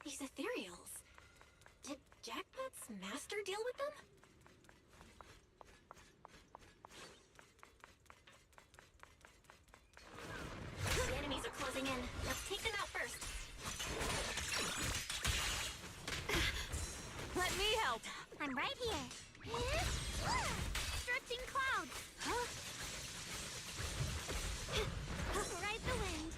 These ethereals. Did Jackpot's master deal with them? The enemies are closing in. Let's take them out first. Let me help. I'm right here. Stretching clouds. Ride the wind.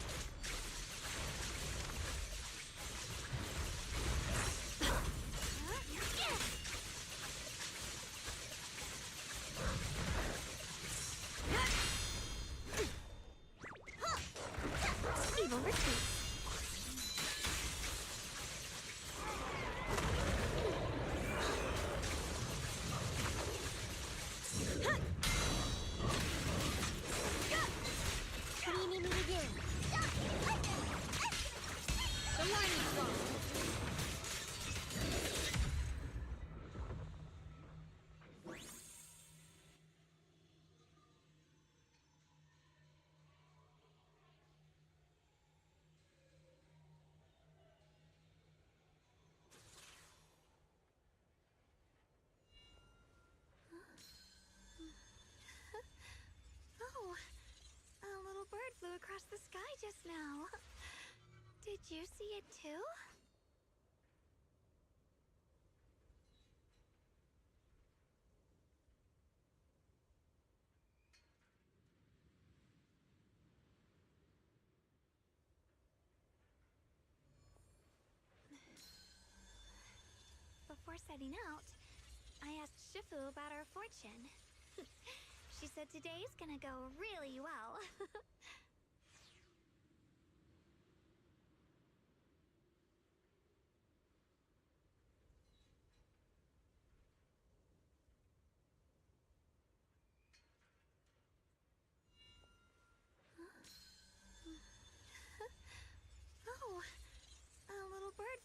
Evil retreat. What do you need me to do? The lightning strong. Oh, a little bird flew across the sky just now. Did you see it too? Before setting out, I asked Shifu about our fortune. She said today's gonna go really well.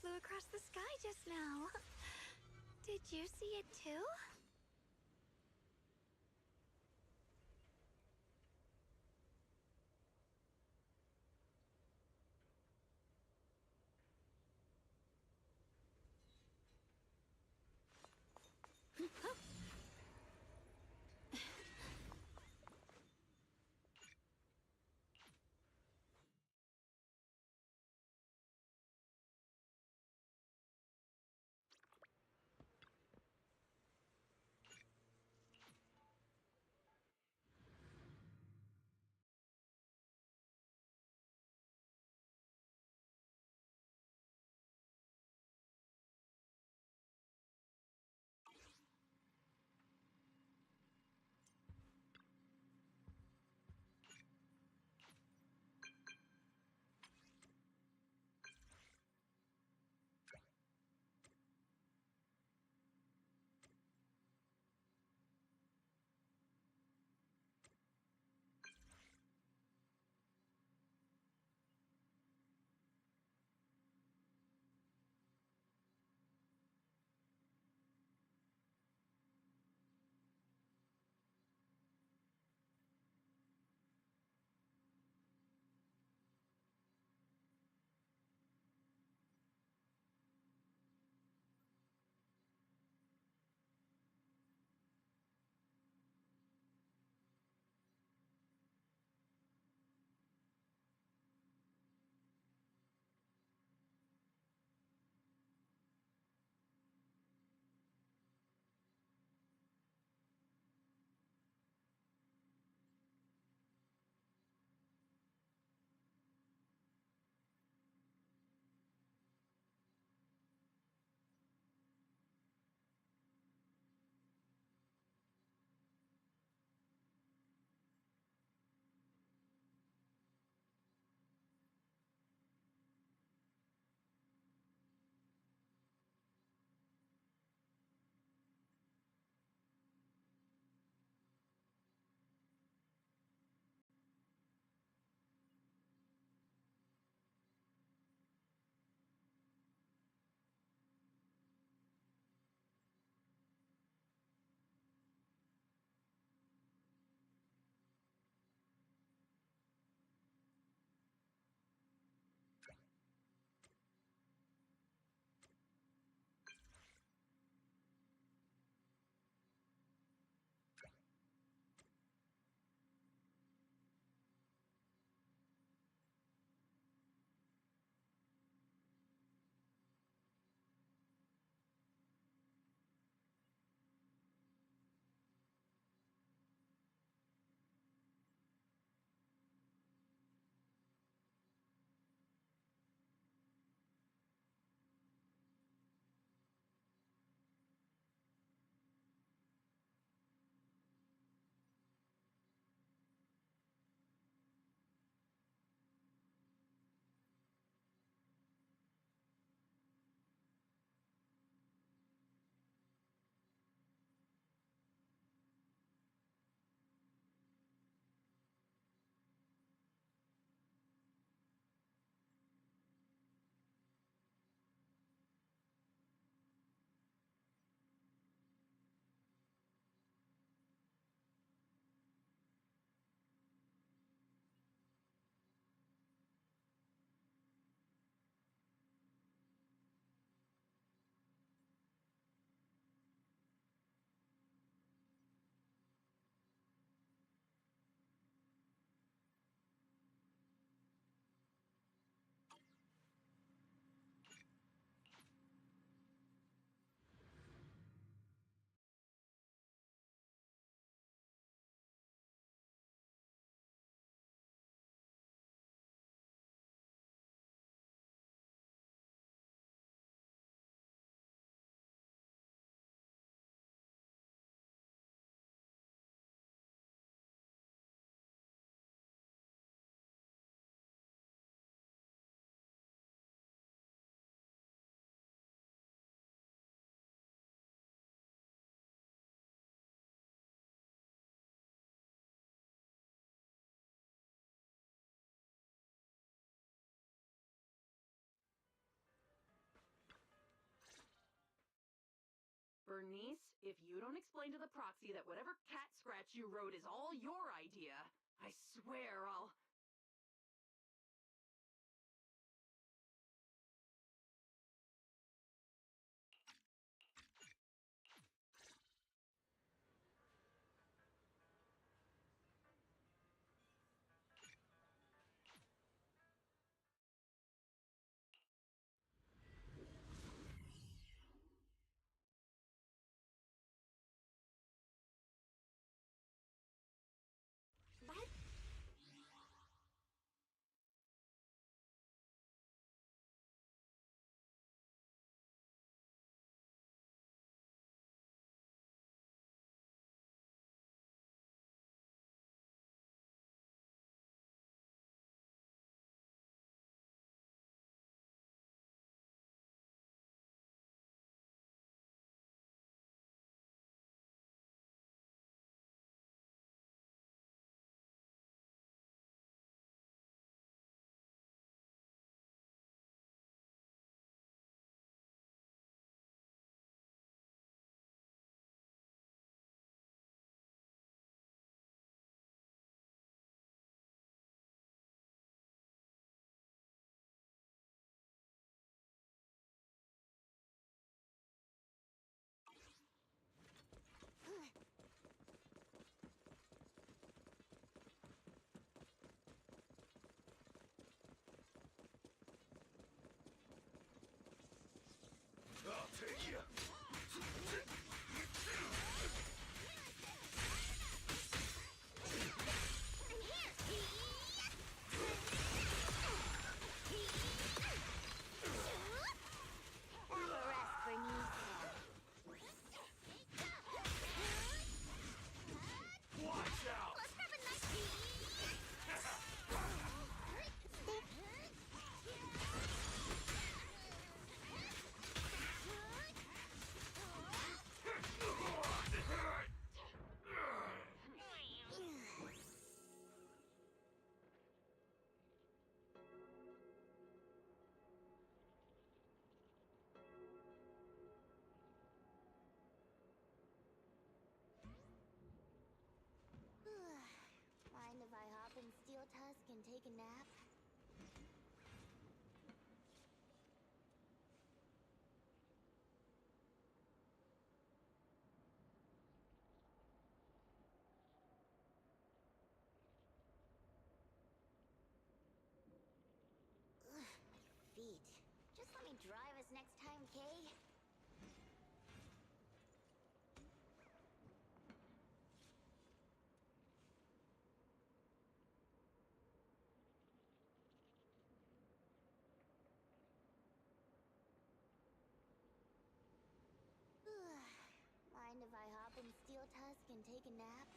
flew across the sky just now. Did you see it too? Bernice, if you don't explain to the proxy that whatever cat scratch you wrote is all your idea, I swear I'll... What? I'll take you. Rest, Bernice. Watch out! Let's grab a nice Mind if I hop in Steel Tusk and take a nap? Ugh, my feet. Just let me drive us next time, Kay. Mind if I hop in Steel Tusk and take a nap?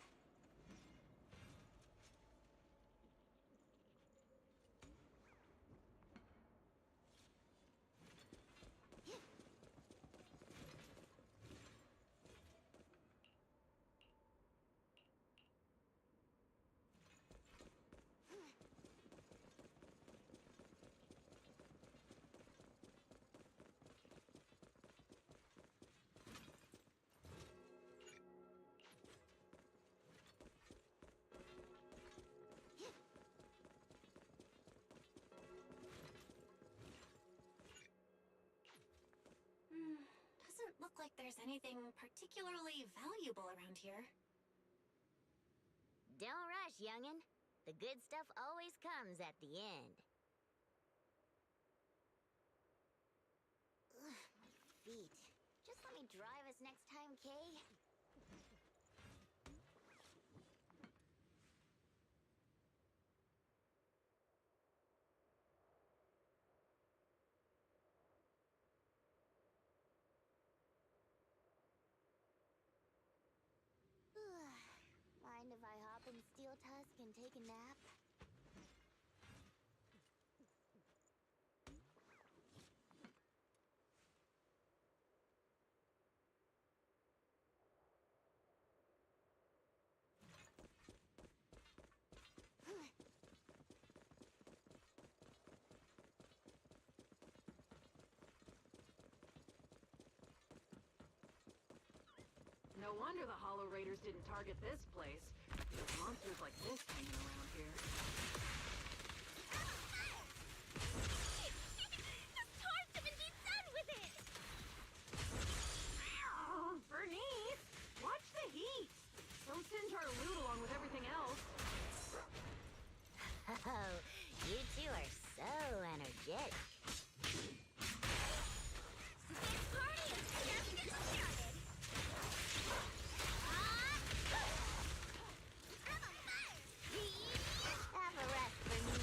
Doesn't look like there's anything particularly valuable around here. Don't rush, youngin'. The good stuff always comes at the end. Ugh, my feet. Just let me drive us next time, Kay. Mind if I hop in Steel Tusk and take a nap? No wonder the Hollow Raiders didn't target this place. There's monsters like this hanging around here. Just toss him and be done with it! Bernice! Watch the heat! Don't singe our loot along with everything else. Oh, you two are so energetic. Party! Just getting started! Have a rest for me.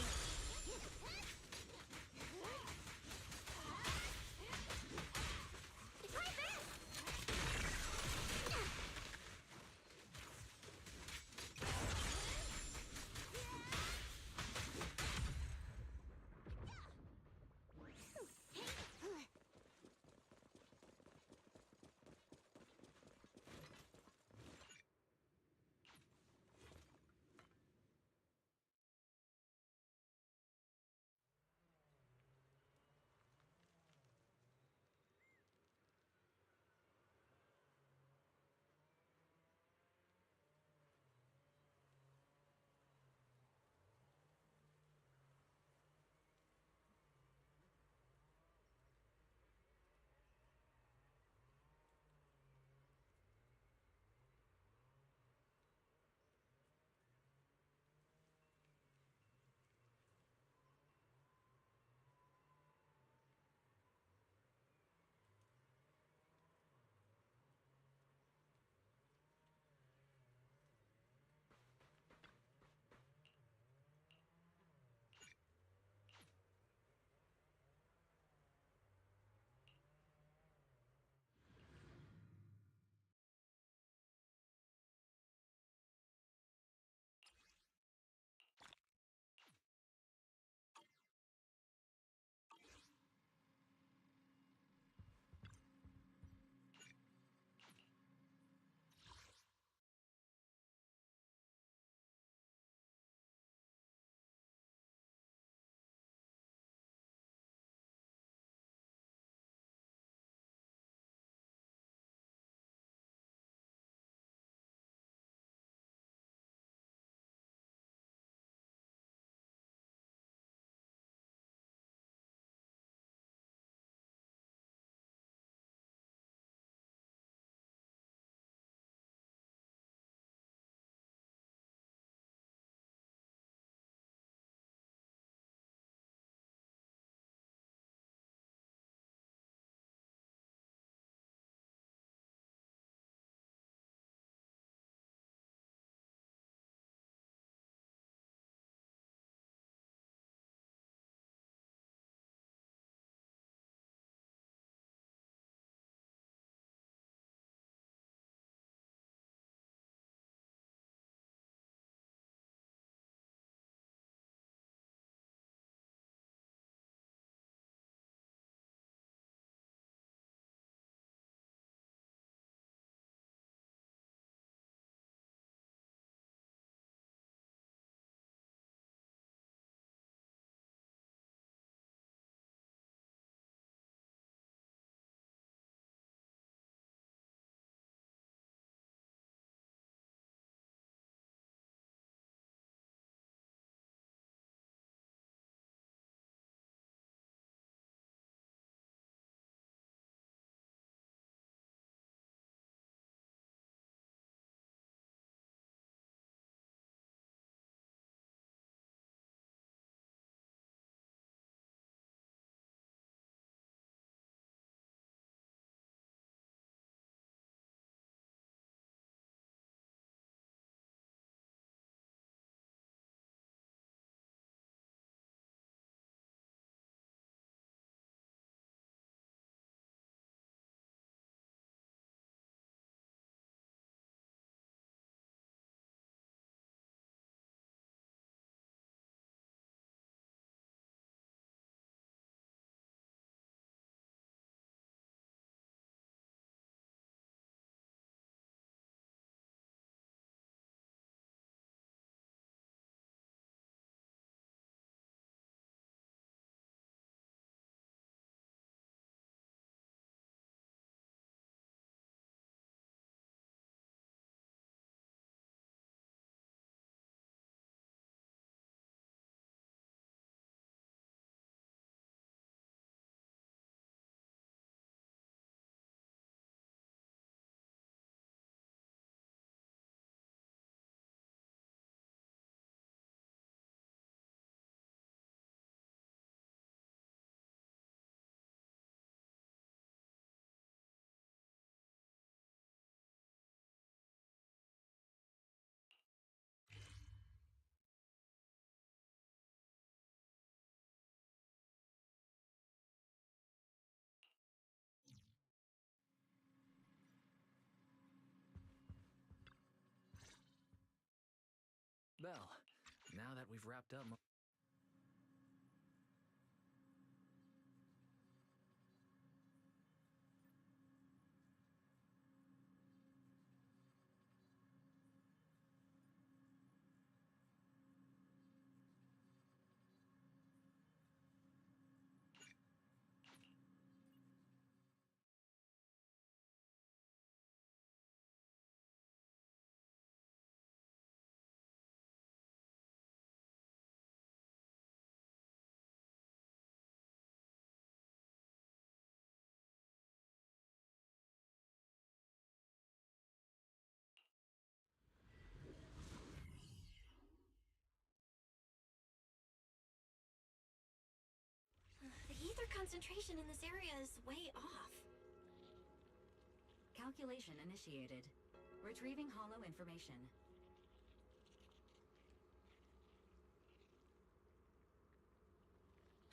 Belle, now that we've wrapped up... The ether concentration in this area is way off. Calculation initiated. Retrieving hollow information.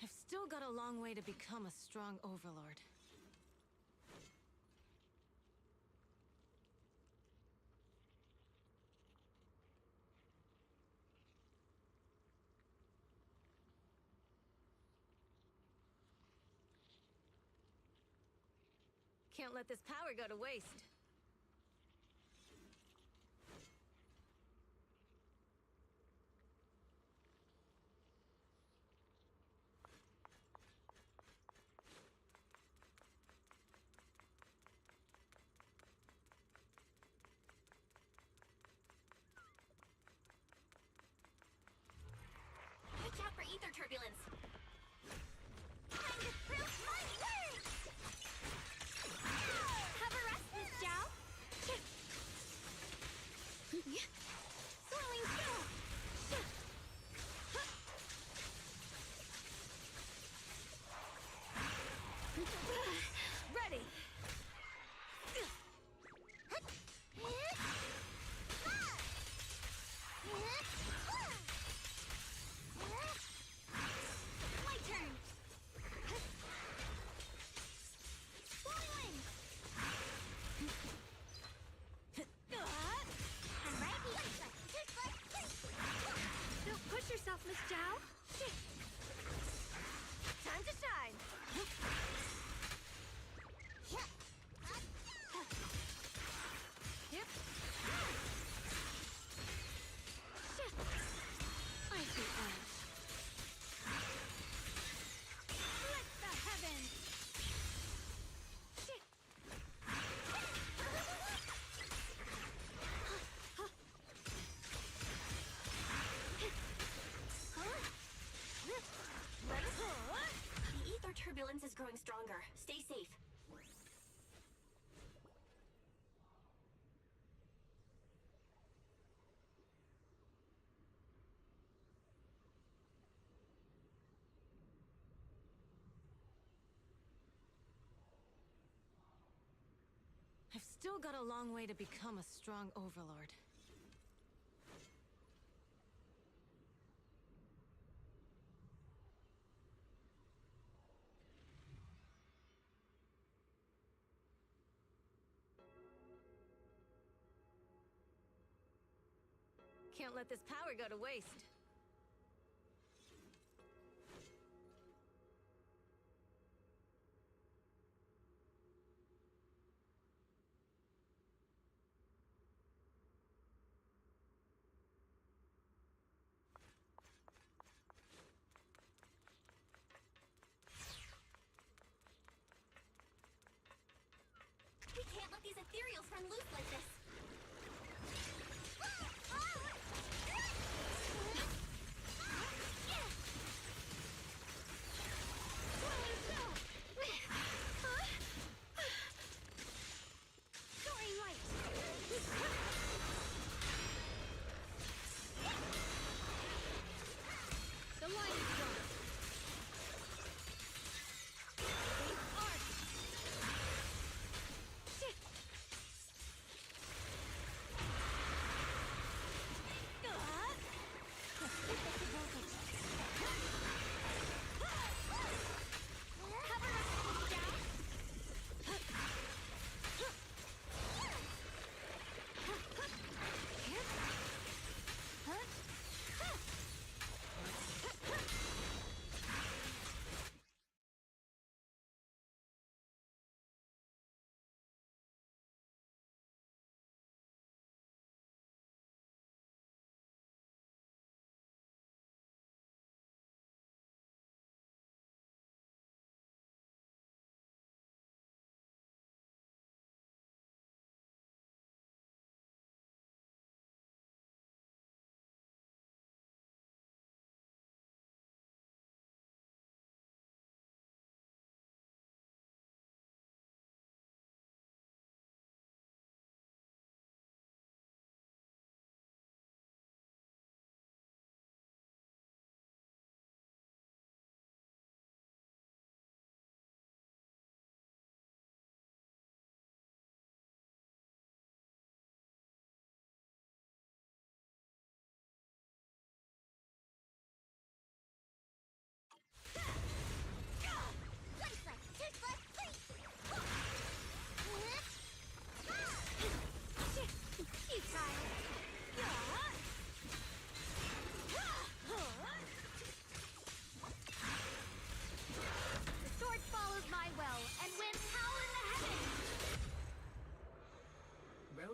I've still got a long way to become a strong overlord. Can't let this power go to waste. Watch out for ether turbulence. Time to prove my worth! Have a rest, Miss Zhao. Swirling Zhao. Ready! My turn. Flowing wind. I'm ready. Don't push yourself, Miss Zhao. Time to shine. Yep. I see ash. Split the heavens. The ether turbulence is growing stronger. Stay safe. I've still got a long way to become a strong overlord. Can't let this power go to waste. We can't let these ethereals run loose like this. Soaring light. The line is drawn.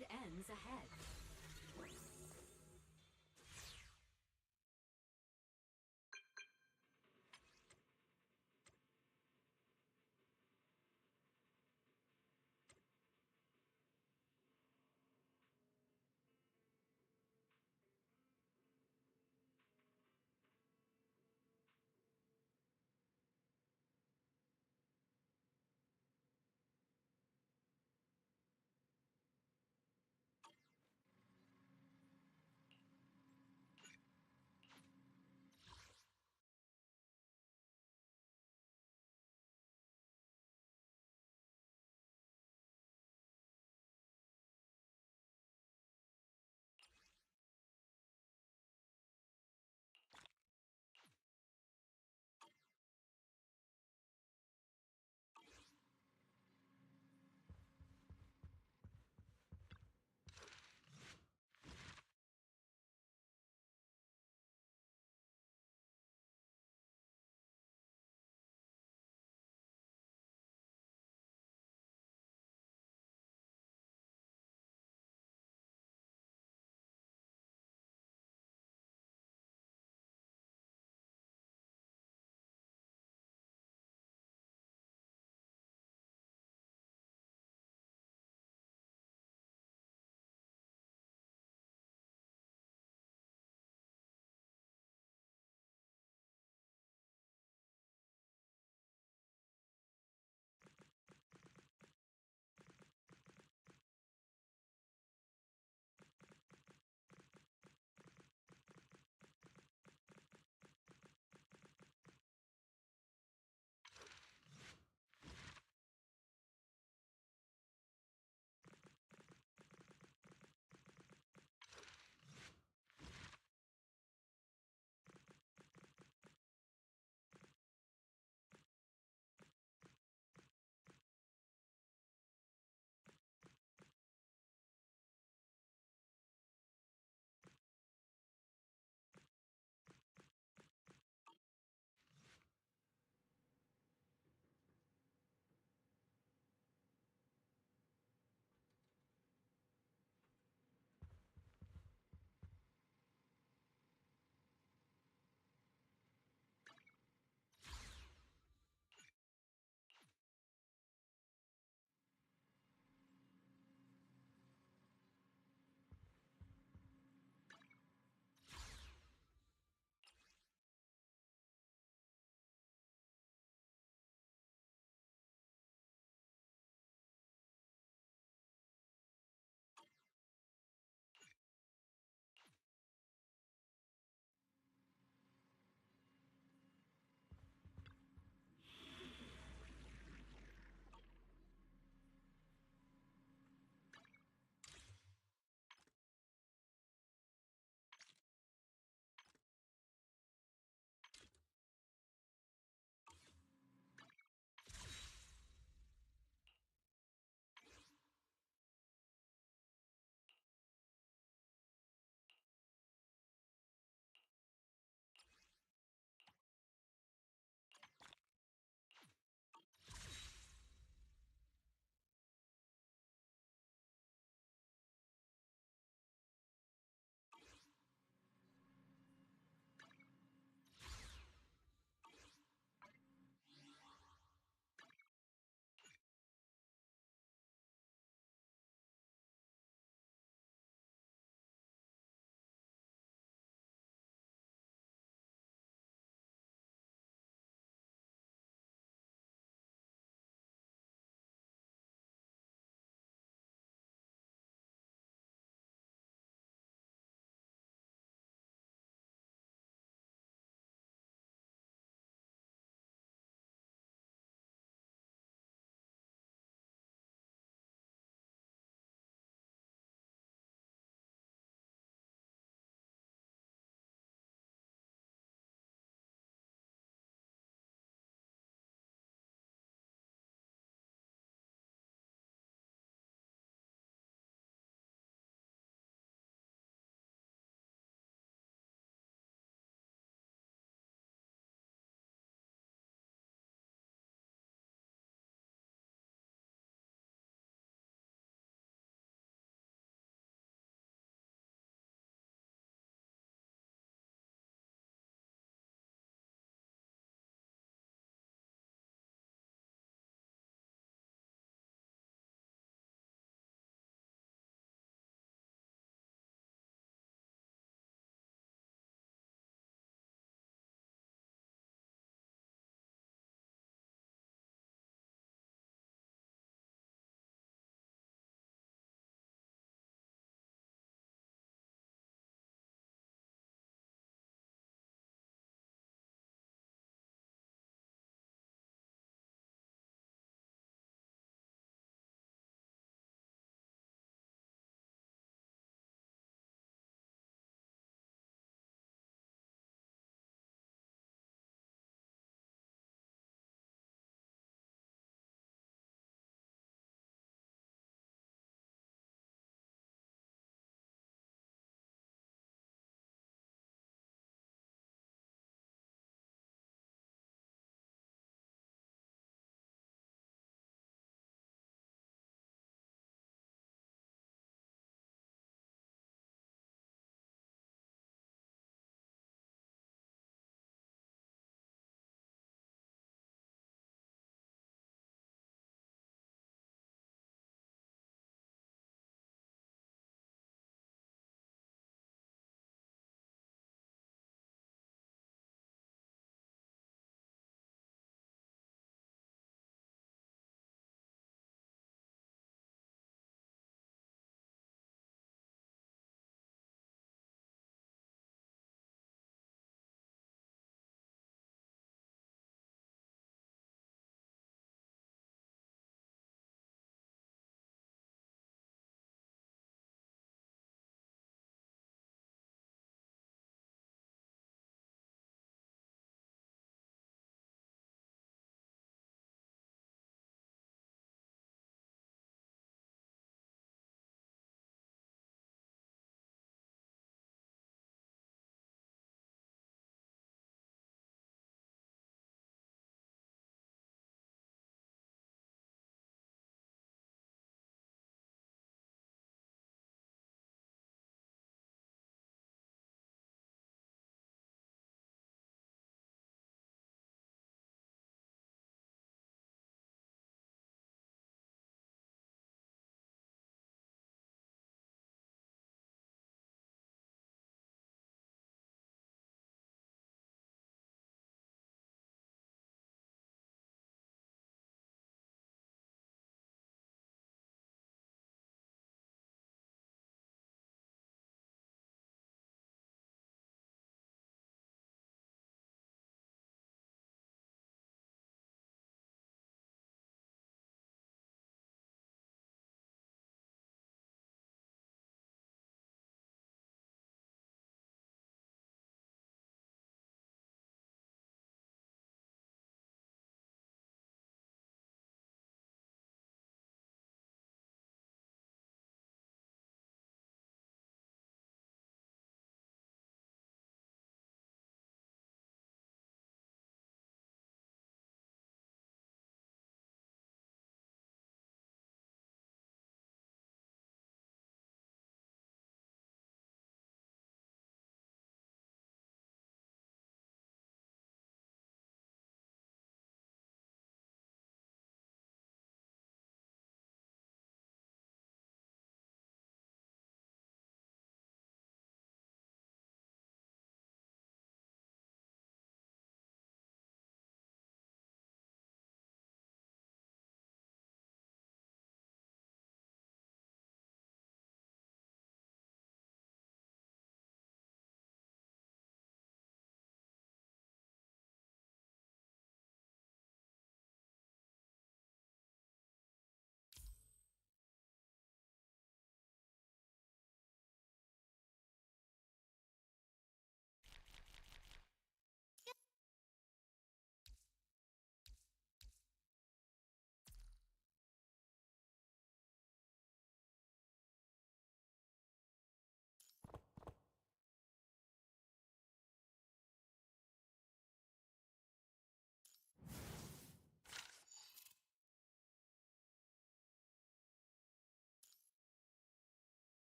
road ends ahead.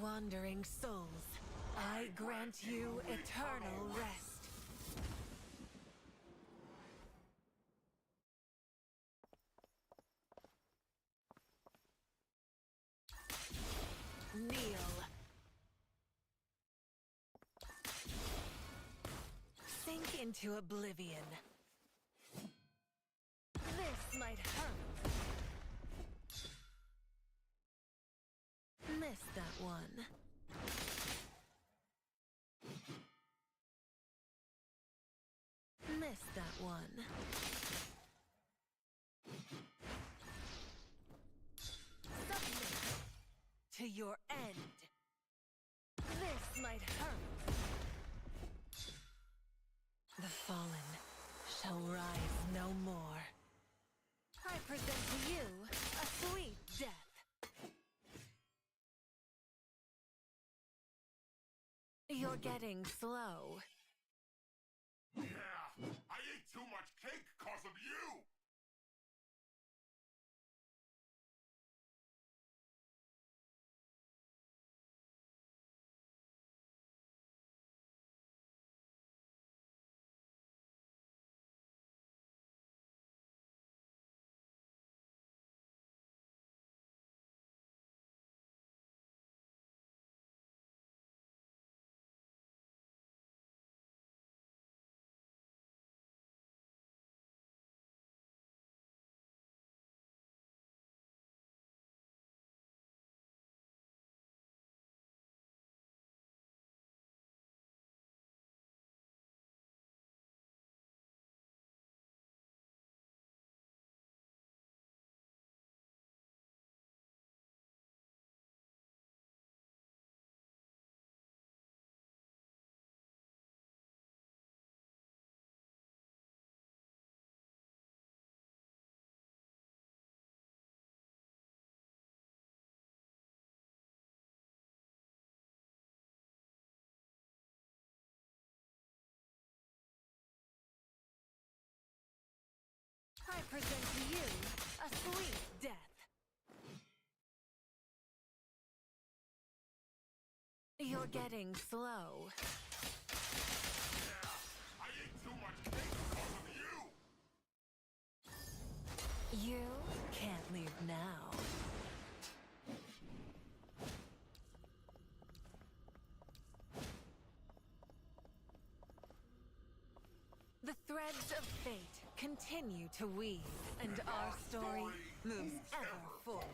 Wandering souls, I grant you eternal rest. Kneel. Sink into oblivion. This might hurt. Missed that one. Missed that one. Submit to your end. This might hurt. The fallen shall rise no more. I present to you a sweet death. You're getting slow. Yeah, I ate too much cake cause of you! I present to you a sweet death. You're getting slow. Yeah, I ate too much cake because of you! You can't leave now. The threads of fate continue to weave, and our story moves ever forward.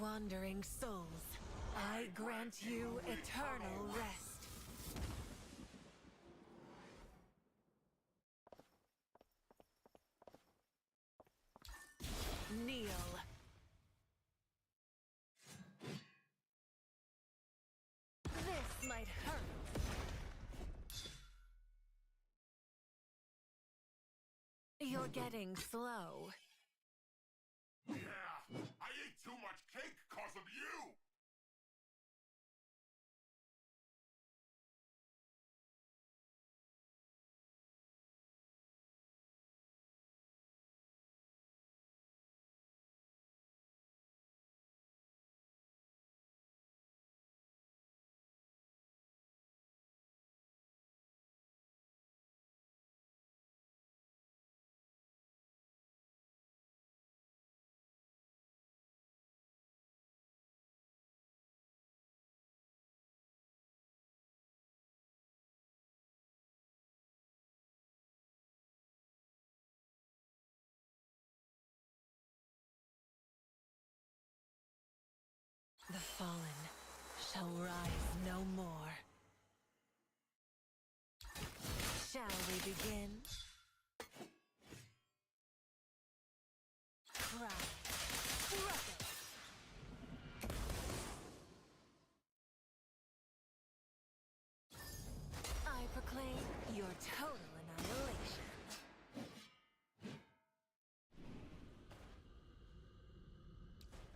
Wandering souls, I grant you eternal rest. Kneel. This might hurt. You're getting slow. Yeah, I ate too much cake cause of you! The fallen shall rise no more. Shall we begin? Cry. Crush it. I proclaim your total annihilation.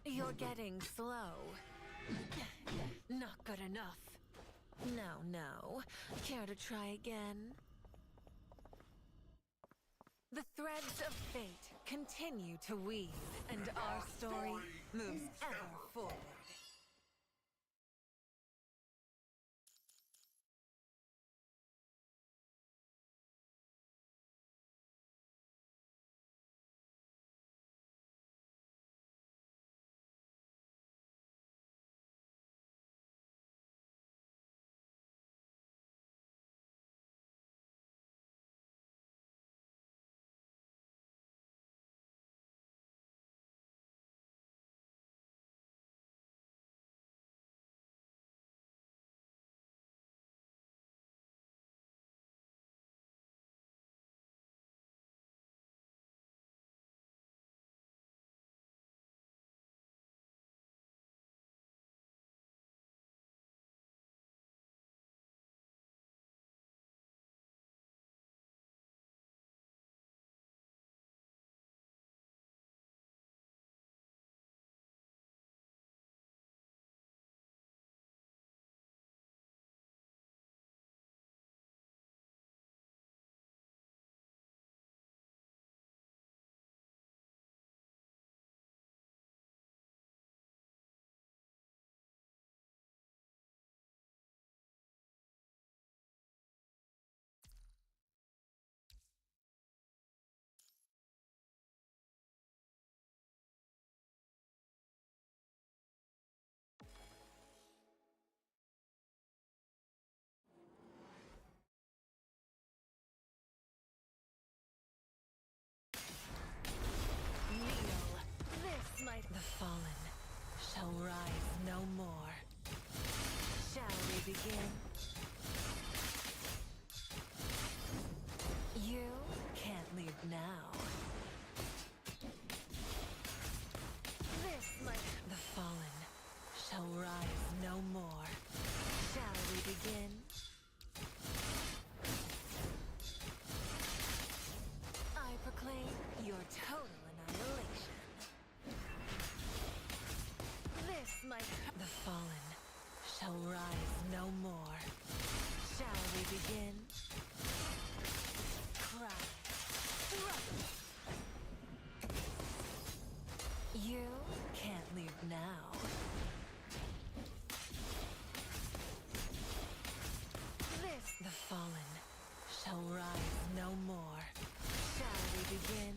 You're getting slow. Not good enough. No. Care to try again? The threads of fate continue to weave, and our story moves ever forward. The fallen shall rise no more. Shall we begin? You can't leave now. This might... The fallen shall rise no more. Shall we begin? I proclaim your total annihilation. This might... The fallen shall rise no more. Shall we begin? Cry. Struggle. You can't leave now. This... The fallen shall rise no more. Shall we begin?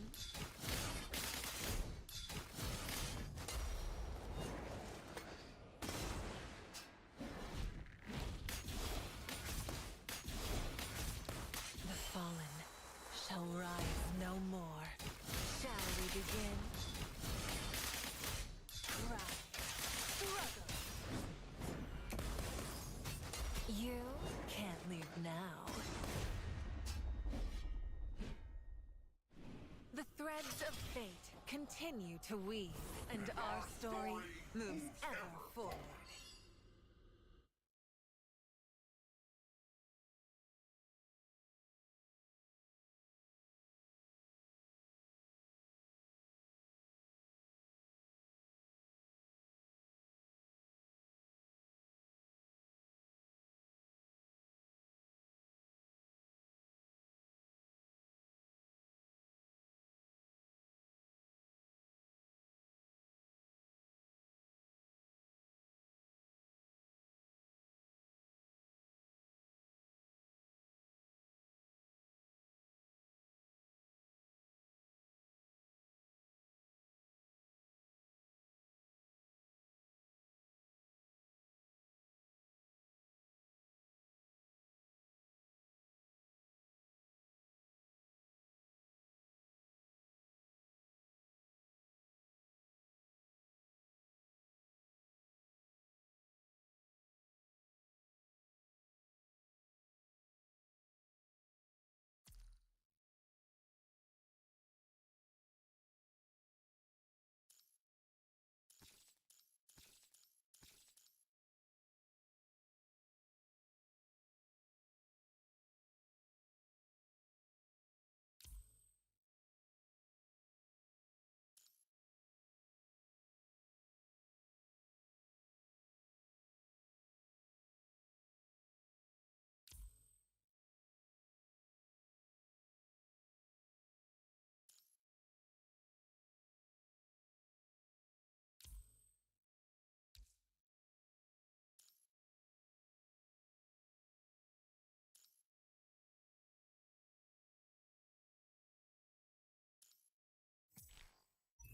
Shall rise no more. Shall we begin? Cry. continue to weave, and our story moves ever forward. "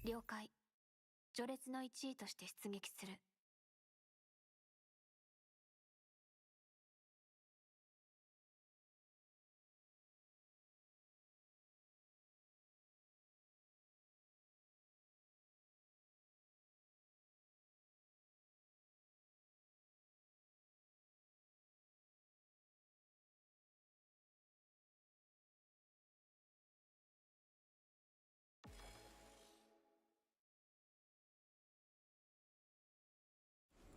了解。序列の1位として出撃する。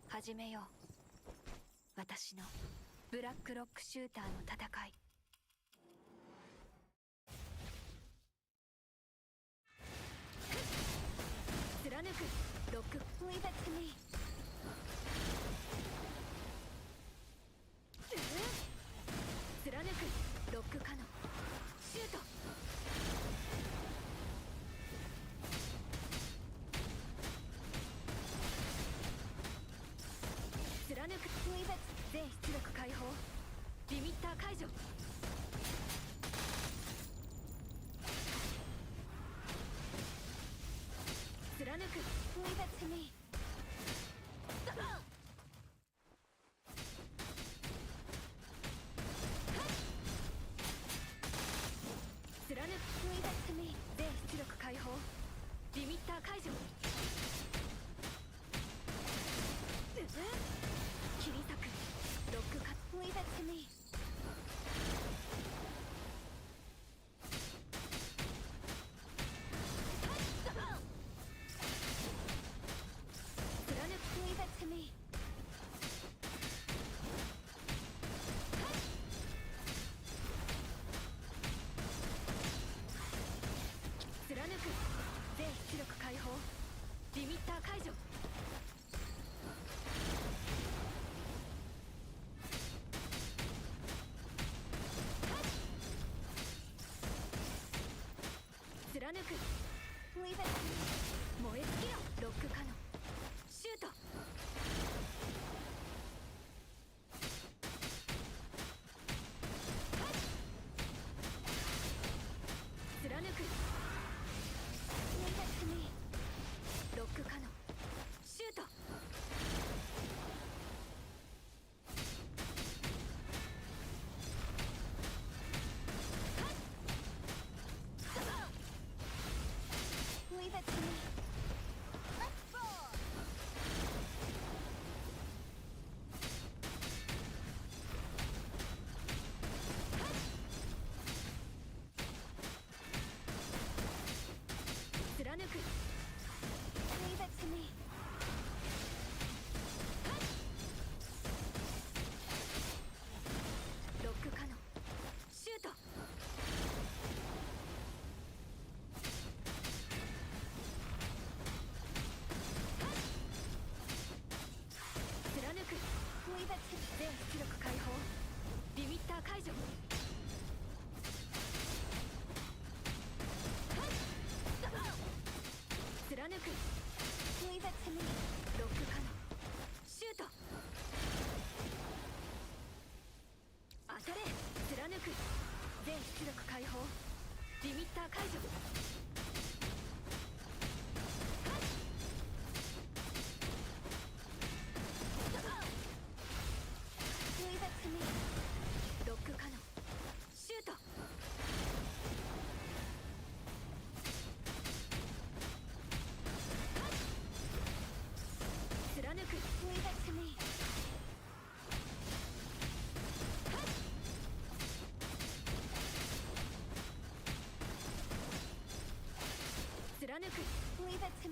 始めよう。私のブラックロックシューターの戦い。貫くロック。Leave it to me。貫くロック可能。シュート。貫く。Leave it。全出力解放。リミッター解除。貫く。Leave it to me。貫く。Leave it to me。全出力解放。リミッター解除。切り裂く。ロックカット。Leave it to me。貫く。Leave it to me。貫く。全出力解放。リミッター解除。貫く。Leave it。燃え尽きろ。ロック可能。シュート。貫く。Leave it to me。ロック可能。シュート。Leave it to me。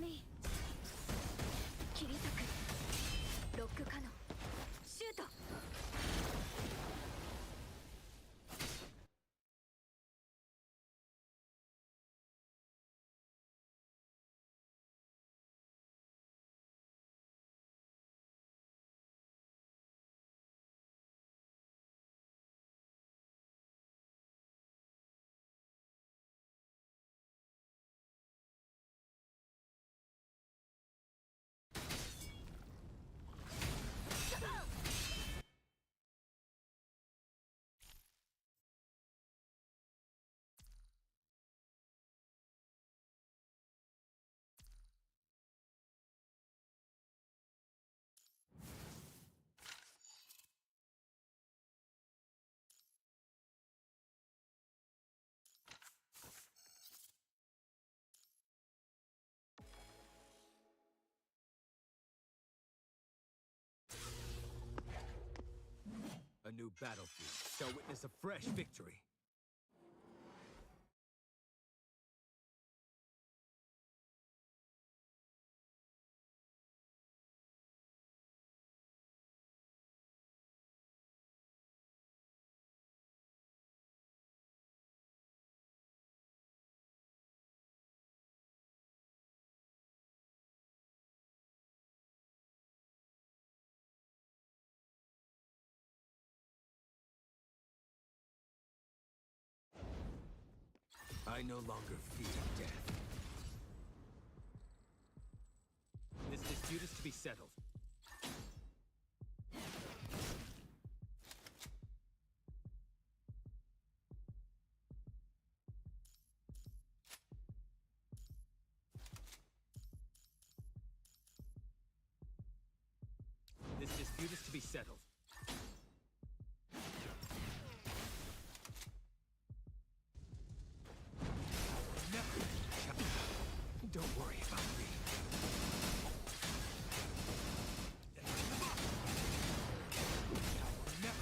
me. 切り裂く。ロック可能。シュート。A new battlefield shall witness a fresh victory. I no longer fear death. This dispute is to be settled. This dispute is to be settled. Don't worry about me. Never.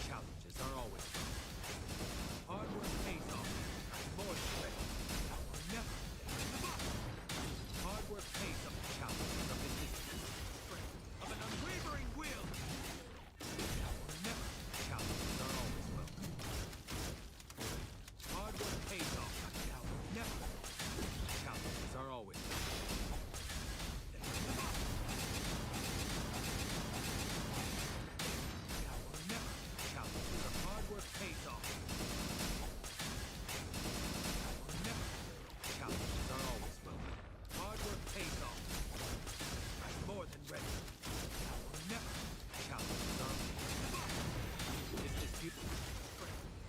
Challenges are always fun. Hard work pays off. More than ready. Never. Hard work pays off. Challenges of resistance. Strength of an unwavering will. Never. Challenges are always welcome. Hard work pays off. Never. Challenges are always never. Challenges of hard work pays off. Never. Challenges are always welcome. Hard work pays off. More than ready. Never. Challenges are this dispute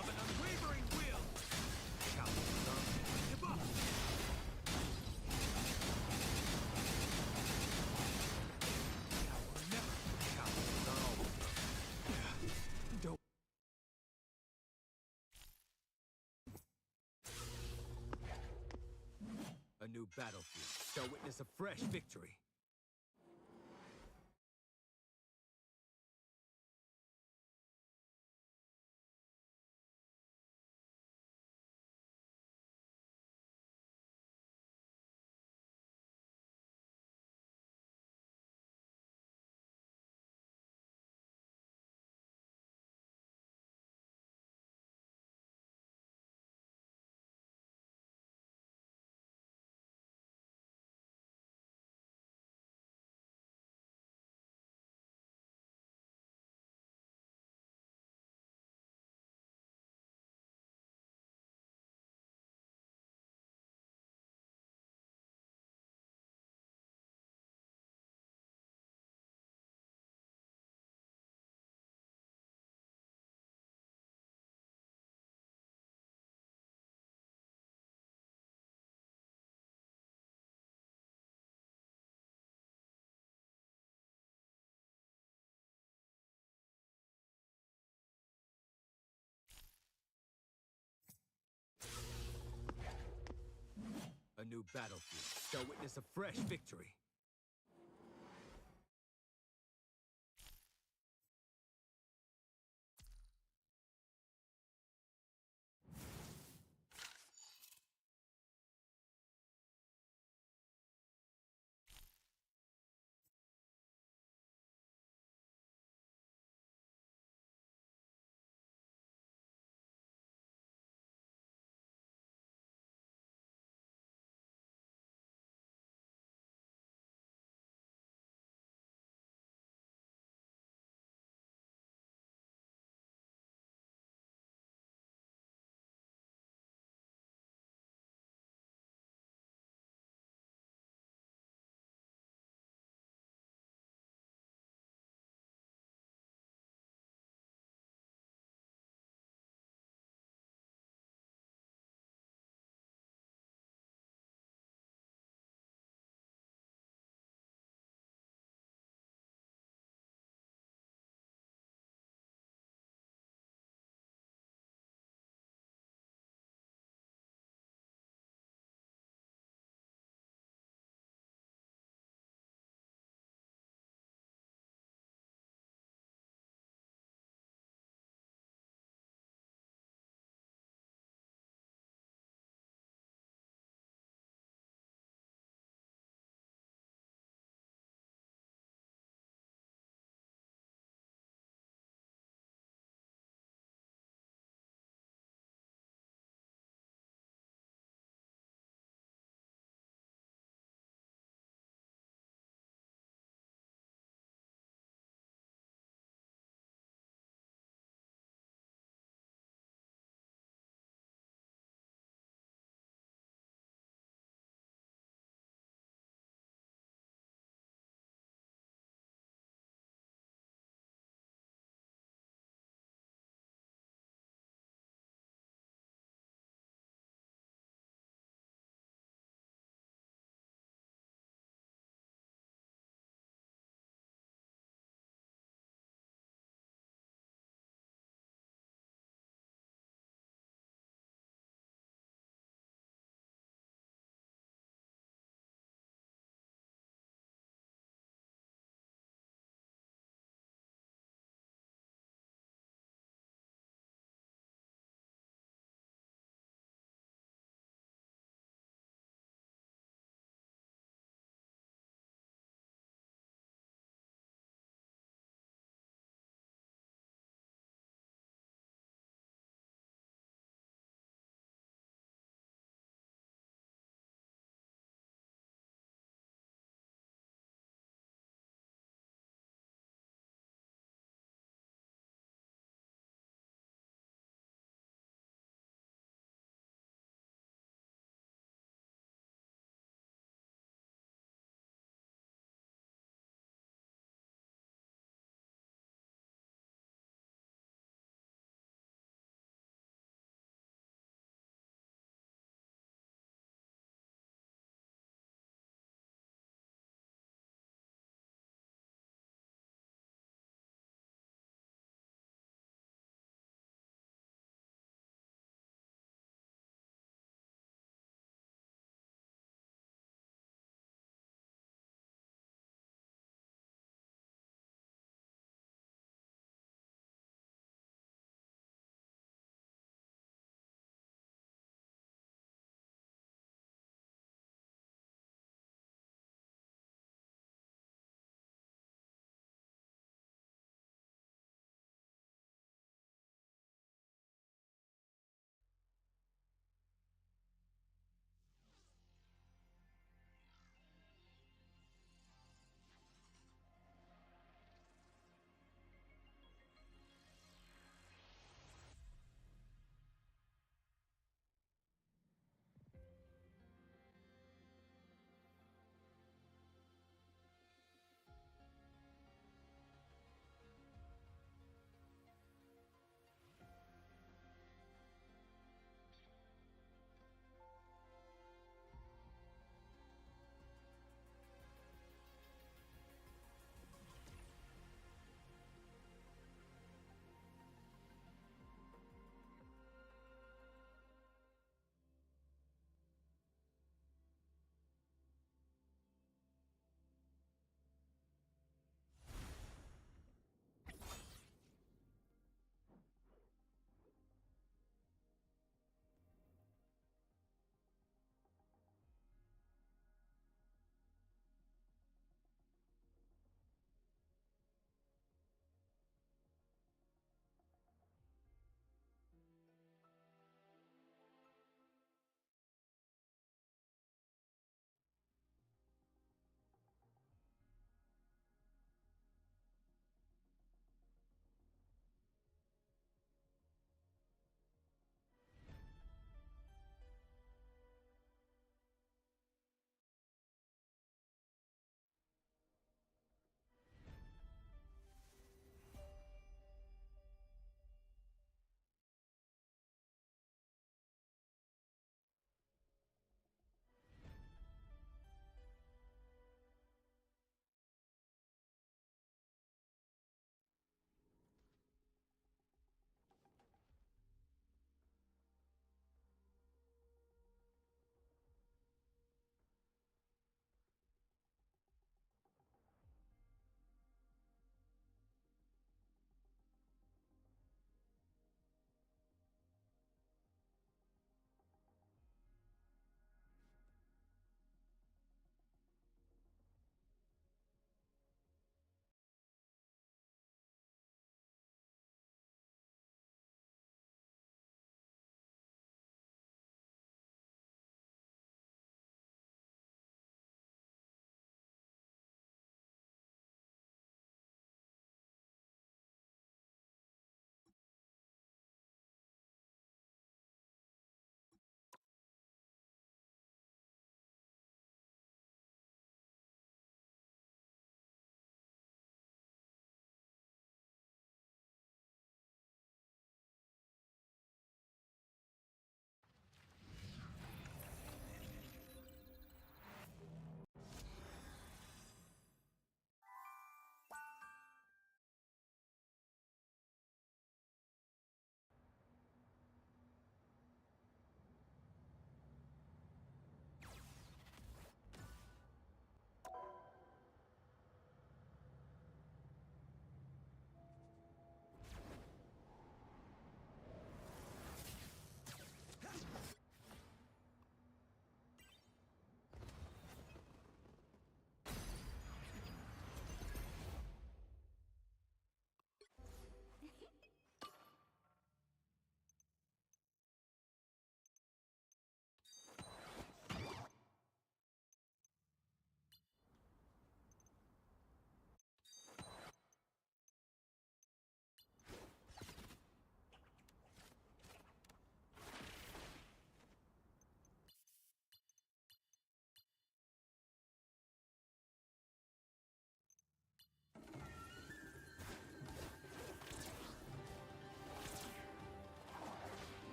of an unwavering will. Challenges are give up. Don't. A new battlefield shall witness a fresh victory. A new battlefield shall witness a fresh victory.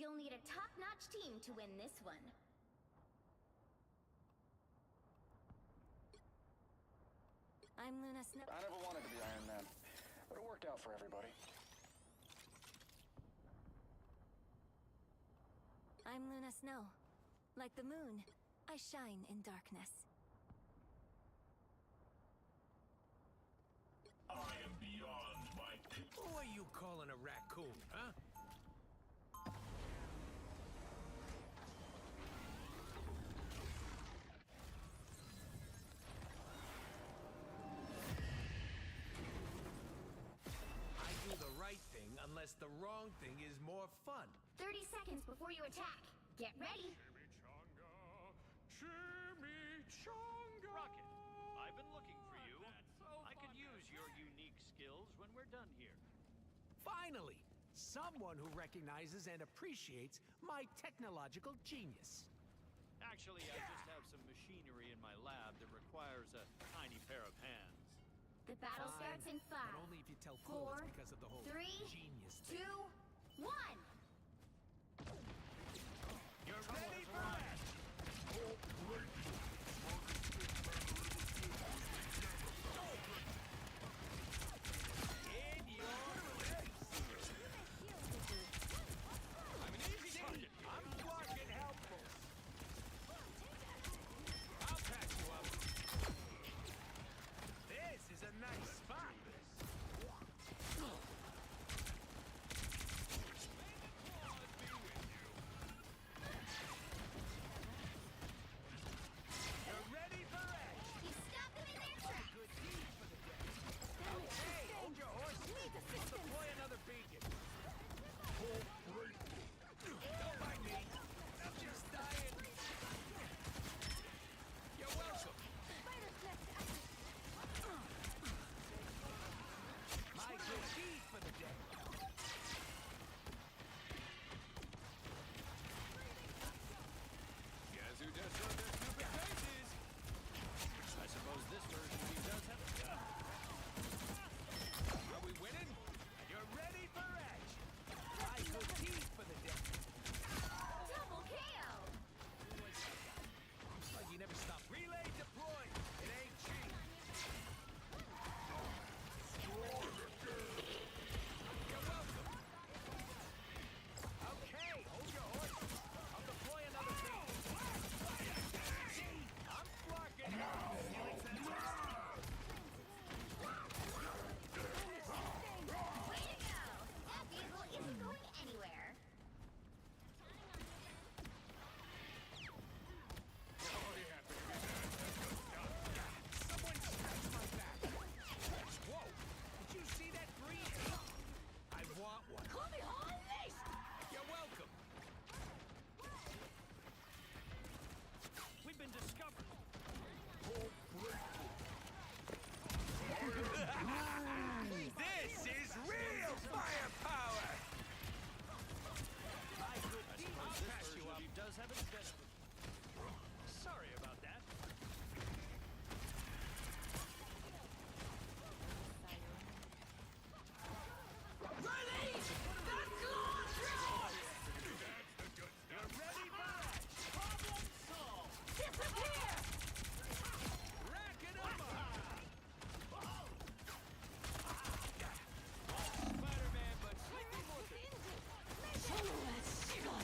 You'll need a top-notch team to win this one. I'm Luna Snow. I never wanted to be Iron Man, but it worked out for everybody. I'm Luna Snow. Like the moon, I shine in darkness. I am beyond my... Who are you calling a raccoon, huh? I do the right thing unless the wrong thing is more fun. 30 seconds before you attack. Get ready. Chimichanga! Rocket, I've been looking for you. I could use your unique skills when we're done here. Finally, someone who recognizes and appreciates my technological genius. Actually, I just have some machinery in my lab that requires a tiny pair of hands. The battle starts in 5, But only if you tell Quill it's 4, because of the whole 3, genius 2, thing. 1. You're ready for that! In your face! I'm an easy target. I'm fucking helpful. I'll patch you up. This is a nice spot. You're ready for action. You stopped them in their tracks. Good deed for the day. Okay, hold your horse. I'll deploy another beacon. Don't mind me. I'm just dying. You're welcome. My good deed for the day. Guess who just showed their stupid faces? I suppose this version of you does have a gun. Are we winning? You're ready for action. My good deed for the day. Double KO. Like you never stop. Relay deployed. It ain't cheap. You're welcome. Okay, hold your horses. I'll deploy another team. I'm flocking now. Way to go. That vehicle isn't going anywhere. Someone scratch my back. Whoa! Did you see that green? I want one. Call me on this! You're welcome. We've been discovered. This is real firepower! I suppose this version of you does have its benefits. Sorry about that. Release the Glotron! You're ready for that? Problem solved. Disappear! Rack it up! Spider-Man, but slightly more. Solo as Shigon!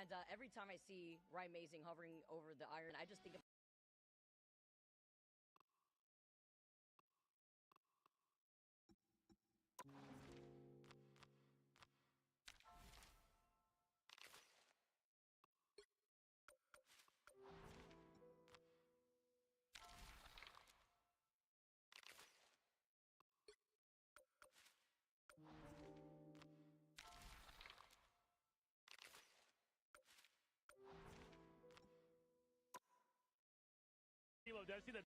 And every time I see Ryan Mazing hovering over the iron, I just think of Did I see that?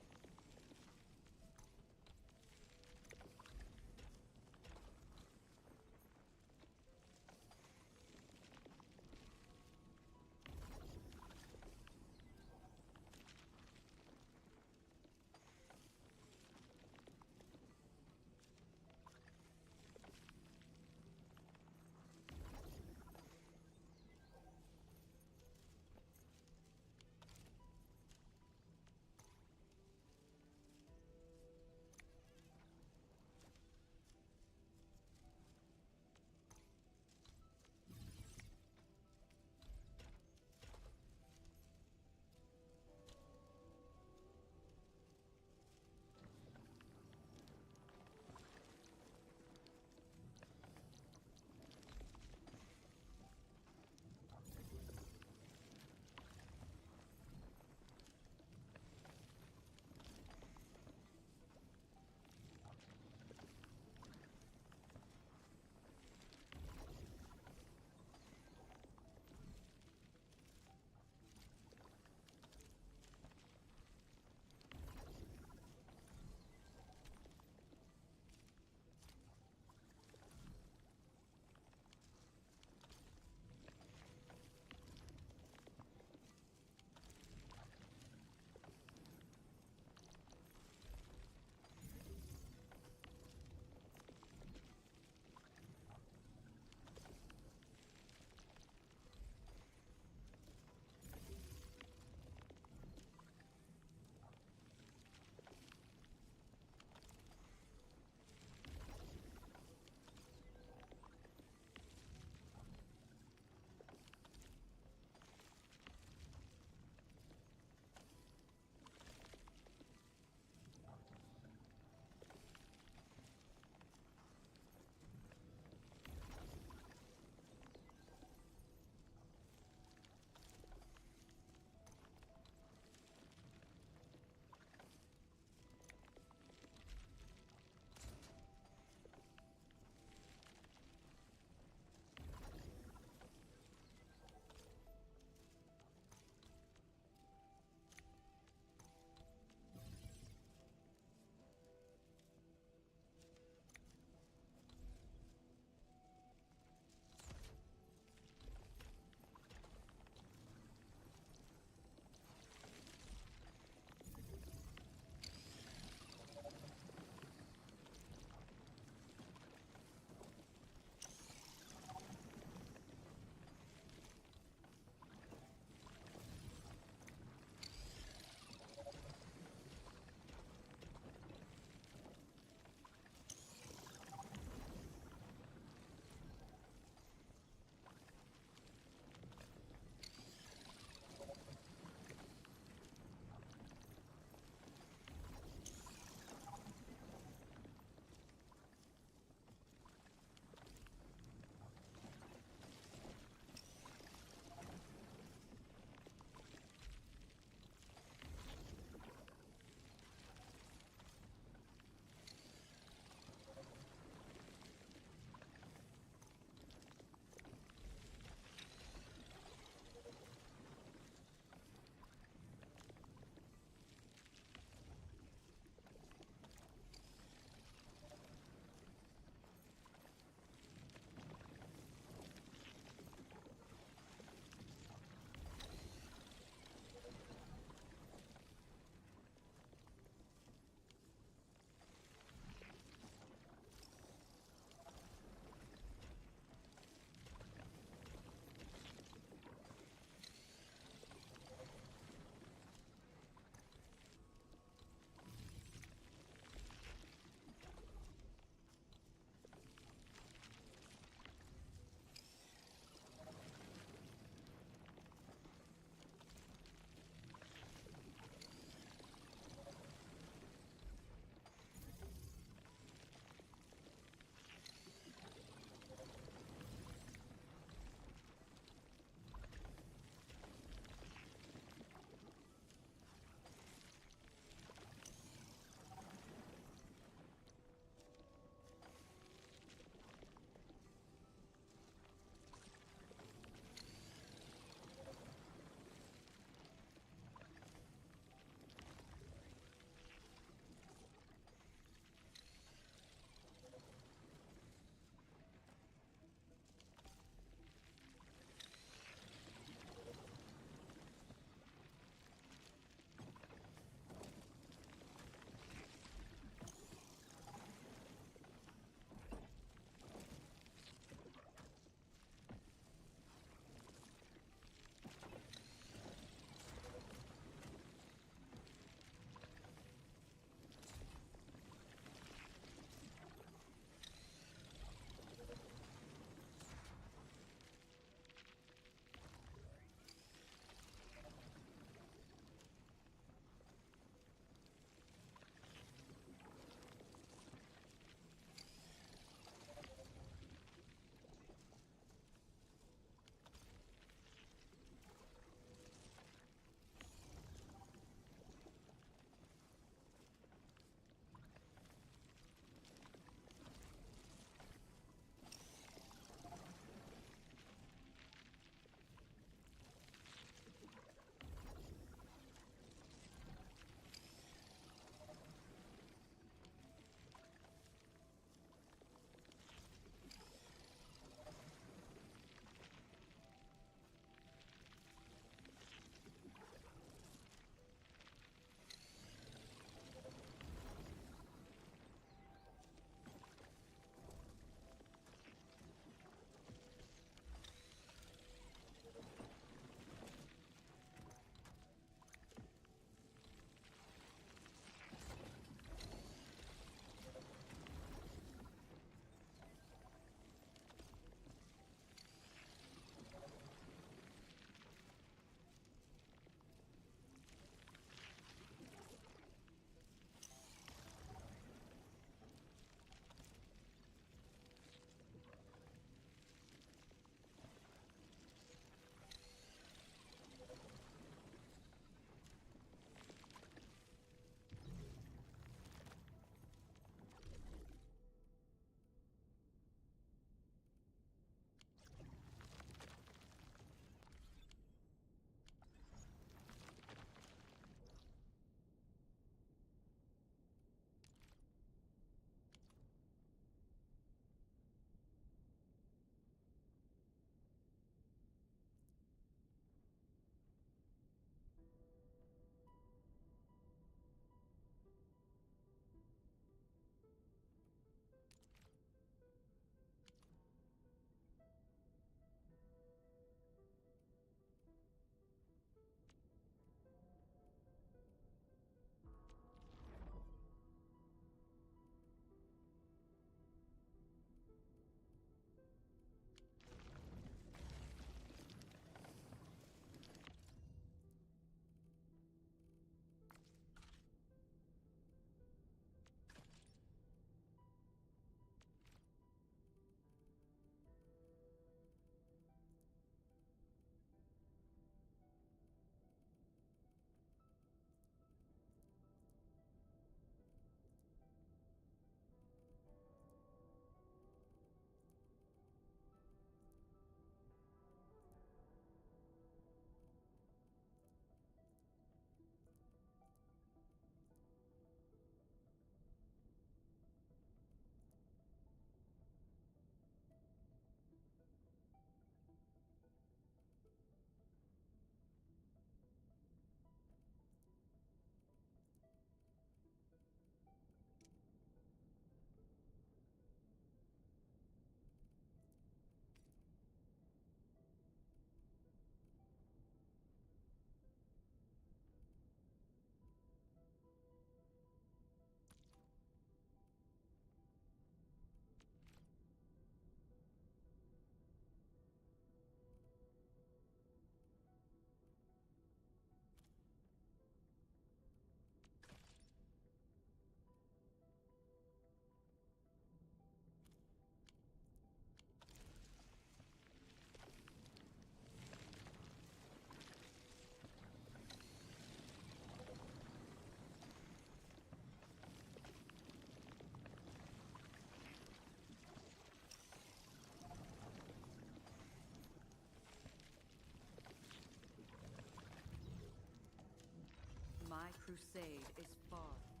My crusade is far from...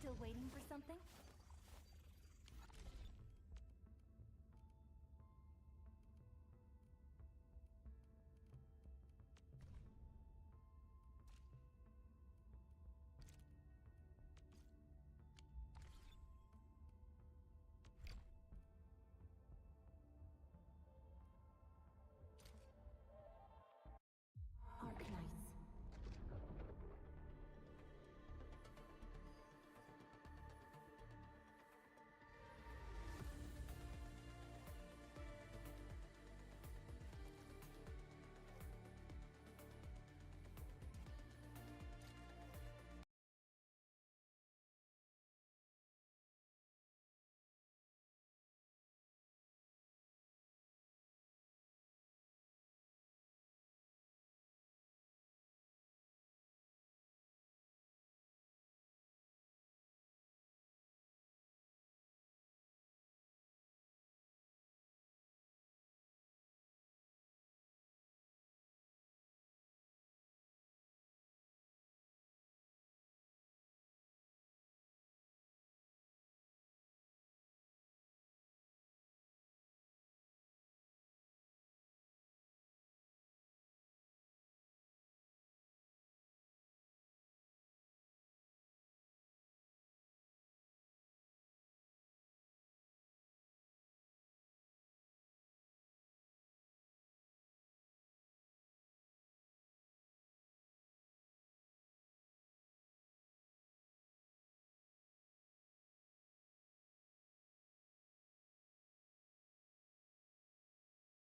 Still waiting for something?